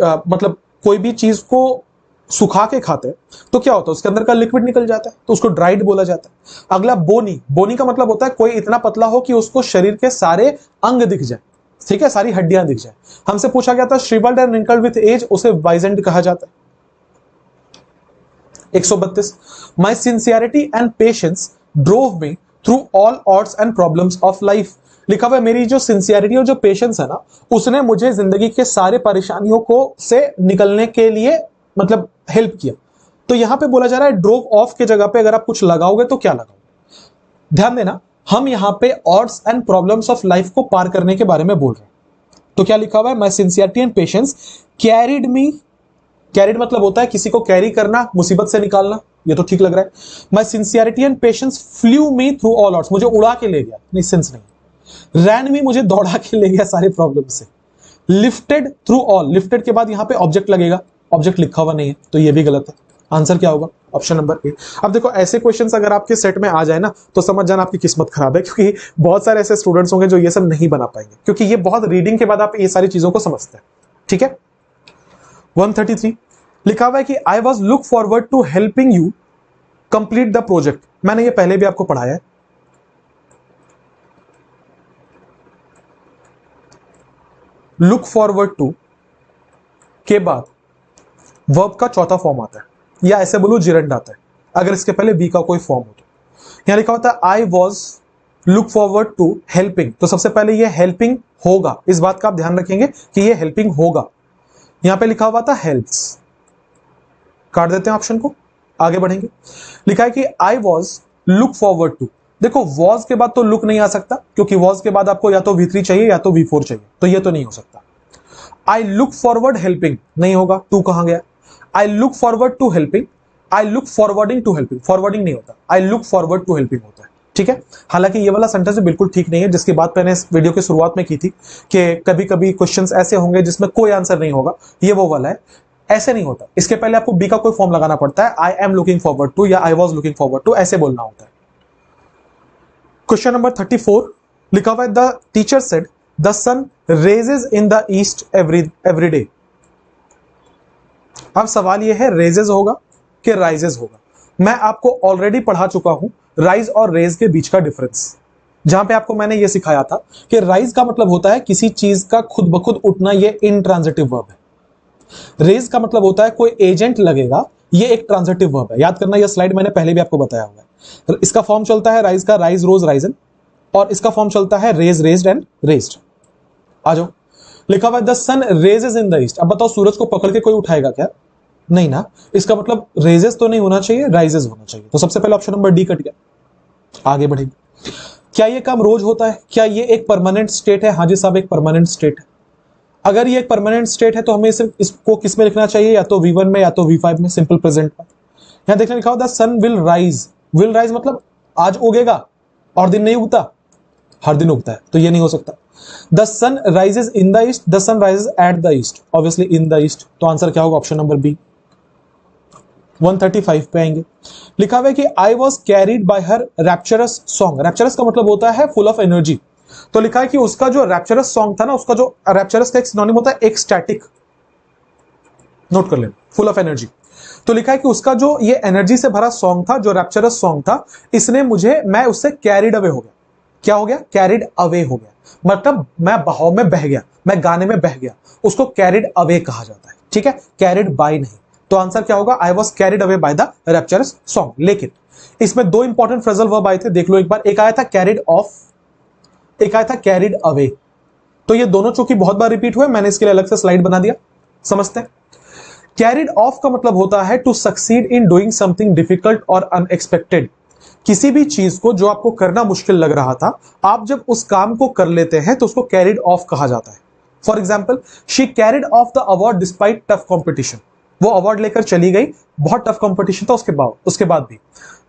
मतलब कोई भी चीज को सुखा के खाते हैं तो क्या होता है, उसके अंदर का लिक्विड निकल जाता है, तो उसको ड्राइड बोला जाता है। अगला बोनी। बोनी का मतलब होता है कोई इतना पतला हो कि उसको शरीर के सारे अंग दिख जाए, ठीक है, सारी हड्डियां दिख जाए। हमसे पूछा गया था shrivelled and wrinkled with age, उसे वाइजेंट कहा जाता है। 132 my sincerity and patience drove me through all odds and problems of life. लिखा हुआ है मेरी जो सिंसियरिटी और जो पेशेंस है ना, उसने मुझे जिंदगी के सारे परेशानियों को से निकलने के लिए मतलब हेल्प किया। तो यहां पे बोला जा रहा है ड्रोव ऑफ के जगह पे अगर आप कुछ लगाओगे तो क्या लगाओगे? ध्यान देना, हम यहां पे odds and problems of life को पार करने के बारे में बोल रहे हैं। तो क्या लिखा हुआ है? My sincerity and patience carried me. Carried मतलब होता है किसी को कैरी करना, मुसीबत से निकालना, ये तो ठीक लग रहा है। My sincerity and patience flew me through all odds, मुझे उड़ा के ले गया, नहीं सेंस नहीं। रैन मी, मुझे दौड़ा के ले गया सारे प्रॉब्लम से। लिफ्टेड थ्रू ऑल, लिफ्टेड के बाद यहां पे ऑब्जेक्ट लगेगा, ऑब्जेक्ट लिखा हुआ नहीं है तो ये भी गलत है। आंसर क्या होगा? ऑप्शन नंबर ए। अब देखो ऐसे क्वेश्चंस अगर आपके सेट में आ जाए ना तो समझ जाना आपकी किस्मत खराब है, क्योंकि बहुत सारे ऐसे स्टूडेंट्स होंगे जो ये सब नहीं बना पाएंगे, क्योंकि ये बहुत रीडिंग के बाद आप ये सारी चीजों को समझते हैं, ठीक है। 133 लिखा हुआ है कि I was look forward to helping you complete the project. मैंने ये पहले भी आपको पढ़ाया है। लुक फॉरवर्ड टू के बाद वर्ब का चौथा फॉर्म आता है, या ऐसे बोलो जिरंड आता है अगर इसके पहले बी का कोई फॉर्म हो तो। यहां लिखा होता है I was look forward to helping, तो सबसे पहले ये हेल्पिंग होगा, इस बात का आप ध्यान रखेंगे कि ये हेल्पिंग होगा। यहां पे लिखा हुआ था हेल्प्स, काट देते हैं ऑप्शन को, आगे बढ़ेंगे। लिखा है कि I was look forward to. देखो वॉज के बाद तो लुक नहीं आ सकता, क्योंकि वॉज के बाद आपको या तो V3 चाहिए या तो V4 चाहिए, तो ये तो नहीं हो सकता। आई लुक फॉरवर्ड हेल्पिंग नहीं होगा, टू कहां गया? I look forward to helping, I look forwarding to helping, forwarding नहीं होता, I look forward to helping होता है, ठीक है। हालांकि ये वाला सेंटेंस बिल्कुल ठीक नहीं है, जिसकी बात मैंने इस वीडियो की शुरुआत में की थी कि कभी कभी क्वेश्चंस ऐसे होंगे जिसमें कोई आंसर नहीं होगा, ये वो वाला है, ऐसे नहीं होता। इसके पहले आपको बी का कोई फॉर्म लगाना पड़ता है, I am looking forward to या I was looking forward to, ऐसे बोलना होता है। क्वेश्चन नंबर 34 लिखा हुआ है the teacher said the sun raises in the east every day. अब सवाल यह है रेजेस होगा कि राइजेस होगा। मैं आपको ऑलरेडी पढ़ा चुका हूं राइज और रेज के बीच का डिफरेंस, जहां पे आपको मैंने यह सिखाया था कि राइज का मतलब होता है किसी चीज का खुद ब खुद उठना, ये इनट्रांजिटिव वर्ब है। रेज का मतलब होता है कोई एजेंट लगेगा, ये एक ट्रांजिटिव वर्ब है। याद करना, यह स्लाइड मैंने पहले भी आपको बताया हुआ है। इसका फॉर्म चलता है राइज का, राइज रोज राइजन, और इसका फॉर्म चलता है रेज रेज्ड एंड रेज्ड। आ जाओ, लिखा हुआ है the sun raises in the east. अब बताओ सूरज को पकड़ के कोई उठाएगा क्या? नहीं ना, इसका मतलब रेजेस तो नहीं होना चाहिए, राइजेस होना चाहिए। तो सबसे पहले ऑप्शन नंबर डी कट गया। आगे बढ़ेंगे। क्या ये काम रोज होता है? क्या ये एक परमानेंट स्टेट है? हाँ जी साहब, एक परमानेंट स्टेट है। अगर ये एक परमानेंट स्टेट है तो हमें इसको किस में लिखना चाहिए? या तो V1 में या तो V5 में, सिंपल प्रेजेंट में। यहां देखने लिखा होता है सन विल राइज। विल राइज मतलब आज उगेगा, और दिन नहीं उगता, हर दिन उगता है, तो ये नहीं हो सकता। The sun rises in the east, the sun rises at the east, obviously in the east. तो आंसर क्या होगा? Option number B. 135 पे आएंगे। लिखा हुआ है कि I was carried by her rapturous song. Rapturous का मतलब होता है फुल ऑफ एनर्जी। तो लिखा है कि उसका जो रैप्चरस सॉन्ग था ना, उसका जो रैप्चरस का एक सिनोनिम होता है एक्सटैटिक, नोट कर लेना, फुल ऑफ एनर्जी। तो लिखा है कि उसका जो ये एनर्जी से भरा सॉन्ग था, जो रैप्चरस सॉन्ग था, इसने मुझे, मैं उससे कैरिड अवे हो गया। क्या हो गया? कैरिड अवे हो गया, मतलब मैं बहाव में बह गया, मैं गाने में बह गया, उसको कैरिड अवे कहा जाता है, ठीक है, कैरिड बाय नहीं। तो आंसर क्या होगा? I was carried away by the rapturous song. लेकिन इसमें दो इंपॉर्टेंट फ्रेजल वर्ब आए थे, देख लो एक बार। एक आया था कैरिड ऑफ, एक आया था कैरिड अवे। तो ये दोनों चूंकि बहुत बार रिपीट हुए, मैंने इसके लिए अलग से स्लाइड बना दिया, समझते हैं। कैरिड ऑफ का मतलब होता है to succeed in doing something difficult और अनएक्सपेक्टेड। किसी भी चीज को जो आपको करना मुश्किल लग रहा था, आप जब उस काम को कर लेते हैं तो उसको कैरिड ऑफ कहा जाता है। For example, she carried of the award despite tough competition. वो अवार्ड लेकर चली गई, बहुत टफ कॉम्पिटिशन था उसके बाद भी।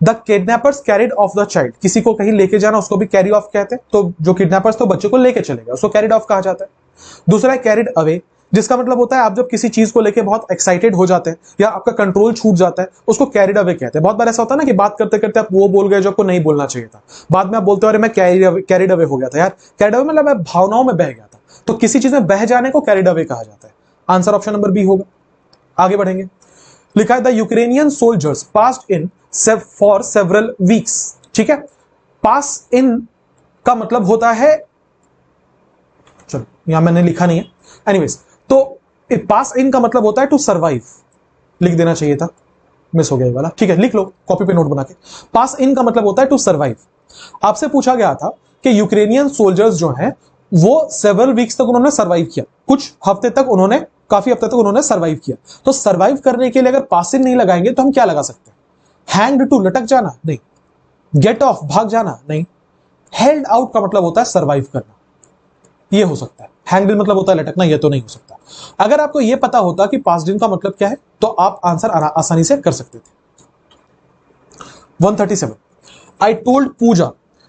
The kidnappers carried of the child. किसी को कहीं लेके जाना उसको भी कैरी ऑफ कहते हैं, तो जो किडनैपर्स तो बच्चे को लेके चले गए उसको कैरिड ऑफ कहा जाता है। दूसरा है कैरिड अवे, जिसका मतलब होता है आप जब किसी चीज को लेके बहुत एक्साइटेड हो जाते हैं या आपका कंट्रोल छूट जाता है, उसको कैरिड अवे कहते हैं। बहुत बार ऐसा होता है ना कि बात करते करते आप वो बोल गए जो आपको नहीं बोलना चाहिए था, बाद में आप बोलते हो अरे मैं कैरिड अवे हो गया था यार। कैरिड अवे मतलब मैं भावनाओं में बह गया था, तो किसी चीज में बह जाने को कैरिड अवे कहा जाता है। आंसर ऑप्शन नंबर बी होगा। आगे बढ़ेंगे, लिखा है the Ukrainian soldiers passed in for several weeks. ठीक है, पास इन का मतलब होता है, चलो यहां मैंने लिखा नहीं है, एनीवेज, तो पास इन का मतलब होता है टू सर्वाइव। लिख देना चाहिए था, मिस हो गया वाला, ठीक है लिख लो कॉपी पे नोट बना के। पास इन का मतलब होता है टू सर्वाइव। आपसे पूछा गया था कि यूक्रेनियन सोल्जर्स जो हैं वो सेवरल वीक्स तक उन्होंने सर्वाइव किया, कुछ हफ्ते तक उन्होंने, काफी हफ्ते तक उन्होंने सर्वाइव किया। तो सर्वाइव करने के लिए अगर पास इन नहीं लगाएंगे तो हम क्या लगा सकते हैं? हैंग्ड टू, लटक जाना नहीं। गेट ऑफ, भाग जाना नहीं। हेल्ड आउट का मतलब होता है सर्वाइव करना, ये हो सकता है। हैंग्ड मतलब होता है लटकना, ये तो नहीं हो सकता। अगर आपको ये पता होता कि पास्ट इन का मतलब क्या है तो आप आंसर आसानी से कर सकते थे। 137, I told Pooja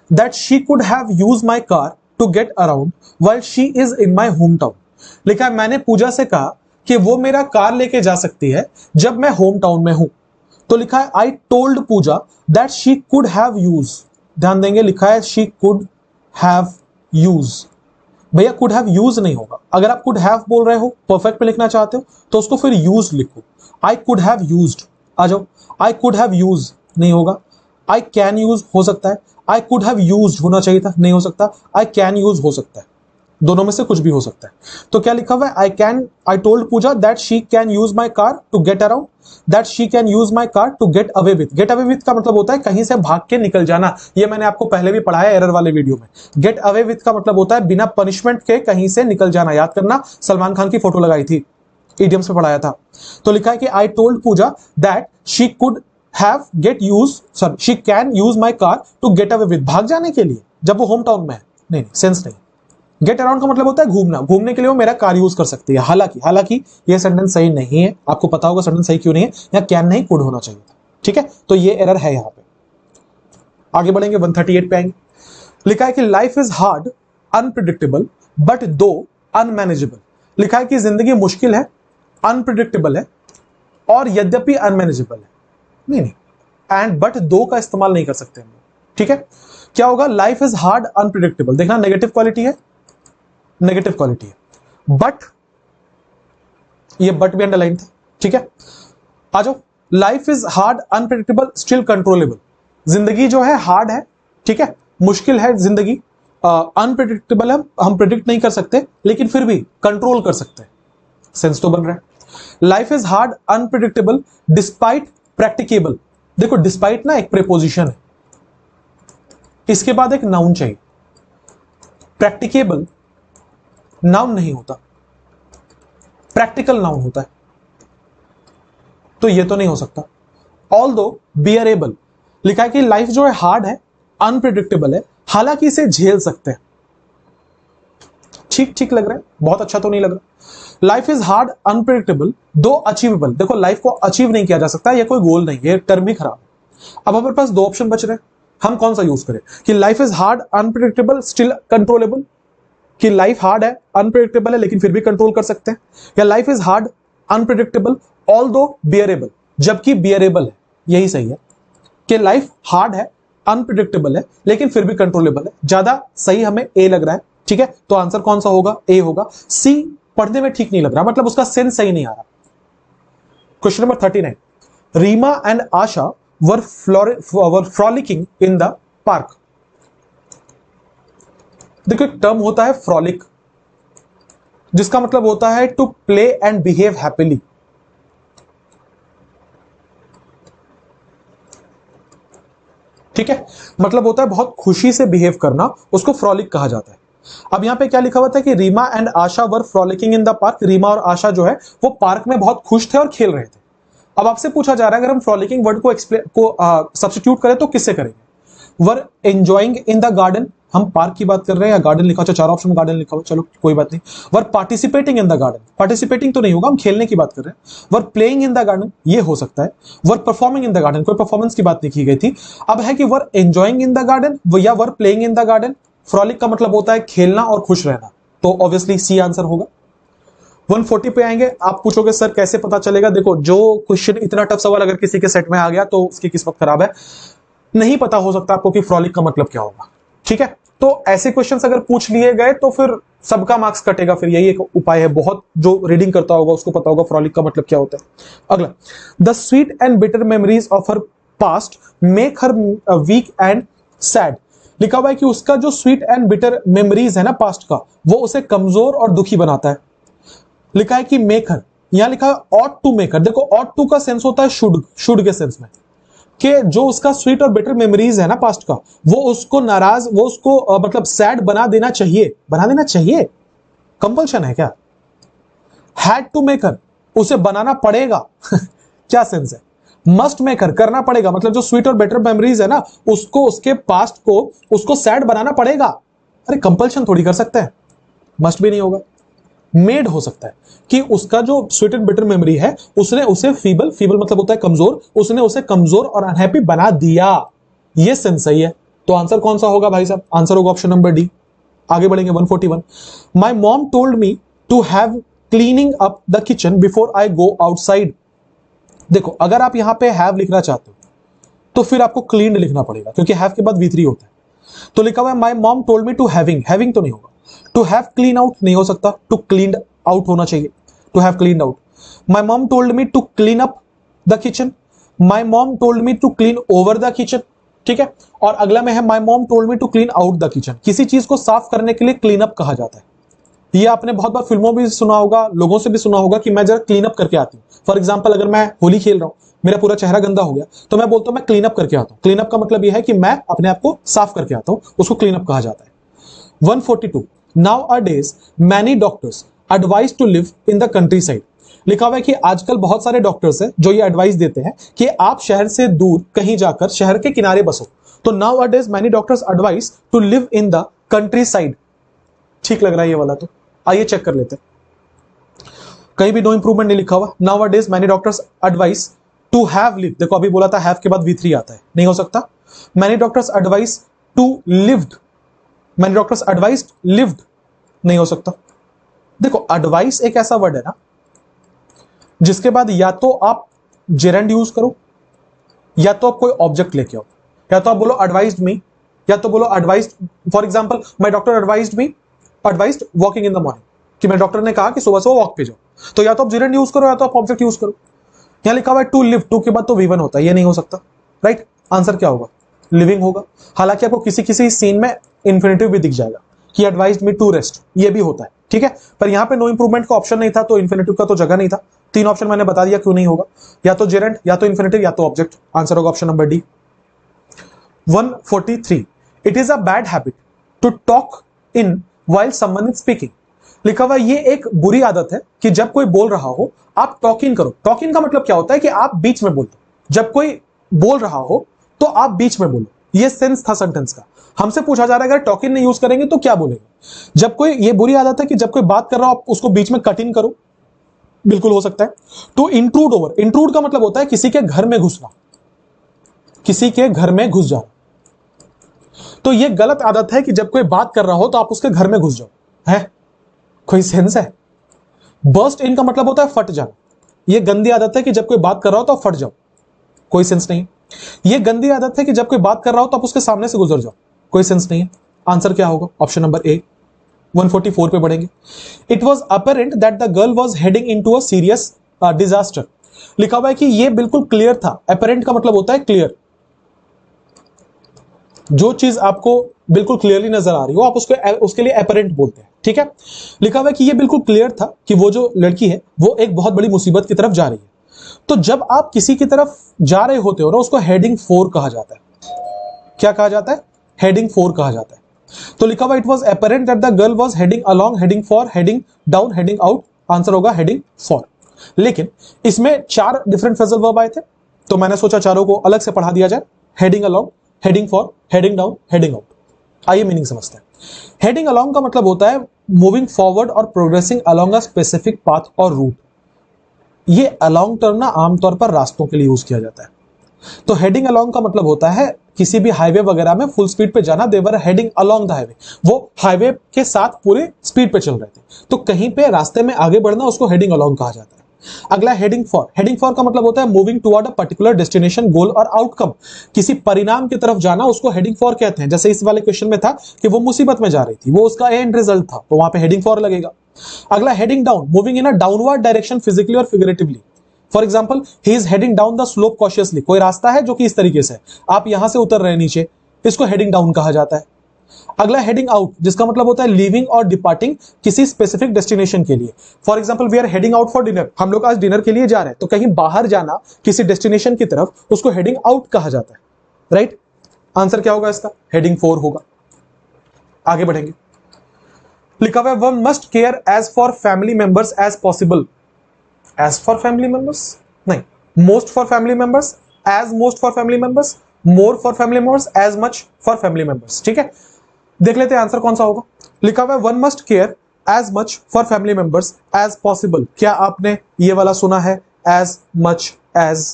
that she could have used my car to get around while she is in my hometown. लिखा है मैंने पूजा से कहा कि वो मेरा कार लेके जा सकती है जब मैं होम टाउन में हूं। तो लिखा है I told Puja that she could have used, ध्यान देंगे लिखा है she could have used। भैया कुड हैव यूज नहीं होगा, अगर आप कुड हैव बोल रहे हो परफेक्ट में लिखना चाहते हो तो उसको फिर यूज लिखो। आई कुड हैव यूज्ड, आ जाओ, आई कुड हैव यूज नहीं होगा। आई कैन यूज हो सकता है, आई कुड हैव यूज्ड होना चाहिए था, नहीं हो सकता। आई कैन यूज हो सकता है, दोनों में से कुछ भी हो सकता है। तो क्या लिखा हुआ है? I told Pooja that she can use my car to get around, that she can use my car to get away with. Get away with का मतलब होता है कहीं से भाग के निकल जाना, ये मैंने आपको पहले भी पढ़ाया एरर वाले वीडियो में। गेट अवे विथ का मतलब होता है बिना पनिशमेंट के कहीं से निकल जाना, याद करना सलमान खान की फोटो लगाई थी, इडियम्स में पढ़ाया था। तो लिखा है कि I told Pooja that she could have get use, sorry she can use my car to get away with, भाग जाने के लिए जब वो होम टाउन में है। नहीं, सेंस नहीं। गेट अराउंड का मतलब होता है घूमना, घूमने के लिए वो मेरा कार यूज कर सकती है। हालांकि ये सेंटेंस सही नहीं है, आपको पता होगा सेंटेंस सही क्यों नहीं है, या कैन नहीं कुड होना चाहिए था। ठीक है, तो ये एरर है यहां पे। आगे बढ़ेंगे, 138 पे आएंगे। लिखा है कि life is hard unpredictable but दो अनमैनेजेबल। लिखा है कि जिंदगी मुश्किल है, अनप्रिडिक्टेबल है और यद्यपि अनमैनेजेबल है। नहीं, एंड बट दो का इस्तेमाल नहीं कर सकते हम लोग। ठीक है, क्या होगा? लाइफ इज हार्ड अनप्रिडिक्टेबल, देखना नेगेटिव क्वालिटी है, नेगेटिव क्वालिटी है। बट, ये बट भी अंडरलाइन था। ठीक है, आ जाओ। Life is hard unpredictable still controllable. जिंदगी जो है हार्ड है, ठीक है, मुश्किल है जिंदगी, अनप्रिडिक्टेबल है, हम प्रिडिक्ट नहीं कर सकते लेकिन फिर भी कंट्रोल कर सकते हैं। सेंस तो बन रहा है। Life is hard unpredictable despite practicable. देखो डिस्पाइट ना एक प्रीपोजिशन है, इसके बाद एक नाउन चाहिए। प्रैक्टिकेबल नाउन नहीं होता, प्रैक्टिकल नाउन होता है, तो ये तो नहीं हो सकता। ऑल दो बियरेबल, लिखा है कि लाइफ जो है हार्ड है, अनप्रिडिक्टेबल है, हालांकि इसे झेल सकते हैं। ठीक ठीक लग रहा है, बहुत अच्छा तो नहीं लग रहा। लाइफ इज हार्ड अनप्रिडिक्टेबल दो अचीवेबल। देखो लाइफ को अचीव नहीं किया जा सकता, ये कोई गोल नहीं है, टर्म ही खराब है। अब हमारे पास दो ऑप्शन बच रहे हैं, हम कौन सा यूज करें? कि life is hard unpredictable still controllable, कि लाइफ हार्ड है, अनप्रिडिक्टेबल है लेकिन फिर भी कंट्रोल कर सकते हैं, या life is hard unpredictable all दो बियरेबल जबकि बियरेबल है। यही सही है कि लाइफ हार्ड है, अनप्रिडिक्टेबल है लेकिन फिर भी कंट्रोलेबल है। ज्यादा सही हमें ए लग रहा है। ठीक है, तो आंसर कौन सा होगा? ए होगा। सी पढ़ने में ठीक नहीं लग रहा, मतलब उसका सेंस सही नहीं आ रहा। Question number 39, Reema and Asha were frolicking in the park. देखो एक टर्म होता है फ्रॉलिक, जिसका मतलब होता है to play and behave happily. ठीक है, मतलब होता है बहुत खुशी से बिहेव करना, उसको फ्रॉलिक कहा जाता है। अब यहाँ पे क्या लिखा हुआ था कि Reema and Asha were frolicking in the park. Reema और आशा जो है वो पार्क में बहुत खुश थे और खेल रहे थे। अब आपसे पूछा जा रहा है अगर हम फ्रॉलिकिंग वर्ड को सब्स्टिट्यूट करें तो किससे करेंगे? वर एंजॉइंग इन द गार्डन, हम पार्क की बात कर रहे हैं या गार्डन लिखा हुआ, चारों ऑप्शन में गार्डन लिखा हुआ, चलो कोई बात नहीं। Were participating in the garden, participating तो नहीं होगा, हम खेलने की बात कर रहे हैं। Were playing in the garden, ये हो सकता है। Were performing in the garden, कोई परफॉर्मेंस की बात नहीं की गई थी। अब है कि were enjoying in the garden या were playing in the garden. Frolic का मतलब होता है खेलना और खुश रहना, तो ऑब्वियसली सी आंसर होगा। 140 पे आएंगे। आप पूछोगे सर कैसे पता चलेगा? देखो, जो क्वेश्चन इतना टफ सवाल अगर किसी के सेट में आ गया तो उसकी किस्मत खराब है, नहीं पता हो सकता आपको कि फ्रॉलिक का मतलब क्या होगा। ठीक है, तो ऐसे क्वेश्चंस अगर पूछ लिए गए तो फिर सबका मार्क्स कटेगा। फिर यही एक उपाय है, बहुत जो रीडिंग करता होगा उसको पता होगा फ्रॉलिक का मतलब क्या होता है। अगला, the sweet and bitter memories of her past make her weak and sad. लिखा हुआ है कि उसका जो स्वीट एंड बिटर मेमोरीज है ना पास्ट का, वो उसे कमजोर और दुखी बनाता है। लिखा है कि मेकर, यहां लिखा है ऑट टू मेकर। देखो, ऑट टू का सेंस होता है शुड के सेंस में, कि जो उसका स्वीट और बिटर मेमोरीज है ना पास्ट का, वो उसको नाराज, वो उसको मतलब सैड बना देना चाहिए। बना देना चाहिए, कंपल्शन है क्या? हैड टू मेकर, उसे बनाना पड़ेगा क्या सेंस है? मस्ट मेकर, करना पड़ेगा, मतलब जो स्वीट और बेटर मेमोरीज है ना उसको, उसके पास्ट को उसको सैड बनाना पड़ेगा। अरे कंपल्शन थोड़ी कर सकते हैं, मस्ट भी नहीं होगा। मेड हो सकता है कि उसका जो स्वीट एंड बिटर मेमोरी है उसने उसे फीबल मतलब होता है कमजोर, उसने उसे कमजोर और अनहैप्पी बना दिया। ये सेंस सही है। तो आंसर कौन सा होगा भाई साहब? आंसर होगा ऑप्शन नंबर डी। आगे बढ़ेंगे 141। My mom told me to have cleaning up the kitchen before I go outside. देखो, अगर आप यहां पे हैव लिखना चाहते हो तो फिर आपको क्लीन्ड लिखना पड़ेगा, क्योंकि हैव के बाद V3 होता है। तो लिखा हुआ है my mom told me to having, having तो नहीं होगा। टू हैव क्लीन आउट नहीं हो सकता, टू क्लीन्ड आउट होना चाहिए। To have cleaned out. My mom told me to clean up the kitchen. My mom told me to clean over the kitchen. ठीक है, और अगला में है my mom told me to clean out the kitchen. किसी चीज को साफ करने के लिए क्लीन अप कहा जाता है। ये आपने बहुत बार फिल्मों में भी सुना होगा, लोगों से भी सुना होगा कि मैं जरा क्लीन अप करके आती हूँ। फॉर एग्जाम्पल, अगर मैं होली खेल रहा हूँ, मेरा पूरा चेहरा गंदा हो गया, तो मैं बोलता हूँ मैं क्लीन अप करके आता हूँ। क्लीन अप का मतलब यह है कि मैं अपने आप को साफ करके आता हूँ, उसको क्लीन अप कहा जाता है। 142, nowadays many doctors advise to live in the countryside. लिखा हुआ है कि आजकल बहुत सारे डॉक्टर्स हैं जो ये एडवाइस देते हैं कि आप शहर से दूर कहीं जाकर शहर के किनारे बसो। तो nowadays many doctors advise to live in the countryside. ठीक लग रहा है ये वाला? तो आइए चेक कर लेते हैं। कहीं भी नो इंप्रूवमेंट नहीं लिखा हुआ। Nowadays many doctors advice to have live. देखो, अभी बोला था हैव के बाद V3 आता है, नहीं हो सकता। Many doctors advice to lived, many doctors advice lived नहीं हो सकता। देखो, एडवाइस एक ऐसा वर्ड है ना जिसके बाद या तो आप जेरेंड यूज करो या तो आप कोई ऑब्जेक्ट लेके आओ। या तो आप बोलो एडवाइज्ड मी, या तो बोलो advised. For example, my doctor advised me, advised walking in the morning, कि मेरे डॉक्टर ने कहा कि सुबह सुबह वॉक पे जाओ। तो या तो आप जेरेंड यूज करो या तो आप ऑब्जेक्ट यूज करो। यहां लिखा हुआ है टू लिव, टू के बाद तो V1 होता है, ये नहीं हो सकता। राइट, आंसर क्या होगा? लिविंग होगा। हालांकि आपको किसी किसी सीन में इन्फिनेटिव भी दिख जाएगा कि एडवाइज्ड मी टू रेस्ट, ये भी होता है। ठीक है, पर यहां पे नो इंप्रूवमेंट का ऑप्शन नहीं था, तो इन्फिनेटिव का तो जगह नहीं था। तीन ऑप्शन मैंने बता दिया क्यों नहीं होगा, या तो जेरेंड, या तो इन्फिनेटिव, या तो ऑब्जेक्ट। आंसर होगा option number D. 143, it is a bad habit to talk in while someone is speaking. लिखा हुआ ये एक बुरी आदत है कि जब कोई बोल रहा हो आप टॉक इन करो। टॉक इन का मतलब क्या होता है कि आप बीच में बोलो। जब कोई बोल रहा हो तो आप बीच में बोलो, ये सेंस था सेंटेंस का। हमसे पूछा जा रहा है अगर टॉक इन नहीं यूज करेंगे तो क्या बोलेंगे? जब कोई, ये बुरी आदत है कि जब कोई बात कर रहा हो आप उसको बीच में कट इन करो, बिल्कुल हो सकता है। टू इंट्रूड ओवर, इंट्रूड का मतलब होता है किसी के घर में घुसना, किसी के घर में घुस जाना। तो ये गलत आदत है कि जब कोई बात कर रहा हो तो आप उसके घर में घुस जाओ। है कोई सेंस है? बर्स्ट इन का मतलब होता है फट जाना। ये गंदी आदत है कि जब कोई बात कर रहा हो तो आप फट जाओ, कोई सेंस नहीं। ये गंदी आदत है कि जब कोई बात कर रहा हो तो आप उसके सामने से गुजर जाओ, कोई सेंस नहीं है। आंसर क्या होगा? ऑप्शन नंबर ए। 144 पे बढ़ेंगे। It was apparent that the girl was heading into a serious disaster. लिखा हुआ है कि यह बिल्कुल क्लियर था। अपरेंट का मतलब होता है क्लियर, जो चीज आपको बिल्कुल क्लियरली नजर आ रही हो आप उसके लिए अपरेंट बोलते हैं। ठीक है, लिखा हुआ है कि यह बिल्कुल क्लियर था कि वो जो लड़की है वो एक बहुत बड़ी मुसीबत की तरफ जा रही है। तो जब आप किसी की तरफ जा रहे होते हो ना उसको हेडिंग 4 कहा जाता है। क्या कहा जाता है? हेडिंग 4 कहा जाता है। तो लिखा हुआ it was apparent that the girl was heading along, heading for, heading down, heading out. Answer होगा हेडिंग 4। लेकिन इसमें 4 डिफरेंट फ्रेजल वर्ब आए थे, तो मैंने सोचा चारों को अलग से पढ़ा दिया जाए। Heading along, heading for, heading down, heading out. आइए मीनिंग समझते हैं। हेडिंग अलोंग का मतलब होता है मूविंग फॉरवर्ड और progressing along a specific path और रूट। ये अलोंग टर्म ना आमतौर पर रास्तों के लिए यूज किया जाता है। तो हेडिंग अलोंग का मतलब होता है किसी भी हाईवे वगैरह में फुल स्पीड पे जाना, देवर हेडिंग अलोंग द हाईवे, वो हाईवे के साथ पूरे स्पीड पे चल रहे थे, तो कहीं पे रास्ते में आगे बढ़ना उसको हेडिंग अलोंग कहा जाता है। अगला हेडिंग फॉर। हेडिंग फॉर का मतलब होता है moving toward a particular destination, goal और आउटकम। किसी परिणाम की तरफ जाना उसको हेडिंग फॉर कहते हैं। जैसे इस वाले क्वेश्चन में था कि वो मुसीबत में जा रही थी, वो उसका एंड रिजल्ट था, तो वहां पे हेडिंग फॉर लगेगा। अगला heading down, moving in a downward direction physically और figuratively. For example he is heading down the slope cautiously. कोई रास्ता है जो कि इस तरीके से आप यहां से उतर रहे हैं नीचे, इसको हेडिंग डाउन कहा जाता है। अगला हेडिंग आउट, जिसका मतलब होता है लीविंग और डिपार्टिंग किसी स्पेसिफिक डेस्टिनेशन के लिए। For example we are heading out for dinner, हम लोग आज डिनर के लिए जा रहे हैं, तो कहीं बाहर जाना किसी डेस्टिनेशन की तरफ, उसको हेडिंग आउट कहा जाता है। राइट? आंसर क्या होगा इसका? हेडिंग 4 होगा। आगे बढ़ेंगे। लिखा हुआ है one must care as for family members as possible. As for family members नहीं, most for family members, as most for family members, more for family members, as much for family members. ठीक है, देख लेते हैं answer कौन सा होगा। लिखा हुआ है one must care as much for family members as possible. क्या आपने ये वाला सुना है? एज मच एज,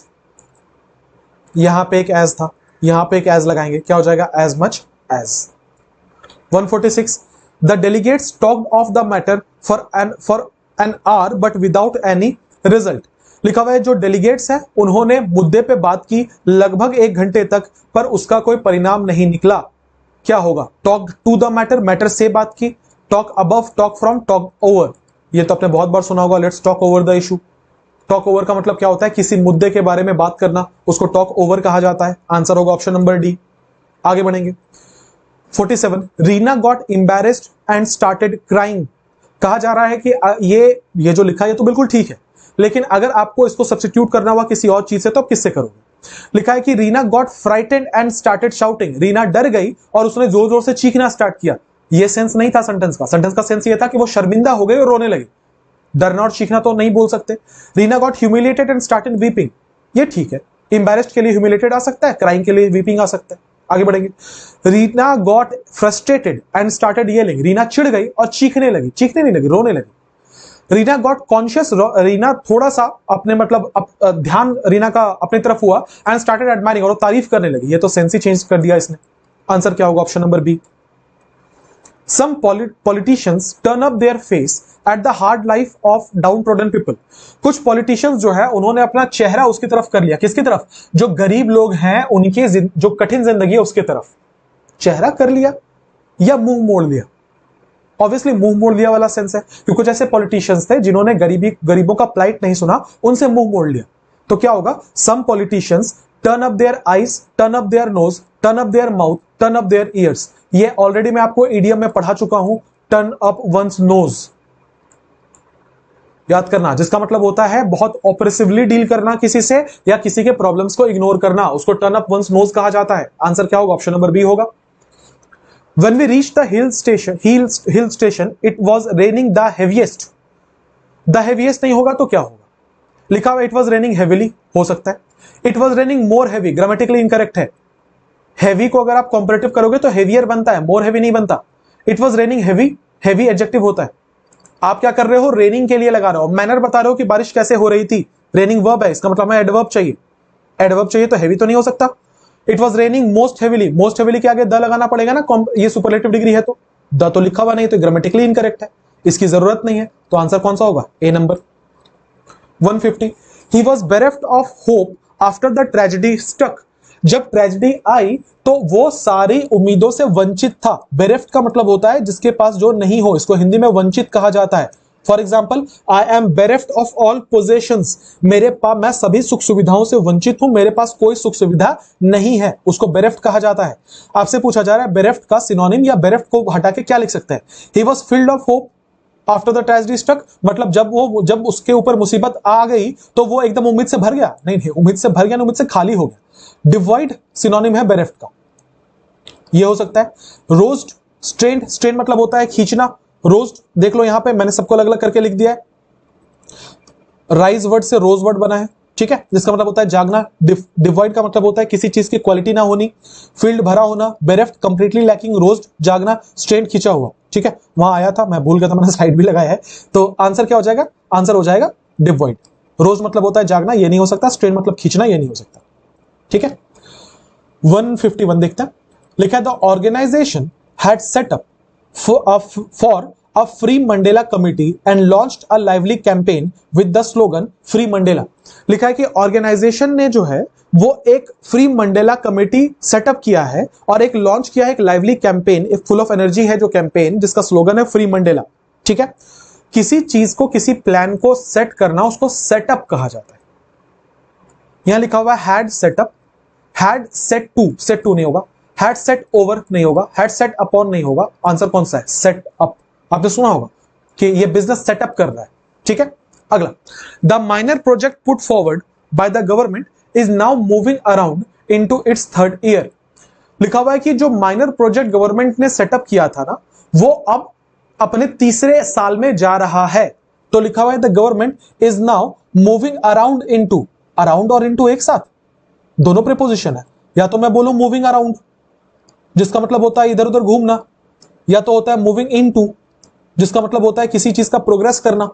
यहां पे एक एज था, यहां पे एक एज लगाएंगे, क्या हो जाएगा? As much as. 146 the delegates talked of the matter for an hour but without any result. लिखा हुआ है जो डेलीगेट्स हैं उन्होंने मुद्दे पे बात की लगभग 1 घंटे तक, पर उसका कोई परिणाम नहीं निकला। क्या होगा? Talk to the matter, matter से बात की, talk above, talk from, talk over. ये तो आपने बहुत बार सुना होगा, let's talk over the issue. Talk over का मतलब क्या होता है? किसी मुद्दे के बारे में बात करना, उसको टॉक ओवर कहा जाता है। आंसर होगा ऑप्शन नंबर डी। आगे बढ़ेंगे। 47 Reena got embarrassed and started crying. कहा जा रहा है कि ये जो लिखा है ये तो बिल्कुल ठीक है, लेकिन अगर आपको इसको सब्स्टिट्यूट करना हुआ किसी और चीज से तो आप किससे करोगे? लिखा है कि Reena got frightened and started shouting. Reena डर गई और उसने जोर जोर से चीखना स्टार्ट किया। ये सेंस नहीं था सेंटेंस का। सेंटेंस का सेंस ये था कि वो शर्मिंदा हो गई और रोने लगी। डरना और चीखना तो नहीं बोल सकते। Reena got humiliated and started weeping, ये ठीक है। एम्बैरेस्ड के लिए ह्यूमिलेटेड आ सकता है, क्राइंग के लिए वीपिंग आ सकता है। आगे बढ़ेंगे। Reena got frustrated and started yelling. Reena चिढ़ गई और चीखने लगी, चीखने नहीं लगी, रोने लगी। रीना गॉट कॉन्शियस, रीना थोड़ा सा अपने मतलब ध्यान रीना का अपनी तरफ हुआ, एंड स्टार्टेड एडमायरिंग, और तारीफ करने लगी। ये तो सेंस ही चेंज कर दिया इसने। आंसर क्या होगा? Option number B. Some politicians turn up their face at the hard life of downtrodden people. कुछ पॉलिटिशियंस जो है उन्होंने अपना चेहरा उसकी तरफ कर लिया। किसकी तरफ? जो गरीब लोग हैं उनकी जो कठिन जिंदगी है उसकी तरफ चेहरा कर लिया या मुंह मोड़ लिया? ऑब्वियसली मुंह मोड़ लिया वाला सेंस है, क्योंकि कुछ ऐसे पॉलिटिशियंस थे जिन्होंने गरीबों का प्लाइट नहीं सुना, उनसे मुंह मोड़ लिया। तो क्या होगा? Some politicians turn up their eyes, turn up their nose, turn up their mouth, turn up their ears. ये ऑलरेडी मैं आपको ईडीएम में पढ़ा चुका हूं, टर्न अप वंस नोज। याद करना, जिसका मतलब होता है बहुत ऑपरेसिवली डील करना किसी से या किसी के प्रॉब्लम्स को इग्नोर करना, उसको टर्न अप वंस नोज कहा जाता है। आंसर क्या होगा? ऑप्शन नंबर बी होगा। When we reached the hill station, it was raining the heaviest. The heaviest नहीं होगा तो क्या होगा? लिखा हुआ it was raining heavily, हो सकता है। It was raining more heavy, grammatically incorrect है। heavy को अगर आप कंपैरेटिव करोगे तो heavier बनता है, more heavy नहीं बनता। It was raining heavy, heavy adjective होता है। आप क्या कर रहे हो? रेनिंग के लिए लगा रहे हो, मैनर बता रहे हो कि बारिश कैसे हो रही थी। रेनिंग वर्ब है, इसका मतलब हमें एडवर्ब चाहिए। एडवर्ब चाहिए तो हेवी तो नहीं हो सकता। It was raining most heavily, most heavily के आगे द लगाना पड़ेगा ना, ये सुपरलेटिव डिग्री है तो द तो लिखा हुआ नहीं, तो ग्रामेटिकली इनकरेक्ट है, इसकी जरूरत नहीं है। तो आंसर कौन सा होगा? A number. 150 he was bereft of hope after the tragedy struck. जब ट्रेजेडी आई तो वो सारी उम्मीदों से वंचित था। बेरेफ्ड का मतलब होता है जिसके पास जो नहीं हो, इसको हिंदी में वंचित कहा जाता है। For example, I am bereft of all possessions, मेरे पास, मैं सभी सुख सुविधाओं से वंचित हूं, मेरे पास कोई सुख सुविधा नहीं है, उसको बेरेफ्ड कहा जाता है। आपसे पूछा जा रहा है बेरेफ्ड का सिनोनिम या बेरेफ्ड को हटा के क्या लिख सकते हैं? He was filled of hope after the tragedy struck, मतलब जब उसके ऊपर मुसीबत आ गई तो वो एकदम उम्मीद से भर गया? नहीं, उम्मीद से भर गया, उम्मीद से खाली हो गया। डिवॉइड सिनोनिम है बेरेफ्ड का। ये हो सकता है। रोस्ट, स्ट्रेन्ड, स्ट्रेन मतलब होता है खींचना, रोस्ट देख लो यहां पे मैंने सबको अलग अलग करके लिख दिया है। राइज वर्ड से रोज वर्ड बना है, ठीक है, जिसका मतलब होता है जागना। डिवाइड का मतलब होता है किसी चीज की क्वालिटी ना होनी। फील्ड भरा होना, बेरेफ्ट कंप्लीटली लैकिंग, रोस्ट जागना, स्ट्रेन खींचा हुआ, ठीक है, वहां आया था, मैं भूल गया था, मैंने साइड भी लगाया है। तो आंसर क्या हो जाएगा? आंसर हो जाएगा डिवाइड। रोज मतलब होता है जागना, ये नहीं हो सकता। स्ट्रेन मतलब खींचना, ये नहीं हो सकता, ठीक है। 151 देखते हैं। लिखा है the organisation had set up for a free Mandela committee and launched a lively campaign with the slogan free Mandela। लिखा है कि ऑर्गेनाइजेशन ने जो है वो एक फ्री मंडेला कमेटी सेटअप किया है और एक लॉन्च किया है, एक लाइवली कैंपेन, एक फुल ऑफ एनर्जी है जो कैंपेन, जिसका स्लोगन है फ्री मंडेला, ठीक है। किसी चीज को, किसी प्लान को सेट करना, उसको सेटअप कहा जाता है। यहां लिखा हुआ है had setup, had set to नहीं होगा, हैड सेट ओवर नहीं होगा, हैड सेट अपॉन नहीं होगा। आंसर कौन सा है? Set up. आपने सुना होगा कि ये बिजनेस सेटअप कर रहा है, ठीक है। अगला, the minor project put forward by the government is now moving around into its third year. लिखा हुआ है कि जो माइनर प्रोजेक्ट गवर्नमेंट ने सेटअप किया था ना, वो अब अपने तीसरे साल में जा रहा है। तो लिखा हुआ है the government is now moving around into, around और इनटू एक साथ, दोनों प्रीपोजिशन है। या तो मैं बोलूं मूविंग अराउंड, जिसका मतलब होता है इधर उधर घूमना, या तो होता है मूविंग इनटू, जिसका मतलब होता है किसी चीज का प्रोग्रेस करना।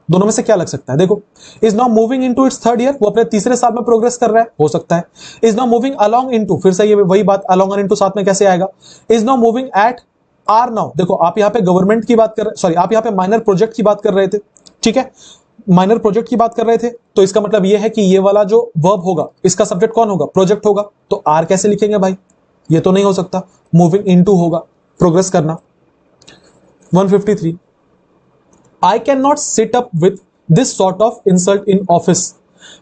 दोनों में से क्या लग सकता है? देखो, is now moving into its third year, वो अपने तीसरे साल में प्रोग्रेस कर रहा है, हो सकता है। Is now moving along into, फिर से ये वही बात, अलोंग और इनटू साथ में कैसे आएगा? Is now moving at are now. देखो, आप यहां पे गवर्नमेंट की बात कर रहे, सॉरी, आप यहां पे माइनर प्रोजेक्ट की बात कर रहे थे, ठीक है, माइनर प्रोजेक्ट की बात कर रहे थे। तो इसका मतलब ये है कि ये वाला जो वर्ब होगा, इसका सब्जेक्ट कौन होगा? प्रोजेक्ट होगा। तो आर कैसे लिखेंगे भाई? ये तो नहीं हो सकता, मूविंग इनटू होगा, प्रोग्रेस करना। 153, I cannot sit up with this sort of insult in office।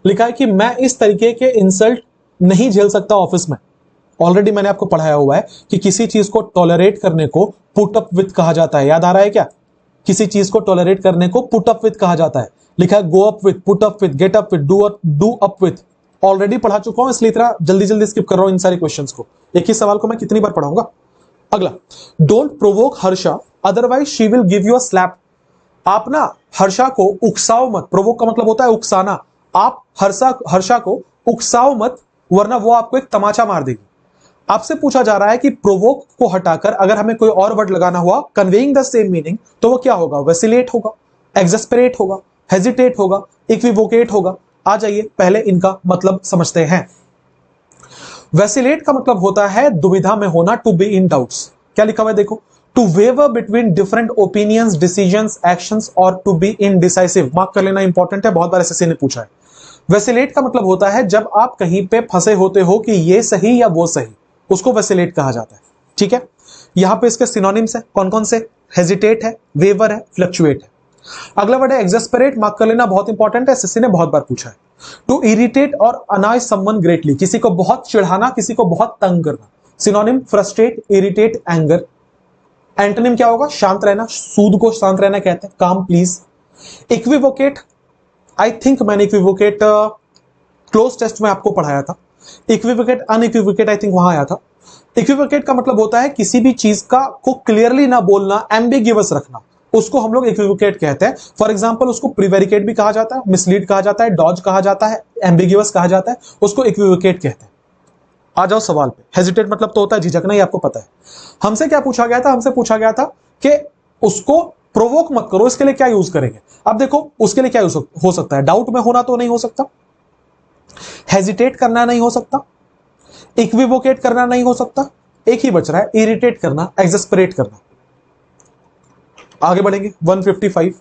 लिखा है कि मैं इस तरीके के इंसल्ट नहीं झेल सकता ऑफिस में। ऑलरेडी मैंने आपको पढ़ाया हुआ है कि किसी चीज को टॉलरेट करने को पुट अप विथ कहा जाता है, याद आ रहा है क्या? किसी चीज को टॉलरेट करने को पुट अप विथ कहा जाता है। लिखा है go up with, put up with, get up with, do up with. Already पढ़ा चुका हूं, इसलिए इतना जल्दी जल्दी स्किप कर रहा हूं इन सारे क्वेश्चंस को। एक ही सवाल को मैं कितनी बार पढ़ाऊंगा? अगला, don't provoke Harsha otherwise she will give you a slap. आप ना हर्षा को उकसाओ मत। प्रोवोक का मतलब होता है उकसाना। आप हर्षा को उकसाओ मत, वरना वो आपको एक तमाचा मार देगी। आपसे पूछा जा रहा है कि प्रोवोक को हटाकर अगर हमें कोई और वर्ड लगाना हुआ कन्वेइंग द सेम मीनिंग, तो वो क्या होगा? वेसिलेट होगा, एक्सस्परेट होगा, हेजिटेट होगा, इक्विवोकेट होगा। आ जाइए, पहले इनका मतलब समझते हैं। वेसिलेट का मतलब होता है दुविधा में होना, टू बी इन डाउट्स। क्या लिखा हुआ है देखो, to waver between different opinions, decisions, actions और टू बी इनडिसाइसिव। मार्क कर लेना, इंपॉर्टेंट है, बहुत बार एसएससी ने पूछा है। वेसिलेट का मतलब होता है जब आप कहीं पे फंसे होते हो कि ये सही या वो सही, उसको वेसिलेट कहा जाता है, ठीक है। यहां पे इसके सिनोनिम्स है, कौन कौन से? हेजिटेट है, वेवर है, फ्लक्चुएट है। अगला वर्ड है एक्सस्परेट, मार्क कर लेना, बहुत इंपॉर्टेंट है, एसएससी ने बहुत बार पूछा है। टू इरिटेट और अनॉय समवन ग्रेटली, किसी को बहुत चिढ़ाना, किसी को बहुत तंग करना। Synonym frustrate, irritate, anger. Antonym क्या होगा? शांत रहना, सूद को शांत रहना कहते हैं, काम प्लीज। इक्विवोकेट, आई थिंक मैंने इक्विवोकेट क्लोज टेस्ट में आपको पढ़ाया था। इक्विवोकेट, अनइक्विवोकेट आई थिंक वहां आया था। इक्विवोकेट का मतलब होता है किसी भी चीज का को क्लियरली ना बोलना, एम्बिगिवस रखना, उसको हम लोग इक्विवोकेट कहते हैं। फॉर एग्जांपल, उसको प्रिवेरिकेट भी कहा जाता है, मिसलीड कहा जाता है, डॉज कहा जाता है, एम्बिगिवस कहा जाता है, उसको इक्विवोकेट कहते हैं। आ जाओ सवाल पे। हेजिटेट मतलब तो होता है झिझकना, ही आपको पता है। हमसे क्या पूछा गया था? हमसे पूछा गया था कि उसको प्रोवोक मत करो, इसके लिए क्या यूज करेंगे? अब देखो, उसके लिए क्या यूज हो सकता है? डाउट में होना तो नहीं हो सकता, हेजिटेट करना नहीं हो सकता, इक्विवोकेट करना नहीं हो सकता, एक ही बच रहा है, इरिटेट करना, एक्सस्परेट करना। आगे बढ़ेंगे। 155,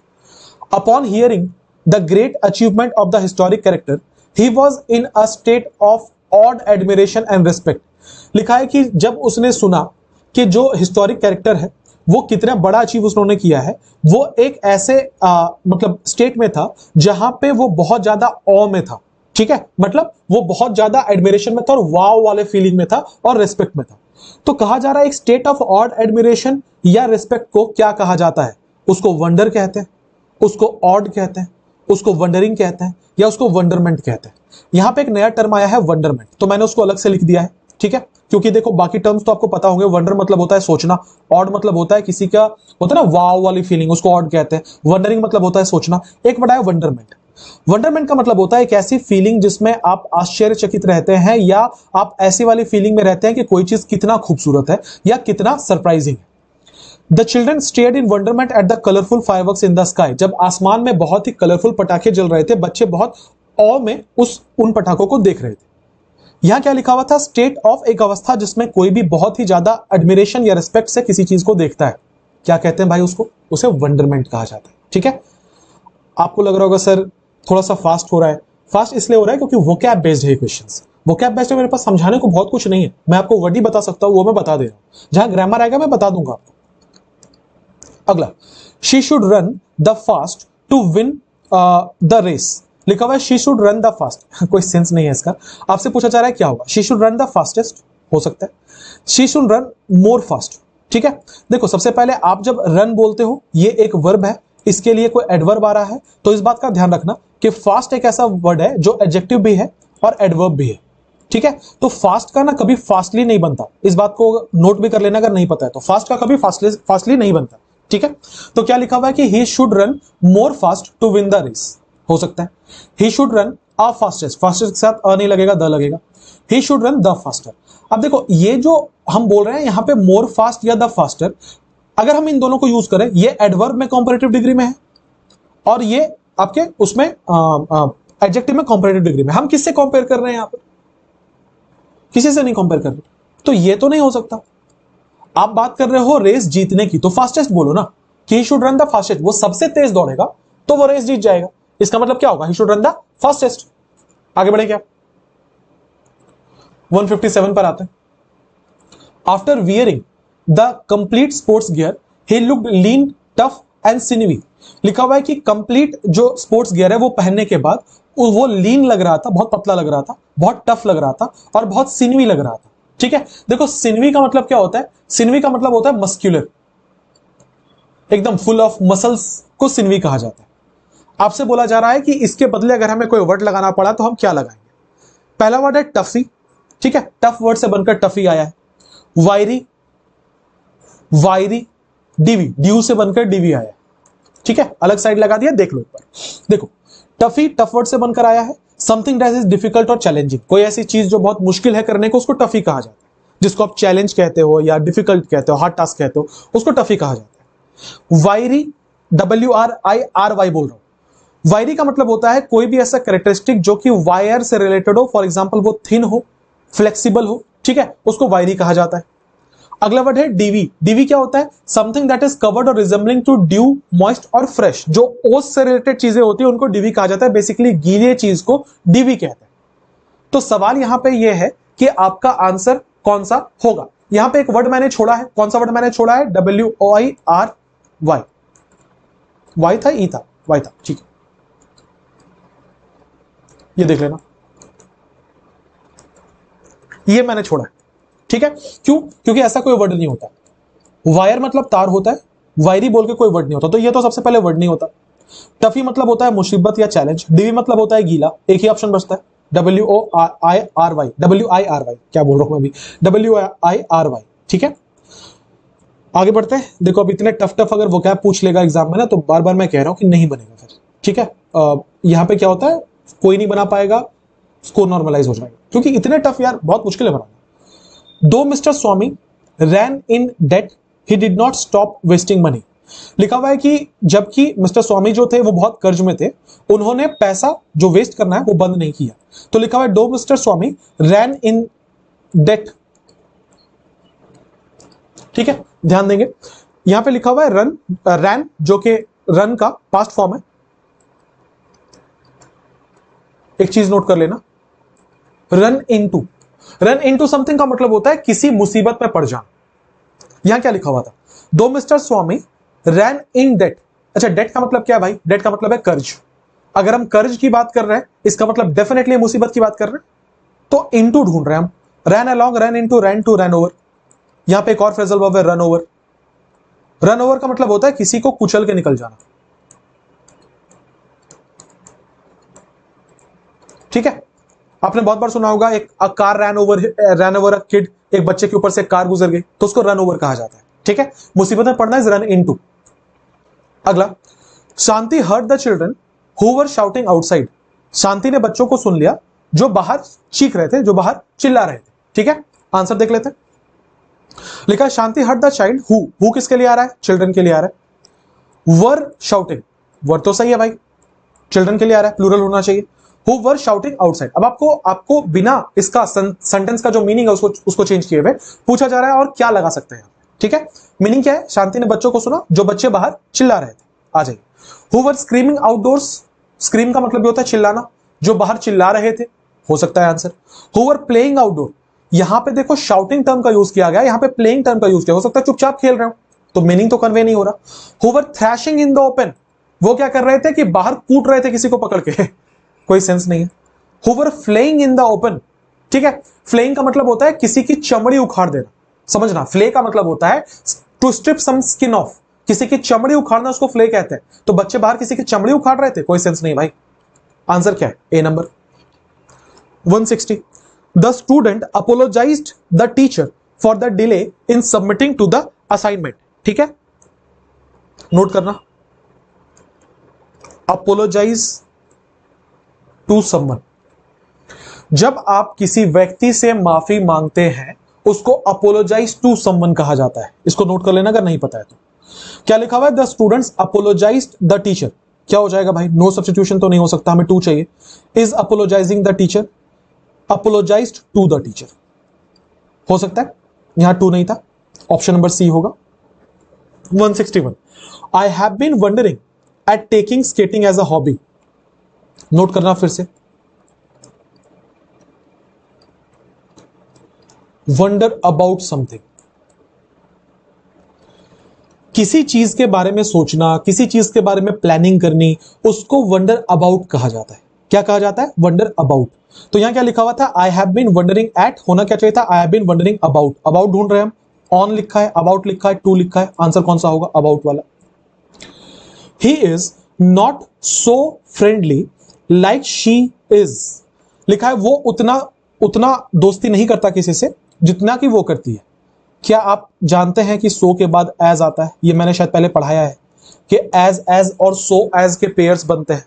upon hearing the great achievement of the historic character he was in a state of odd admiration and respect. लिखा है कि जब उसने सुना कि जो हिस्टोरिक कैरेक्टर है वो कितना बड़ा अचीव उन्होंने किया है, वो एक ऐसे मतलब स्टेट में था जहां पे वो बहुत ज्यादा ऑ में था, ठीक है, मतलब वो बहुत ज्यादा एडमिरेशन में था और वाव वाले फीलिंग में था और रिस्पेक्ट में था। तो कहा जा रहा है एक स्टेट ऑफ ऑड एडमिरेशन या रिस्पेक्ट को क्या कहा जाता है? उसको वंडर कहते हैं, उसको ऑड कहते हैं, उसको वंडरिंग कहते हैं, या उसको वंडरमेंट कहते हैं। यहां पे एक नया टर्म आया है वंडरमेंट, तो मैंने उसको अलग से लिख दिया है, ठीक है। क्योंकि देखो बाकी टर्म्स तो आपको पता होंगे। वंडर मतलब होता है सोचना, ऑड मतलब होता है किसी का होता है ना वाव वाली फीलिंग, उसको ऑड कहते हैं। वंडरिंग मतलब होता है सोचना। एक वर्ड है वंडरमेंट। वंडरमेंट का मतलब होता है एक ऐसी फीलिंग जिसमें आप आश्चर्यचकित रहते हैं, या आप ऐसी वाली फीलिंग में रहते हैं कि कोई चीज कितना खूबसूरत है या कितना सरप्राइजिंग है। The children stared in wonderment at the colourful fireworks in the sky. जब आसमान में बहुत ही कलरफुल पटाखे जल रहे थे, बच्चे बहुत औ में उन पटाखों को देख रहे थे। यहां क्या लिखा हुआ था? स्टेट ऑफ, एक अवस्था जिसमें कोई भी बहुत ही ज्यादा एडमिरेशन या रिस्पेक्ट से किसी चीज को देखता है। क्या कहते हैं भाई उसको? उसे वंडरमेंट कहा जाता है। ठीक है, आपको लग रहा होगा सर थोड़ा सा फास्ट हो रहा है। फास्ट इसलिए हो रहा है क्योंकि वोकैब बेस्ड है क्वेश्चंस। वोकैब बेस्ड है, मेरे पास समझाने को बहुत कुछ नहीं है, मैं आपको वर्ड ही बता सकता हूं, वो मैं बता दे रहा हूं। जहां ग्रामर आएगा मैं बता दूंगा आपको। अगला, she should run the fast to win the race. लिखा हुआ है she should run the fast. कोई सेंस नहीं है इसका। आपसे पूछा जा रहा है क्या होगा? She should run the fastest हो सकता है, she should run more fast. ठीक है, देखो सबसे पहले आप जब रन बोलते हो, ये एक वर्ब है, इसके लिए कोई एडवर्ब आ रहा है, तो इस बात का ध्यान रखना कि फास्ट एक ऐसा वर्ड है जो एडजेक्टिव भी है और एडवर्ब भी है। ठीक है, तो फास्ट का ना कभी फास्टली नहीं बनता, इस बात को नोट भी कर लेना अगर नहीं पता है तो। फास्ट का कभी फास्टली नहीं बनता। ठीक है, तो क्या लिखा हुआ है कि he should run more fast to win the race, हो सकता है he should run a fastest, fastest के साथ अ नहीं लगेगा, द लगेगा। He should run the faster. अब देखो ये जो हम बोल रहे हैं यहां पे मोर फास्ट या द फास्टर, अगर हम इन दोनों को यूज करें, ये एडवर्ब में कंपैरेटिव डिग्री में है और ये आपके उसमें एडजेक्टिव में कंपैरेटिव डिग्री में। हम किससे कंपेयर कर रहे हैं यहां पर? किसी से नहीं कंपेयर कर रहे, तो ये तो नहीं हो सकता। आप बात कर रहे हो रेस जीतने की, तो फास्टेस्ट बोलो ना, कि he should run the fastest, वो सबसे तेज दौड़ेगा तो वो रेस जीत जाएगा। इसका मतलब क्या होगा? He should run the fastest. आगे बढ़े क्या? 157 पर आते हैं। After wearing the complete sports gear he looked lean tough and sinewy. लिखा हुआ है कि कंप्लीट जो स्पोर्ट्स गियर है वो पहनने के बाद वो लीन लग रहा था, बहुत पतला लग रहा था, बहुत टफ लग रहा था और बहुत सिनवी लग रहा था। ठीक है, देखो सिनवी का मतलब क्या होता है? सिनवी का मतलब होता है मस्क्यूलर, एकदम फुल ऑफ मसल्स को सिनवी कहा जाता है। आपसे बोला जा रहा है कि इसके बदले अगर हमें कोई वर्ड लगाना पड़ा तो हम क्या लगाएंगे? पहला वर्ड है टफी। ठीक है, टफ वर्ड से बनकर टफी आया है। वायरी, वायरी, डीवी, ड्यू से बनकर डीवी आया है। ठीक है, अलग साइड लगा दिया, देख लो एक बार। देखो टफी टफ वर्ड से बनकर आया है। समथिंग दैट इज डिफिकल्ट और चैलेंजिंग, कोई ऐसी चीज जो बहुत मुश्किल है करने को, उसको टफी कहा जाता है। जिसको आप चैलेंज कहते हो या डिफिकल्ट कहते हो, हार्ड टास्क कहते हो, उसको टफी कहा जाता है। वायरी, WRIRY बोल रहा हूं। वायरी का मतलब होता है कोई भी ऐसा कैरेक्टरिस्टिक जो कि वायर से रिलेटेड हो, फॉर एग्जांपल वो थिन हो, फ्लेक्सिबल हो, ठीक है, उसको वायरी कहा जाता है। अगला वर्ड है डीवी। डीवी क्या होता है? समथिंग दैट इज कवर्ड और रिजेंबलिंग टू ड्यू, मॉइस्ट और फ्रेश। जो ओस से रिलेटेड चीजें होती है उनको डीवी कहा जाता है। बेसिकली गीले चीज को डीवी कहते हैं। तो सवाल यहां पे यह है कि आपका आंसर कौन सा होगा। यहां पे एक वर्ड मैंने छोड़ा है, कौन सा वर्ड मैंने छोड़ा है? WOIRY। वाई था, ई था, वाई था, ठीक है, ये देख लेना, ये मैंने छोड़ा है। ठीक है, क्यों? क्योंकि ऐसा कोई वर्ड नहीं होता। वायर मतलब तार होता है, वायरी बोल के कोई वर्ड नहीं होता, तो ये तो सबसे पहले वर्ड नहीं होता। टफी मतलब होता है मुसीबत या चैलेंज। डीवी मतलब होता है गीला। एक ही ऑप्शन बचता है, WOIRY, WIRY, क्या बोल रहा हूं मैं अभी, WIRY। ठीक है, आगे बढ़ते हैं। देखो अब इतने टफ टफ अगर वोकैब पूछ लेगा एग्जाम में ना, तो बार बार मैं कह रहा हूं कि नहीं बनेगा फिर। ठीक है, यहां पे क्या होता है, कोई नहीं बना पाएगा, स्कोर नॉर्मलाइज हो जाएगा, क्योंकि इतने टफ यार बहुत मुश्किल है बनाना। दो mister Swami ran in debt he did not stop wasting money. लिखा हुआ है कि जबकि मिस्टर स्वामी जो थे वो बहुत कर्ज में थे, उन्होंने पैसा जो वेस्ट करना है वो बंद नहीं किया। तो लिखा हुआ है दो mister Swami ran in date. ठीक है, ध्यान देंगे, यहां पे लिखा हुआ है रन, रैन जो कि रन का पास्ट फॉर्म है। एक चीज नोट कर लेना, रन इनटू समथिंग का मतलब होता है किसी मुसीबत में पड़ जाना। यहां क्या लिखा हुआ था? दो mister Swami ran in date. अच्छा, डेट का मतलब क्या है भाई? डेट का मतलब है कर्ज। अगर हम कर्ज की बात कर रहे हैं, इसका मतलब डेफिनेटली मुसीबत की बात कर रहे हैं, तो इनटू ढूंढ रहे हैं हम। Ran along, ran into, ran to, ran over. यहां पे एक और फ्रेजल वर्ब है रन ओवर। रन ओवर का मतलब होता है किसी को कुचल के निकल जाना। ठीक है, आपने बहुत बार सुना होगा, एक car rain over a kid, एक बच्चे के ऊपर से कार गुजर गई, तो उसको रन ओवर कहा जाता है। ठीक है, मुसीबत में पड़ना इज रन इनटू। अगला, Shanti heard the children who were shouting outside. Shanti ने बच्चों को सुन लिया जो बाहर चीख रहे थे, जो बाहर चिल्ला रहे थे। ठीक है, आंसर देख लेते हैं। लिखा है शांति हर्ड द चाइल्ड हु किसके लिए आ रहा है? चिल्ड्रन के लिए आ रहा है। वर शाउटिंग, वर तो सही है भाई, चिल्ड्रन के लिए आ रहा है, प्लूरल होना चाहिए। Who were shouting outside. अब आपको बिना इसका सेंटेंस का जो मीनिंग है उसको चेंज किए हुए पूछा जा रहा है और क्या लगा सकते हैं। ठीक है, मीनिंग क्या है? शांति ने बच्चों को सुना जो बच्चे बाहर चिल्ला रहे थे। आ जाइए। Who were screaming outdoors. Scream का मतलब होता है चिल्लाना, जो बाहर चिल्ला रहे थे, हो सकता है answer. Who were playing outdoor. यहां पे देखो शाउटिंग टर्म का यूज किया गया, यहां पे प्लेइंग टर्म का यूज किया, हो सकता है चुपचाप खेल रहे हो, तो मीनिंग तो कन्वे नहीं हो रहा। Who were thrashing in the open. वो क्या कर रहे थे कि बाहर कूट रहे थे किसी को पकड़ के कोई सेंस नहीं है। Who were flaying in the open. ठीक है, फ्लेइंग का मतलब होता है किसी की चमड़ी उखाड़ देना, समझना। फ्ले का मतलब होता है to strip some skin off, किसी की चमड़ी उखाड़ना, उसको फ्ले कहते हैं। तो बच्चे बाहर किसी की चमड़ी उखाड़ रहे थे, कोई सेंस नहीं भाई। आंसर क्या है? A number. 160, the student apologised the teacher for the delay in submitting to the assignment. ठीक है, नोट करना, अपोलोजाइज टू समवन। जब आप किसी व्यक्ति से माफी मांगते हैं उसको अपोलोजाइज टू समवन कहा जाता है। इसको नोट कर लेना अगर नहीं पता है तो। क्या लिखा हुआ है? The students apologised the teacher. क्या हो जाएगा भाई? नो सब्स्टिट्यूशन तो नहीं हो सकता, हमें टू चाहिए। Is apologising the teacher, apologised to the teacher हो सकता है, यहां टू नहीं था, ऑप्शन नंबर सी होगा। 161, I have been wondering at taking skating as a hobby. Note करना फिर से, वंडर अबाउट समथिंग, किसी चीज के बारे में सोचना, किसी चीज के बारे में प्लानिंग करनी, उसको वंडर अबाउट कहा जाता है। क्या कहा जाता है? Wonder about. तो यहां क्या लिखा हुआ था? I have been wondering at, होना क्या चाहिए था? I have been wondering about. About ढूंढ रहे हैं हम, ऑन लिखा है, अबाउट लिखा है, टू लिखा है, आंसर कौन सा होगा? अबाउट वाला। ही is not so friendly like she is. लिखा है वो उतना दोस्ती नहीं करता किसी से जितना कि वो करती है। क्या आप जानते हैं कि सो के बाद एज आता है? ये मैंने शायद पहले पढ़ाया है कि एज और सो एज के पेयर्स बनते हैं।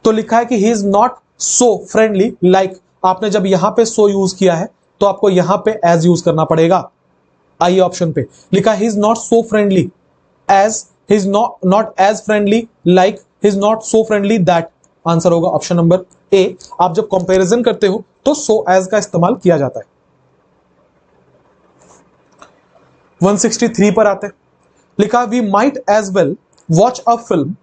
तो लिखा है कि ही is not so friendly like, आपने जब यहां पे सो यूज किया है तो आपको यहां पे एज यूज करना पड़ेगा। आइए ऑप्शन पे, लिखा he is not so friendly as, he is not as friendly like, he is not so friendly that. Answer होगा ऑप्शन नंबर ए। आप जब कंपैरिजन करते हो तो सो एज का इस्तेमाल किया जाता है। 163 पर आते हैं। लिखा we might as well watch a film,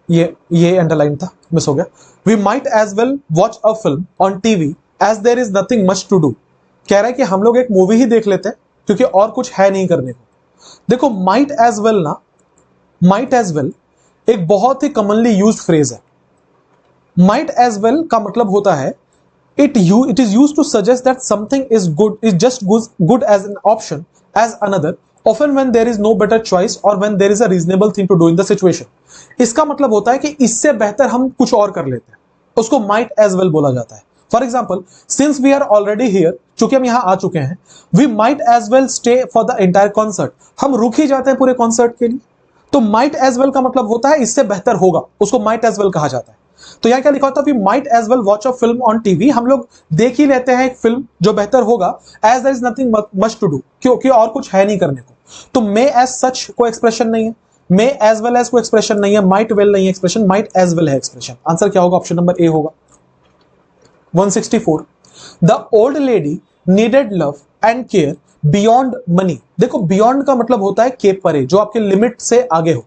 ये अंडरलाइन था, मिस हो गया। We might as well watch a film on TV as there is nothing much to do. कह रहा है कि हम लोग एक मूवी ही देख लेते हैं क्योंकि और कुछ है नहीं करने को। देखो माइट एज वेल ना, माइट एज वेल एक बहुत ही कॉमनली यूज्ड फ्रेज है। माइट एज वेल का मतलब होता है it is used to suggest that something is just good as an option as another, often when there is no better choice or when there is a reasonable thing to do in the situation. इसका मतलब होता है कि इससे बेहतर हम कुछ और कर लेते हैं, उसको might as well बोला जाता है। For example, since we are already here, चूंकि हम यहां आ चुके हैं, we might as well stay for the entire concert, हम रुक ही जाते हैं पूरे कॉन्सर्ट के लिए। तो might as well का मतलब होता है इससे बेहतर होगा, उसको might as well कहा जाता है। तो यहां क्या लिखा होता है? We might as well watch a film on TV, हम लोग देख ही लेते हैं एक फिल्म जो बेहतर होगा, as there is nothing much to do, क्योंकि और कुछ है नहीं करने को। तो मे एज सच को एक्सप्रेशन नहीं है, मे एज वेल एज को एक्सप्रेशन नहीं है, माइट वेल नहीं है एक्सप्रेशन, माइट एज वेल है एक्सप्रेशन। आंसर क्या होगा? ऑप्शन नंबर ए होगा। 164, the old lady needed love and care beyond money. देखो बियॉन्ड का मतलब होता है के परे, जो आपके लिमिट से आगे हो।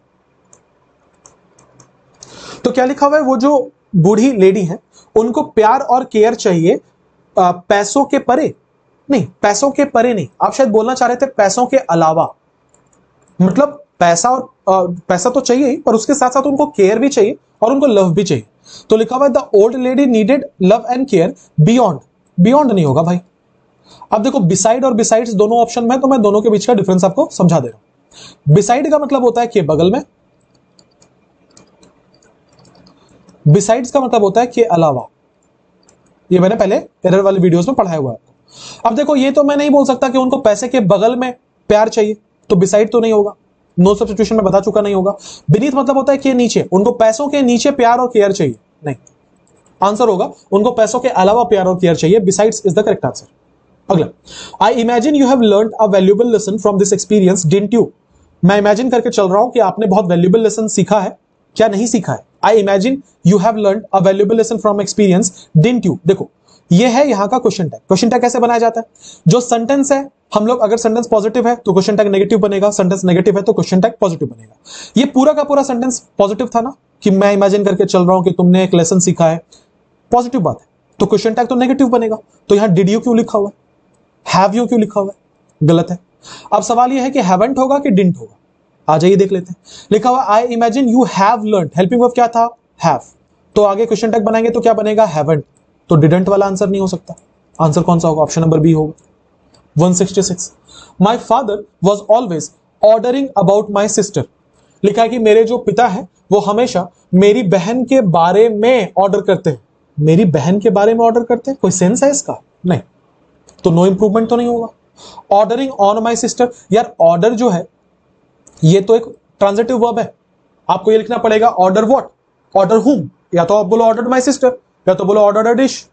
तो क्या लिखा हुआ है? वो जो बूढ़ी लेडी है उनको प्यार और केयर चाहिए पैसों के परे नहीं, पैसों के परे नहीं, आप शायद बोलना चाह रहे थे पैसों के अलावा। मतलब पैसा और पैसा तो चाहिए ही, पर उसके साथ साथ उनको केयर भी चाहिए और उनको लव भी चाहिए। तो लिखा हुआ है the old lady needed love and care beyond. Beyond नहीं होगा भाई। अब देखो बिसाइड और बिसाइड्स दोनों ऑप्शन में, तो मैं दोनों के बीच का डिफरेंस आपको समझा दे रहा हूं। बिसाइड का मतलब होता है कि बगल में, बिसाइड्स का मतलब होता है कि अलावा। ये मैंने पहले एरर वाले वीडियोस में पढ़ाया हुआ है। अब देखो, ये तो मैं नहीं बोल सकता कि उनको पैसे के बगल में प्यार चाहिए, तो बिसाइड तो नहीं होगा, नो सब्स्टिट्यूशन में बता चुका नहीं होगा। बीनीथ मतलब होता है कि नीचे, उनको पैसों के नीचे प्यार और केयर चाहिए, नहीं। आंसर होगा उनको पैसों के अलावा प्यार और केयर चाहिए, besides is the correct answer. अगला, I imagine you have learned a valuable lesson from this experience, didn't you? मैं इमेजिन करके चल रहा हूं कि आपने बहुत वैल्यूएबल लेसन सीखा है, क्या नहीं सीखा है? आई imagine you have learned a valuable lesson from experience, didn't you? देखो, ये है यहां का क्वेश्चन टैग। क्वेश्चन टैग कैसे बनाया जाता है? जो सेंटेंस है, हम लोग अगर सेंटेंस पॉजिटिव है तो क्वेश्चन टैग नेगेटिव बनेगा, सेंटेंस नेगेटिव है तो क्वेश्चन टैग पॉजिटिव बनेगा। ये पूरा का पूरा सेंटेंस पॉजिटिव था ना, कि मैं इमेजिन करके चल रहा हूं कि तुमने एक लेसन सीखा है, पॉजिटिव बात है, तो क्वेश्चन टैग तो नेगेटिव बनेगा। तो यहां डिड यू क्यों लिखा हुआ है, हैव यू क्यों लिखा हुआ है? गलत है। अब सवाल यह है कि हैवंट होगा कि डिडंट होगा, आ जाइए देख लेते हैं। लिखा हुआ आई imagine you have learned, helping verb क्या था? हैव। तो आगे क्वेश्चन टैग बनाएंगे तो क्या बनेगा? हैवंट। तो डिडंट वाला आंसर नहीं हो सकता। आंसर कौन सा होगा? ऑप्शन नंबर बी होगा। 166, my father was always ordering about my sister. लिखा है कि मेरे जो पिता है वो हमेशा मेरी बहन के बारे में ऑर्डर करते हैं। मेरी बहन के बारे में ऑर्डर करते हैं, कोई सेंस है इसका? नहीं, तो नो इंप्रूवमेंट तो नहीं होगा। ऑर्डरिंग ऑन माई सिस्टर, यार ऑर्डर जो है ये तो एक ट्रांजिटिव वर्ब है, आपको ये लिखना पड़ेगा ऑर्डर व्हाट, ऑर्डर हुम। या तो आप बोलो ऑर्डर माई सिस्टर, या तो बोलो ऑर्डर अ डिश।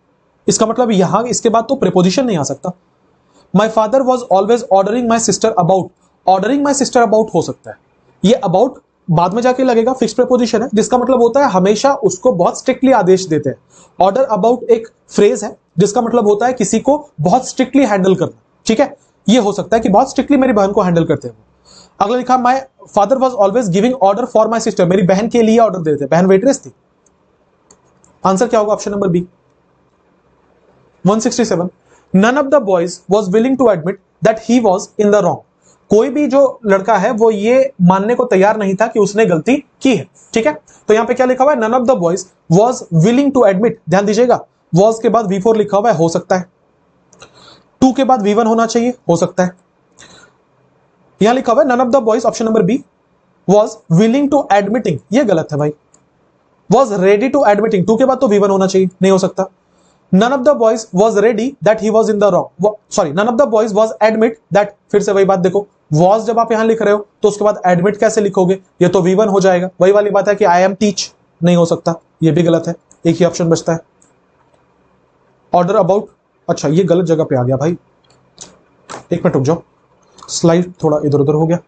इसका मतलब यहां इसके बाद तो प्रीपोजिशन नहीं आ सकता। My father was always ordering my sister about, ordering my sister about हो सकता है। ये अबाउट बाद में जाके लगेगा, फिक्स प्रीपोजिशन है, जिसका मतलब होता है हमेशा उसको बहुत स्ट्रिक्टली आदेश देते हैं। ऑर्डर अबाउट एक फ्रेज है जिसका मतलब होता है किसी को बहुत स्ट्रिक्टली हैंडल करना, ठीक है? ये हो सकता है कि बहुत स्ट्रिक्टली मेरी बहन को हैंडल करते हैं। अगला लिखा, my father was always giving order for my sister, मेरी बहन के लिए ऑर्डर देते, बहन वेट्रेस थी। आंसर क्या होगा? Option number B. 167, none of the boys was willing to admit that he was in the wrong. कोई भी जो लड़का है वो ये मानने को तैयार नहीं था कि उसने गलती की है, ठीक है? तो यहां पे क्या लिखा हुआ है? None of the boys was willing to admit. ध्यान दीजिएगा, वॉज के बाद V4 लिखा हुआ है, हो सकता है। टू के बाद V1 होना चाहिए, हो सकता है। यहां लिखा हुआ है none of the boys, option number B, was willing to admitting, ये गलत है भाई। Was ready to admitting, to के बाद तो V1 होना चाहिए, नहीं हो सकता। None of the boys was ready that he was in the wrong, sorry, none of the boys was admit that, फिर से वही बात देखो, वॉज जब आप यहां लिख रहे हो तो उसके बाद एडमिट कैसे लिखोगे? ये तो V1 हो जाएगा। वही वाली बात है कि आई एम टीच, नहीं हो सकता, ये भी गलत है, एक ही ऑप्शन बचता है। ऑर्डर अबाउट, अच्छा ये गलत जगह पे आ गया भाई, एक मिनट रुक जाओ, स्लाइड थोड़ा इधर उधर हो गया,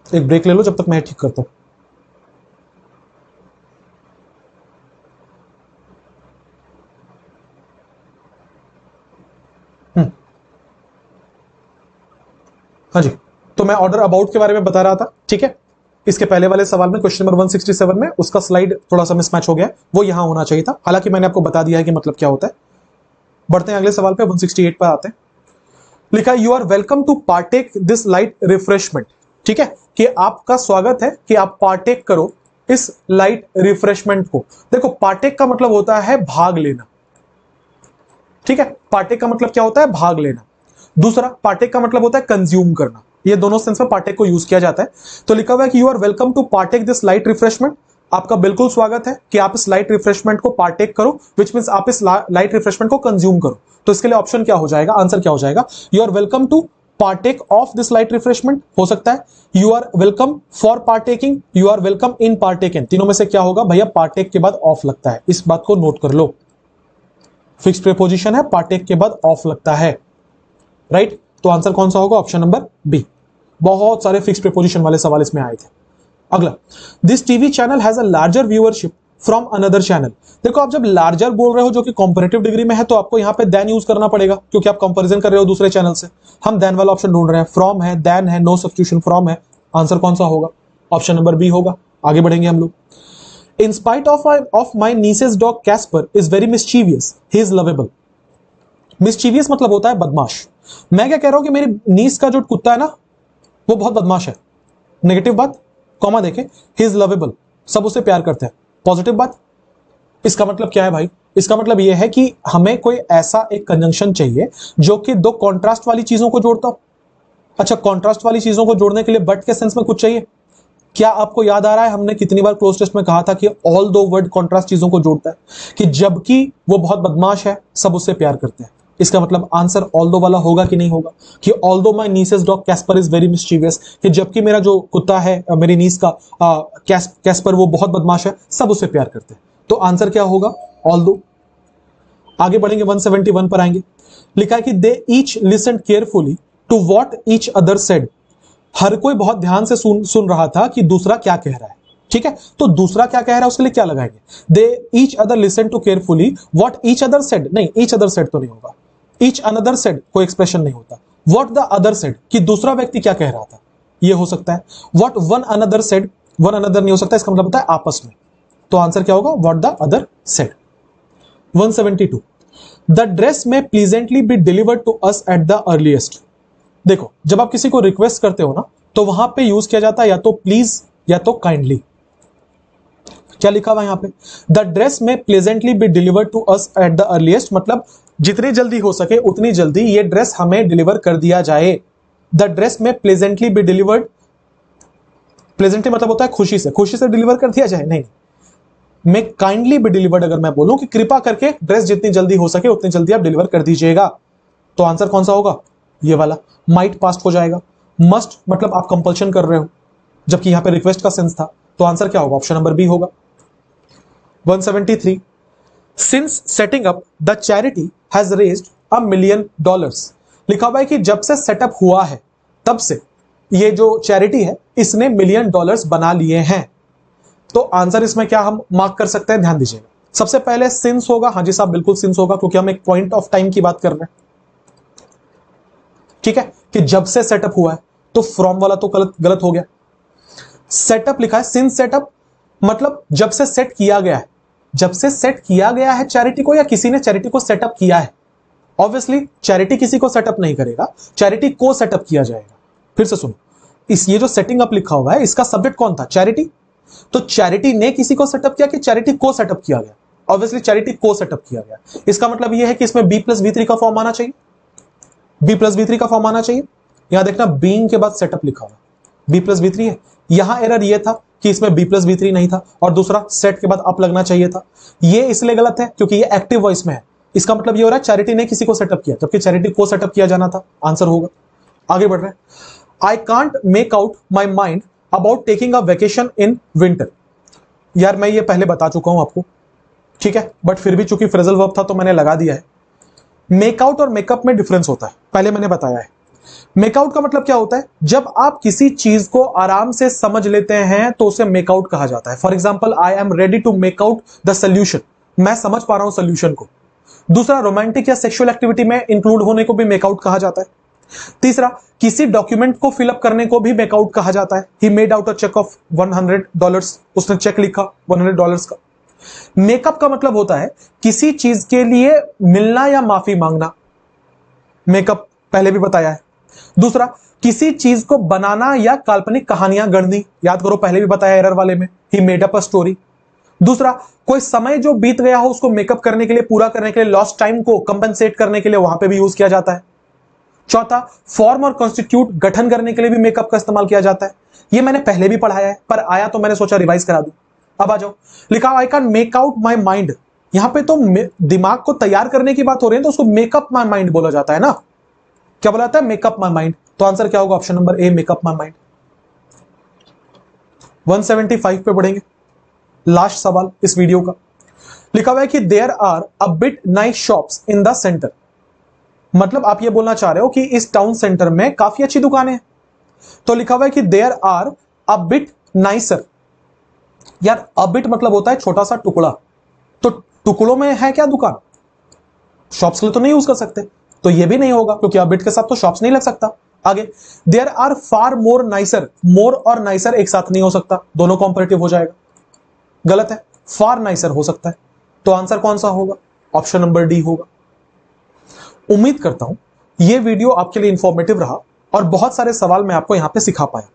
एक ब्रेक ले लो जब तक मैं ठीक करता हूं। हाँ जी, तो मैं ऑर्डर अबाउट के बारे में बता रहा था, ठीक है? इसके पहले वाले सवाल में, क्वेश्चन नंबर 167 में, उसका स्लाइड थोड़ा सा मिसमैच हो गया, वो यहां होना चाहिए था। हालांकि मैंने आपको बता दिया है कि मतलब क्या होता है। बढ़ते हैं अगले सवाल पे, 168 पर आते हैं। लिखा है, you are welcome to partake this light refreshment, ठीक है? कि आपका स्वागत है कि आप पार्टेक करो इस लाइट रिफ्रेशमेंट को। देखो, पार्टेक का मतलब होता है भाग लेना, ठीक है? पार्टेक का मतलब क्या होता है? भाग लेना। दूसरा, पार्टेक का मतलब होता है कंज्यूम करना। ये दोनों सेंस में पार्टेक को यूज किया जाता है। तो लिखा हुआ है कि you are welcome to partake this light refreshment, आपका बिल्कुल स्वागत है कि आप इस लाइट रिफ्रेशमेंट को पार्टेक करो, विच मींस आप इस लाइट रिफ्रेशमेंट को कंज्यूम करो। तो इसके लिए ऑप्शन क्या हो जाएगा? आंसर क्या हो जाएगा? You are welcome to partake of this light refreshment हो सकता है, you are welcome for partaking, you are welcome in partaking. तीनों में से क्या होगा भैया? पार्टेक के बाद ऑफ लगता है, इस बात को नोट कर लो। फिक्स प्रीपोजिशन है, पार्टेक के बाद ऑफ लगता है, राइट? तो आंसर कौन सा होगा? Option number B. बहुत सारे फिक्स प्रीपोजिशन वाले सवाल इसमें आए थे। अगला, this TV channel has a larger viewership from another channel. देखो, आप जब लार्जर बोल रहे हो जो कि कंपैरेटिव डिग्री में है, तो आपको यहां पे देन यूज करना पड़ेगा, क्योंकि आप कंपैरिजन कर रहे हो दूसरे चैनल से। हम देन वाला ऑप्शन ढूंढ रहे हैं, फ्रॉम है, देन है, नो सब्स्टिट्यूशन फ्रॉम है। आंसर कौन सा होगा? ऑप्शन नंबर बी होगा। आगे बढ़ेंगे हम लोग। In spite of my nieces dog Casper is very mischievous, he is lovable. Mischievous मतलब होता है बदमाश। मैं क्या कह रहा हूं कि मेरी नीस का जो कुत्ता है ना, वो बहुत बदमाश है, नेगेटिव बात, कॉमा देखे, ही इज लवेबल, सब उससे प्यार करते हैं, पॉजिटिव बात। इसका मतलब क्या है भाई? इसका मतलब यह है कि हमें कोई ऐसा एक कंजंक्शन चाहिए जो कि दो कॉन्ट्रास्ट वाली चीजों को जोड़ता हो। अच्छा, कॉन्ट्रास्ट वाली चीजों को जोड़ने के लिए बट के सेंस में कुछ चाहिए, क्या आपको याद आ रहा है हमने कितनी बार क्लोज टेस्ट में कहा था कि ऑल दो वर्ड कॉन्ट्रास्ट चीजों को जोड़ता है, कि जबकि वो बहुत बदमाश है सब उससे प्यार करते हैं। इसका मतलब आंसर ऑल दो वाला होगा कि नहीं होगा, कि although my nieces dog Casper is very mischievous, कि जबकि मेरा जो कुत्ता है मेरी नीस का कैस्पर वो बहुत बदमाश है, सब उससे प्यार करते हैं। तो आंसर क्या होगा, ऑल दो। आगे बढ़ेंगे 171 पर आएंगे। लिखा है कि they each listen carefully to what each other said. हर कोई बहुत ध्यान से सुन रहा था कि दूसरा क्या कह रहा है। ठीक है, तो दूसरा क्या कह रहा है उसके लिए क्या लगाएंगे, they each other listen to carefully what each other said. नहीं, ईच अदर सेड तो नहीं होगा, ईच अनदर सेड कोई एक्सप्रेशन नहीं होता। व्हाट द अदर सेड, कि दूसरा व्यक्ति क्या कह रहा था, ये हो सकता है। What one another said, one another नहीं हो सकता, इसका मतलब होता है आपस में। तो आंसर क्या होगा, what the other said. 172 the dress may pleasantly be delivered to us at the earliest. देखो, जब आप किसी को रिक्वेस्ट करते हो ना, तो वहां पे यूज किया जाता है या तो प्लीज या तो काइंडली। क्या लिखा हुआ यहां पे, द ड्रेस में pleasantly be delivered to us at the earliest, मतलब जितनी जल्दी हो सके उतनी जल्दी ये ड्रेस हमें डिलीवर कर दिया जाए। द ड्रेस में प्लेजेंटली बी डिलीवर्ड, प्लेजेंटली मतलब होता है खुशी से डिलीवर कर दिया जाए। नहीं, मैं काइंडली बी डिलीवर्ड अगर मैं बोलूं कि कृपा करके ड्रेस जितनी जल्दी हो सके उतनी जल्दी आप डिलीवर कर दीजिएगा, तो आंसर कौन सा होगा, ये वाला। माइट पास्ट हो जाएगा। मस्ट मतलब आप कंपल्शन कर रहे हो, जबकि यहां पे रिक्वेस्ट का सेंस था, तो आंसर क्या होगा, ऑप्शन नंबर बी होगा। 173 since setting up the charity has raised $1 million। लिखा हुआ है कि जब से सेटअप हुआ है तब से ये जो चैरिटी है इसने $1 million बना लिए हैं। तो आंसर इसमें क्या हम मार्क कर सकते हैं, ध्यान दीजिएगा। सबसे पहले सिंस होगा, हाँ जी साहब बिल्कुल सिंस होगा, क्योंकि हम एक पॉइंट ऑफ टाइम की बात कर रहे हैं। ठीक है, कि जब से सेटअप हुआ है, तो फ्रॉम वाला तो गलत हो गया। सेटअप लिखा है, सिंस सेटअप मतलब जब से सेट किया गया है। जब से सेट किया गया है चैरिटी को, या किसी ने चैरिटी को सेटअप किया है। ऑब्वियसली चैरिटी किसी को सेटअप नहीं करेगा, चैरिटी को सेटअप किया जाएगा। फिर से सुनो, ये जो सेटिंग अप लिखा हुआ है इसका सब्जेक्ट कौन था, चैरिटी। तो चैरिटी ने किसी को सेटअप किया कि चैरिटी को सेटअप किया गया, ऑब्वियसली चैरिटी को सेटअप किया गया। इसका मतलब यह है कि इसमें B+V3 का फॉर्म आना चाहिए, B+V3 का फॉर्म आना चाहिए। यहां देखना बीइंग के बाद सेटअप लिखा हुआ, B+V3 है। यहां एरर यह था कि इसमें B+V3 नहीं था, और दूसरा सेट के बाद अप लगना चाहिए था। ये इसलिए गलत है क्योंकि ये एक्टिव वॉइस में है। इसका मतलब ये हो रहा है चैरिटी ने किसी को सेटअप किया, जबकि चैरिटी को सेटअप किया जाना था, आंसर होगा। आगे बढ़ रहे हैं। I can't make out my mind about taking a vacation in winter. यार मैं ये पहले बता चुका हूं आपको, ठीक है, बट फिर भी चूंकि फ्रेजल वर्ब था तो मैंने लगा दिया है। मेकआउट और मेकअप में डिफरेंस होता है, पहले मैंने बताया है। मेकआउट का मतलब क्या होता है, जब आप किसी चीज को आराम से समझ लेते हैं तो उसे मेकआउट कहा जाता है। For example, I am ready to make out the solution, मैं समझ पा रहा हूं सोल्यूशन को। दूसरा, रोमांटिक या सेक्सुअल एक्टिविटी में इंक्लूड होने को भी मेकआउट कहा जाता है। तीसरा, किसी डॉक्यूमेंट को फिलअप करने को भी मेकआउट कहा जाता है। He made out a cheque of $100, उसने चेक लिखा $100 का। मेकअप का मतलब होता है किसी चीज के लिए मिलना या माफी मांगना, मेकअप पहले भी बताया है। दूसरा, किसी चीज को बनाना या काल्पनिक कहानियां गढ़नी, याद करो पहले भी बताया एरर वाले में, he made up a story. दूसरा, कोई समय जो बीत गया हो उसको मेकअप करने के लिए, पूरा करने के लिए, लॉस्ट टाइम को कंपनसेट करने के लिए वहां पे भी यूज किया जाता है। चौथा, फॉर्म और कॉन्स्टिट्यूट गठन करने के लिए भी मेकअप का इस्तेमाल किया जाता है। ये मैंने पहले भी पढ़ाया है, पर आया तो मैंने सोचा रिवाइज करा दूं। अब आ जाओ, लिखा I can make out my mind. यहां पे तो दिमाग को तैयार करने की बात हो रही है, तो उसको मेकअप माई माइंड बोला जाता है ना। क्या बोला जाता है, मेकअप माई माइंड। तो आंसर क्या होगा, option number A, makeup my mind. 175 पे बढ़ेंगे, लास्ट सवाल इस वीडियो का। लिखा हुआ है कि there are a bit nice shops in the centre. मतलब आप ये बोलना चाह रहे हो कि इस टाउन सेंटर में काफी अच्छी दुकानें हैं। तो लिखा हुआ है कि there are a bit nicer. यार अ बिट मतलब होता है छोटा सा टुकड़ा, तो टुकड़ों में है क्या दुकान, शॉप्स के लिए तो नहीं यूज कर सकते, तो ये भी नहीं होगा क्योंकि अ बिट के साथ तो शॉप्स नहीं लग सकता। आगे, there are far more nicer. More और नाइसर एक साथ नहीं हो सकता, दोनों कॉम्परेटिव हो जाएगा, गलत है। फार नाइसर हो सकता है, तो आंसर कौन सा होगा, ऑप्शन नंबर डी होगा। उम्मीद करता हूं यह वीडियो आपके लिए इंफॉर्मेटिव रहा और बहुत सारे सवाल मैं आपको यहां पे सिखा पाया।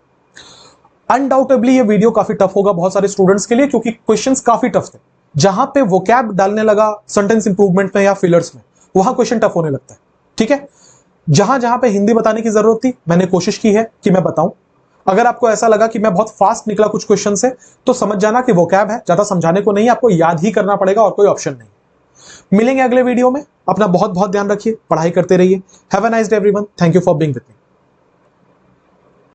अनडाउटेबली ये वीडियो काफी टफ होगा बहुत सारे स्टूडेंट्स के लिए, क्योंकि क्वेश्चंस काफी टफ थे। जहां पे वोकैब डालने लगा सेंटेंस इंप्रूवमेंट में या फिलर्स में, वहां क्वेश्चन टफ होने लगता है। ठीक है, जहां जहां पे हिंदी बताने की जरूरत थी मैंने कोशिश की है कि मैं बताऊं। अगर आपको ऐसा लगा कि मैं बहुत फास्ट निकला कुछ क्वेश्चन से, तो समझ जाना कि वोकैब है, ज्यादा समझाने को नहीं, आपको याद ही करना पड़ेगा और कोई ऑप्शन नहीं। मिलेंगे अगले वीडियो में। अपना बहुत बहुत ध्यान रखिए, पढ़ाई करते रहिए। Have a nice day everyone. Thank you for being with me.